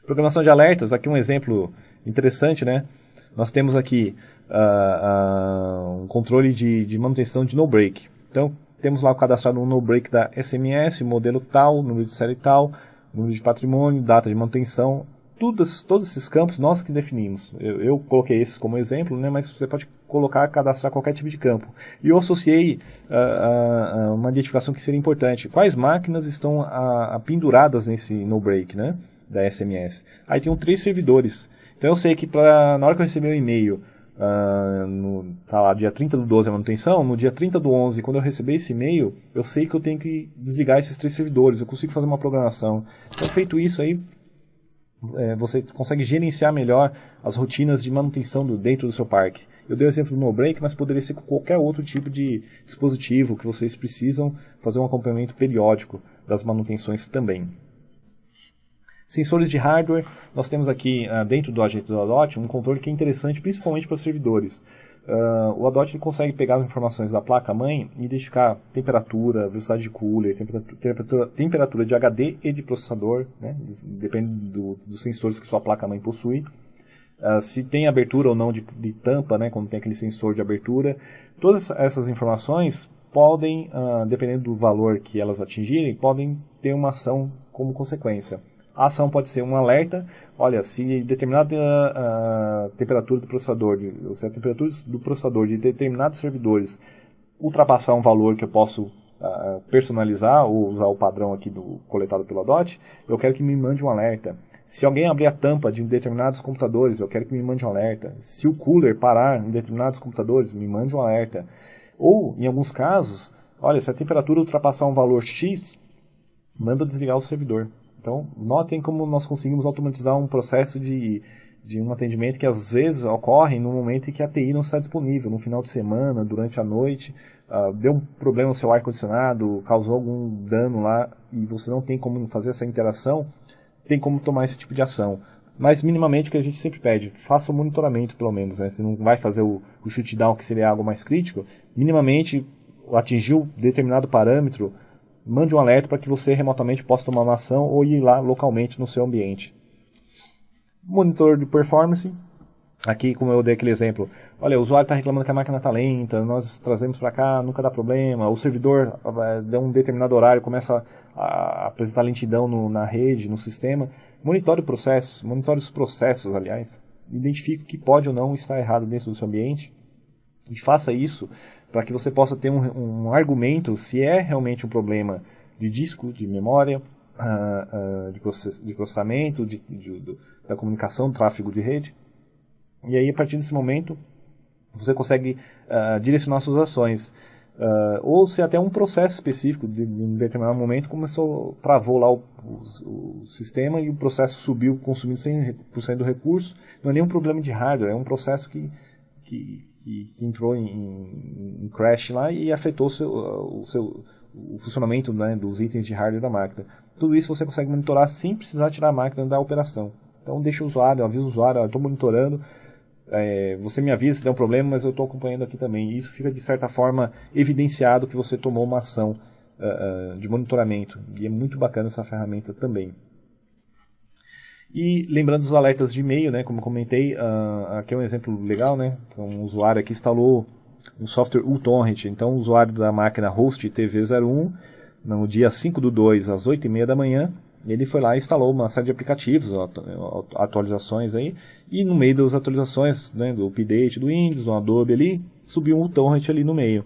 Speaker 1: Programação de alertas, aqui um exemplo interessante, né? Nós temos aqui um controle de manutenção de no-break. Então, temos lá cadastrado um no-break da SMS, modelo tal, número de série tal, número de patrimônio, data de manutenção, todos esses campos, nós que definimos. Eu coloquei esses como exemplo, né, mas você pode cadastrar qualquer tipo de campo. E eu associei uma identificação que seria importante. Quais máquinas estão penduradas nesse no-break, né, da SMS? Aí tem 3 servidores. Então eu sei que na hora que eu receber o e-mail, tá lá, dia 30 do 12 a manutenção, no dia 30 do 11, quando eu receber esse e-mail, eu sei que eu tenho que desligar esses 3 servidores, eu consigo fazer uma programação. Então, feito isso aí, você consegue gerenciar melhor as rotinas de manutenção dentro do seu parque. Eu dei o exemplo do no-break, mas poderia ser com qualquer outro tipo de dispositivo que vocês precisam fazer um acompanhamento periódico das manutenções também. Sensores de hardware, nós temos aqui dentro do agente do ADOT um controle que é interessante principalmente para os servidores. O ADOT ele consegue pegar as informações da placa-mãe e identificar temperatura, velocidade de cooler, temperatura de HD e de processador, né? Depende dos sensores que sua placa-mãe possui. Se tem abertura ou não de tampa, né? Quando tem aquele sensor de abertura. Todas essas informações podem, dependendo do valor que elas atingirem, podem ter uma ação como consequência. A ação pode ser um alerta, olha, se determinada temperatura do processador, se a temperatura do processador de determinados servidores ultrapassar um valor que eu posso personalizar ou usar o padrão aqui coletado pelo ADOT, eu quero que me mande um alerta. Se alguém abrir a tampa de determinados computadores, eu quero que me mande um alerta. Se o cooler parar em determinados computadores, me mande um alerta. Ou, em alguns casos, olha, se a temperatura ultrapassar um valor X, manda desligar o servidor. Então, notem como nós conseguimos automatizar um processo de um atendimento que às vezes ocorre no momento em que a TI não está disponível, no final de semana, durante a noite, deu um problema no seu ar-condicionado, causou algum dano lá e você não tem como fazer essa interação, tem como tomar esse tipo de ação. Mas minimamente o que a gente sempre pede, faça o monitoramento pelo menos, né? Você não vai fazer o shutdown, que seria algo mais crítico, minimamente atingiu determinado parâmetro, mande um alerta para que você remotamente possa tomar uma ação ou ir lá localmente no seu ambiente. Monitor de performance. Aqui, como eu dei aquele exemplo, olha, o usuário está reclamando que a máquina está lenta, nós trazemos para cá, nunca dá problema, o servidor, de um determinado horário, começa a apresentar lentidão na rede, no sistema. Monitore os processos, aliás, identifique o que pode ou não estar errado dentro do seu ambiente, e faça isso para que você possa ter um argumento se é realmente um problema de disco, de memória, de processamento, da comunicação, tráfego de rede. E aí, a partir desse momento, você consegue direcionar suas ações. Ou se até um processo específico, de um determinado momento, travou lá o sistema e o processo subiu consumindo 100% do recurso. Não é nenhum problema de hardware, é um processo que entrou em crash lá e afetou o funcionamento, né, dos itens de hardware da máquina. Tudo isso você consegue monitorar sem precisar tirar a máquina da operação. Então deixa o usuário, avisa o usuário, estou monitorando, você me avisa se der um problema, mas eu estou acompanhando aqui também. E isso fica de certa forma evidenciado que você tomou uma ação de monitoramento. E é muito bacana essa ferramenta também. E lembrando dos alertas de e-mail, né, como eu comentei, aqui é um exemplo legal, né, um usuário aqui instalou um software uTorrent, então o usuário da máquina host TV01, no dia 5 do 2 às 8h30 da manhã, ele foi lá e instalou uma série de aplicativos, atualizações aí, e no meio das atualizações, né, do update do Windows, do Adobe ali, subiu um uTorrent ali no meio.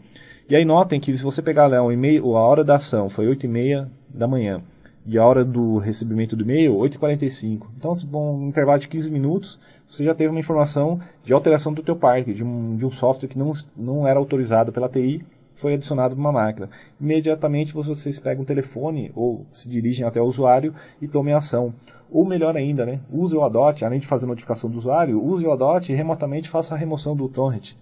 Speaker 1: E aí notem que se você pegar lá um e-mail, a hora da ação foi 8h30 da manhã, e a hora do recebimento do e-mail, 8h45. Então, um intervalo de 15 minutos, você já teve uma informação de alteração do teu parque, de um software que não era autorizado pela TI, foi adicionado numa máquina. Imediatamente vocês pegam o telefone ou se dirigem até o usuário e tomem ação. Ou melhor ainda, né, use o ADOT, além de fazer notificação do usuário, use o ADOT e remotamente faça a remoção do torrent.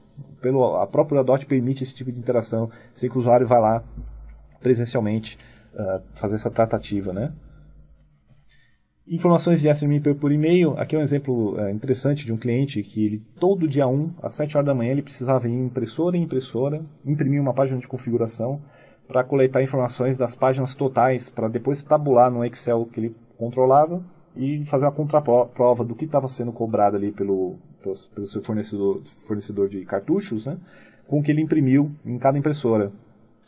Speaker 1: A própria ADOT permite esse tipo de interação, sem que o usuário vá lá presencialmente fazer essa tratativa, né? Informações de SMP por e-mail. Aqui é um exemplo interessante de um cliente que ele, todo dia 1, às 7 horas da manhã, ele precisava ir impressora em impressora, imprimir uma página de configuração para coletar informações das páginas totais, para depois tabular no Excel que ele controlava e fazer uma contraprova do que estava sendo cobrado ali pelo seu fornecedor de cartuchos, né, com o que ele imprimiu em cada impressora.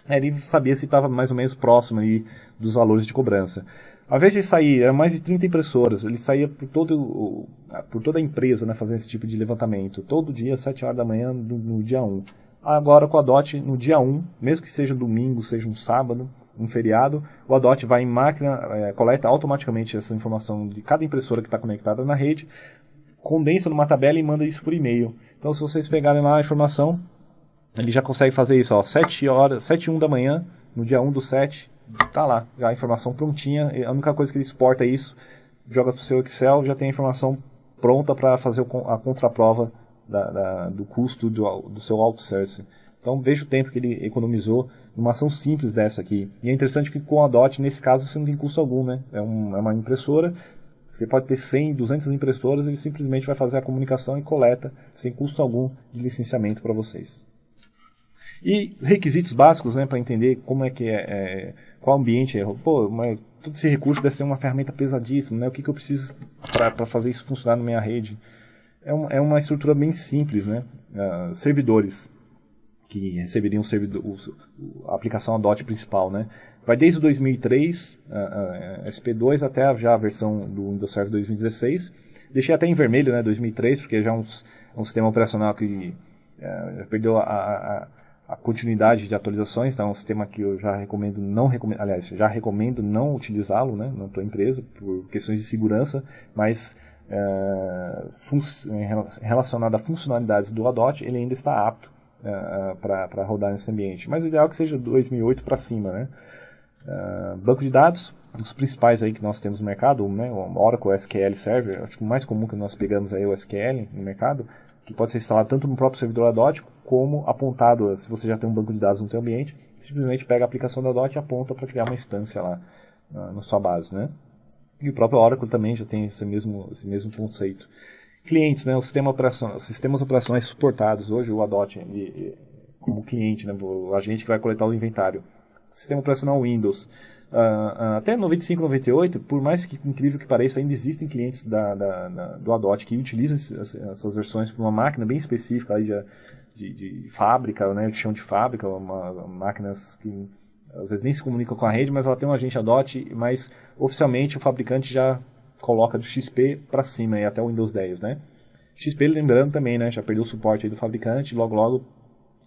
Speaker 1: Ele sabia se estava mais ou menos próximo aí dos valores de cobrança. Ao invés de sair, eram mais de 30 impressoras, ele saía por toda a empresa, né, fazendo esse tipo de levantamento, todo dia, às 7 horas da manhã, no dia 1. Agora com o ADOT, no dia 1, mesmo que seja um domingo, seja um sábado, um feriado, o ADOT vai em máquina, coleta automaticamente essa informação de cada impressora que está conectada na rede, condensa numa tabela e manda isso por e-mail. Então, se vocês pegarem lá a informação, ele já consegue fazer isso, ó, 7 horas, 7 e 1 da manhã, no dia 1 do 7, tá lá, já a informação prontinha, a única coisa que ele exporta é isso, joga pro seu Excel, já tem a informação pronta para fazer a contraprova do custo do seu outsourcing. Então veja o tempo que ele economizou numa ação simples dessa aqui. E é interessante que com a DOT, nesse caso, você não tem custo algum, né? É uma impressora, você pode ter 100, 200 impressoras, ele simplesmente vai fazer a comunicação e coleta sem custo algum de licenciamento para vocês. E requisitos básicos, né, para entender como é que qual ambiente é. Pô, mas todo esse recurso deve ser uma ferramenta pesadíssima, né? O que eu preciso para fazer isso funcionar na minha rede? É uma estrutura bem simples, né? Servidores que receberiam a aplicação ADOT principal, né? Vai desde o 2003, SP2, até já a versão do Windows Server 2016. Deixei até em vermelho, né, 2003, porque já é um sistema operacional que já perdeu a continuidade de atualizações, então é um sistema que eu já recomendo não utilizá-lo, né, na tua empresa, por questões de segurança, mas relacionado a funcionalidades do ADOT, ele ainda está apto para rodar nesse ambiente. Mas o ideal é que seja 2008 para cima, né? Banco de dados, os principais aí que nós temos no mercado, né? O Oracle SQL Server, acho que o mais comum que nós pegamos aí é o SQL no mercado, que pode ser instalado tanto no próprio servidor ADOT, como apontado, se você já tem um banco de dados no teu ambiente, simplesmente pega a aplicação da ADOT e aponta para criar uma instância lá na sua base, né? E o próprio Oracle também já tem esse mesmo conceito. Clientes, né? Os sistemas operacionais suportados. Hoje o ADOT, como cliente, né? A gente que vai coletar o inventário. Sistema operacional Windows. Até 95, 98, por mais que incrível que pareça, ainda existem clientes do ADOT que utilizam essas versões para uma máquina bem específica aí de fábrica, né? De chão de fábrica, máquinas que às vezes nem se comunicam com a rede, mas ela tem um agente ADOT, mas oficialmente o fabricante já coloca do XP para cima, e até o Windows 10, né? XP, lembrando também, né? Já perdeu o suporte aí do fabricante, logo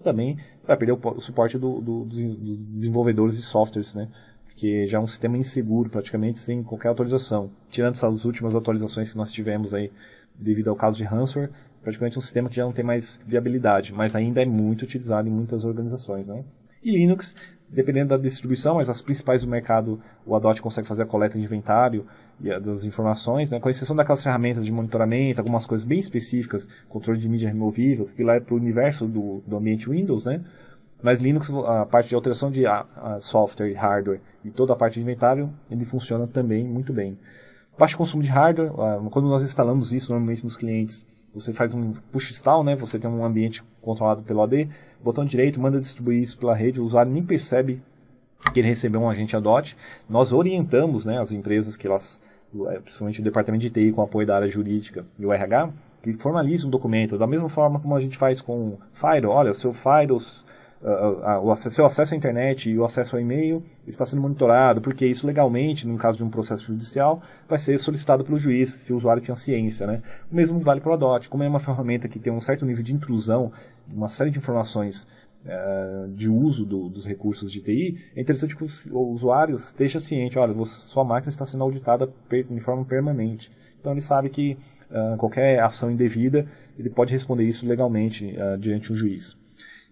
Speaker 1: também vai perder o suporte dos desenvolvedores de softwares, né? Porque já é um sistema inseguro, praticamente sem qualquer atualização. Tirando essas últimas atualizações que nós tivemos aí, devido ao caso de ransomware, praticamente um sistema que já não tem mais viabilidade, mas ainda é muito utilizado em muitas organizações, né? E Linux, dependendo da distribuição, mas as principais do mercado, o ADOT consegue fazer a coleta de inventário e das informações, né? Com exceção daquelas ferramentas de monitoramento, algumas coisas bem específicas, controle de mídia removível, que lá é para o universo do ambiente Windows, né? Mas Linux, a parte de alteração de software e hardware e toda a parte de inventário, ele funciona também muito bem. Baixo consumo de hardware, quando nós instalamos isso normalmente nos clientes, você faz um push install, né? Você tem um ambiente controlado pelo AD, botão direito, manda distribuir isso pela rede, o usuário nem percebe que ele recebeu um agente ADOT. Nós orientamos, né, as empresas que elas, principalmente o departamento de TI com apoio da área jurídica e o RH, que formalizam um documento, da mesma forma como a gente faz com o FIDO. Olha, o seu FIDO, o seu acesso à internet e o acesso ao e-mail está sendo monitorado, porque isso legalmente, no caso de um processo judicial, vai ser solicitado pelo juiz, se o usuário tinha ciência, né? O mesmo vale para o ADOT. Como é uma ferramenta que tem um certo nível de intrusão, uma série de informações de uso dos recursos de TI, é interessante que os usuários estejam cientes, olha, sua máquina está sendo auditada de forma permanente. Então ele sabe que qualquer ação indevida, ele pode responder isso legalmente diante um juiz.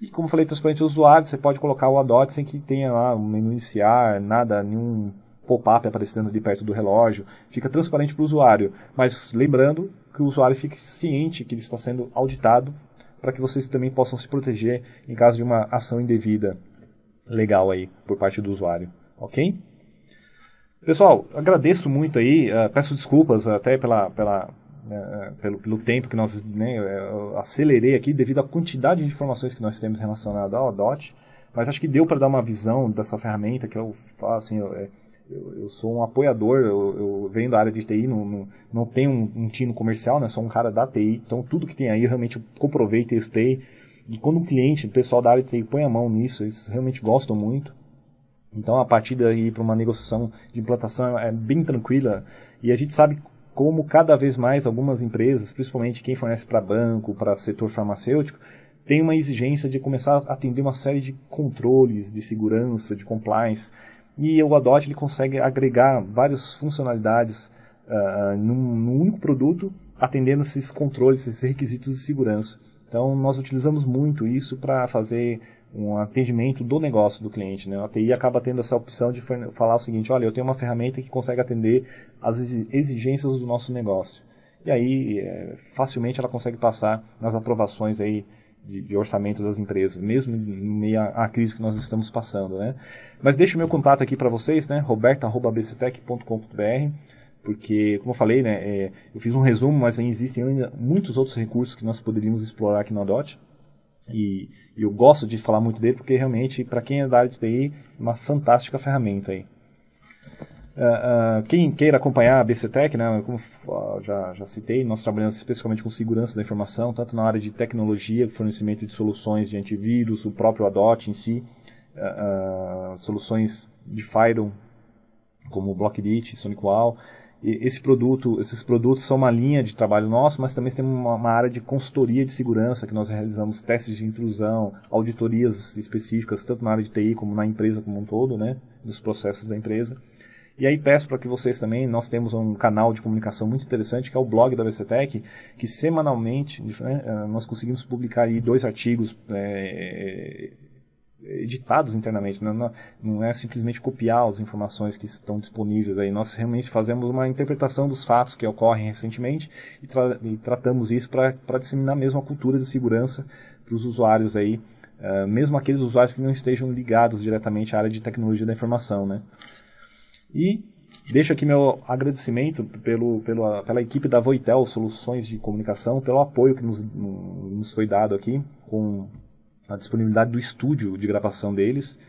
Speaker 1: E como falei, transparente ao usuário, você pode colocar o ADOT sem que tenha lá um menu iniciar, nada, nenhum pop-up aparecendo ali perto do relógio. Fica transparente para o usuário, mas lembrando que o usuário fique ciente que ele está sendo auditado, para que vocês também possam se proteger em caso de uma ação indevida legal aí por parte do usuário, ok? Pessoal, agradeço muito aí, peço desculpas até pelo tempo que nós acelerei aqui devido à quantidade de informações que nós temos relacionadas ao ADOT, mas acho que deu para dar uma visão dessa ferramenta que eu falo assim, eu sou um apoiador, eu venho da área de TI, não tenho um tino comercial, né, sou um cara da TI, então tudo que tem aí eu realmente comprovei, testei, E quando o cliente, o pessoal da área de TI põe a mão nisso, eles realmente gostam muito. Então a partir daí para uma negociação de implantação é bem tranquila. E a gente sabe como cada vez mais algumas empresas, principalmente quem fornece para banco, para setor farmacêutico, tem uma exigência de começar a atender uma série de controles, de segurança, de compliance. E o Adot ele consegue agregar várias funcionalidades num único produto, atendendo esses controles, esses requisitos de segurança. Então, nós utilizamos muito isso para fazer um atendimento do negócio do cliente, né? A TI acaba tendo essa opção de falar o seguinte: olha, eu tenho uma ferramenta que consegue atender as exigências do nosso negócio. E aí, facilmente ela consegue passar nas aprovações aí de orçamento das empresas, mesmo no meio à crise que nós estamos passando, né? Mas deixo o meu contato aqui para vocês, né? roberto@bctech.com.br, porque, como eu falei, né, eu fiz um resumo, mas existem ainda muitos outros recursos que nós poderíamos explorar aqui no Adot. E eu gosto de falar muito dele, porque realmente, para quem é da área de TI, é uma fantástica ferramenta aí. Quem queira acompanhar a BCTech, né, como já citei, nós trabalhamos especificamente com segurança da informação, tanto na área de tecnologia, fornecimento de soluções de antivírus, o próprio Adot em si, soluções de firewall, como o Blockbit, SonicWall. Esses produtos são uma linha de trabalho nosso, mas também temos uma área de consultoria de segurança, que nós realizamos testes de intrusão, auditorias específicas, tanto na área de TI como na empresa como um todo, né, dos processos da empresa. E aí peço para que vocês também, nós temos um canal de comunicação muito interessante, que é o blog da BCTech, que semanalmente, né, nós conseguimos publicar aí 2 artigos editados internamente, não é simplesmente copiar as informações que estão disponíveis aí. Nós realmente fazemos uma interpretação dos fatos que ocorrem recentemente e tratamos isso para disseminar mesmo a cultura de segurança para os usuários aí, mesmo aqueles usuários que não estejam ligados diretamente à área de tecnologia da informação, né? E deixo aqui meu agradecimento pela equipe da Voitel Soluções de Comunicação, pelo apoio que nos foi dado aqui, com a disponibilidade do estúdio de gravação deles.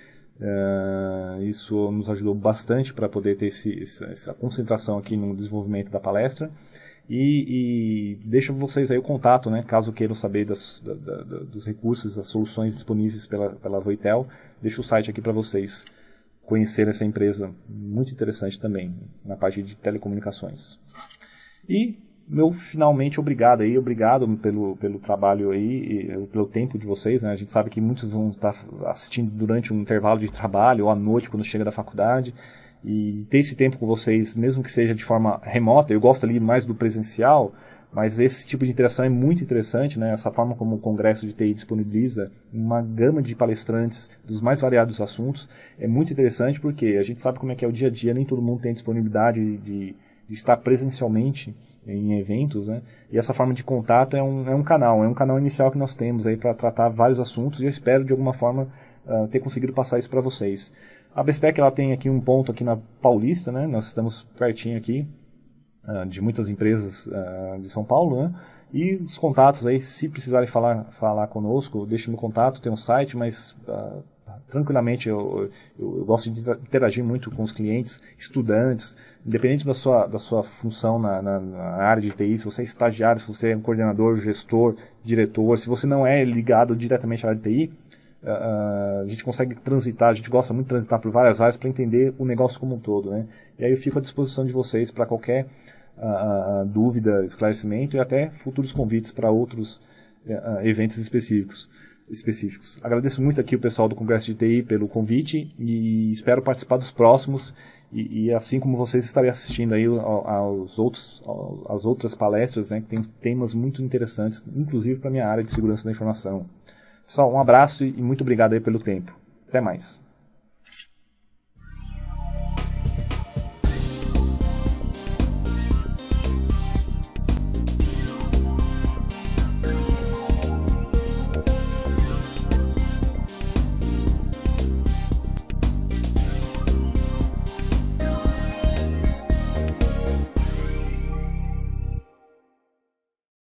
Speaker 1: Isso nos ajudou bastante para poder ter essa concentração aqui no desenvolvimento da palestra. E deixo vocês aí o contato, né, caso queiram saber dos recursos, das soluções disponíveis pela Voitel. Deixo o site aqui para vocês conhecerem essa empresa muito interessante também, na parte de telecomunicações. E finalmente obrigado pelo trabalho aí, pelo tempo de vocês, né? A gente sabe que muitos vão estar assistindo durante um intervalo de trabalho ou à noite quando chega da faculdade, e ter esse tempo com vocês, mesmo que seja de forma remota. Eu gosto ali mais do presencial, mas esse tipo de interação é muito interessante, né? Essa forma como o Congresso de TI disponibiliza uma gama de palestrantes dos mais variados assuntos é muito interessante, porque a gente sabe como é que é o dia a dia, nem todo mundo tem disponibilidade de estar presencialmente em eventos, né? E essa forma de contato é um canal inicial que nós temos aí para tratar vários assuntos, e eu espero de alguma forma ter conseguido passar isso para vocês. A BCTech, ela tem aqui um ponto aqui na Paulista, né? Nós estamos pertinho aqui de muitas empresas de São Paulo, né? E os contatos aí, se precisarem falar conosco, deixe meu contato, tem um site, mas tranquilamente eu gosto de interagir muito com os clientes, estudantes, independente da sua função na área de TI. Se você é estagiário, se você é um coordenador, gestor, diretor, se você não é ligado diretamente à área de TI, a gente consegue transitar, a gente gosta muito de transitar por várias áreas para entender o negócio como um todo, né? E aí eu fico à disposição de vocês para qualquer dúvida, esclarecimento, e até futuros convites para outros eventos específicos. Agradeço muito aqui o pessoal do Congresso de TI pelo convite e espero participar dos próximos, e assim como vocês, estarei assistindo aí às outras palestras, né, que tem temas muito interessantes, inclusive para a minha área de segurança da informação. Pessoal, um abraço e muito obrigado aí pelo tempo. Até mais.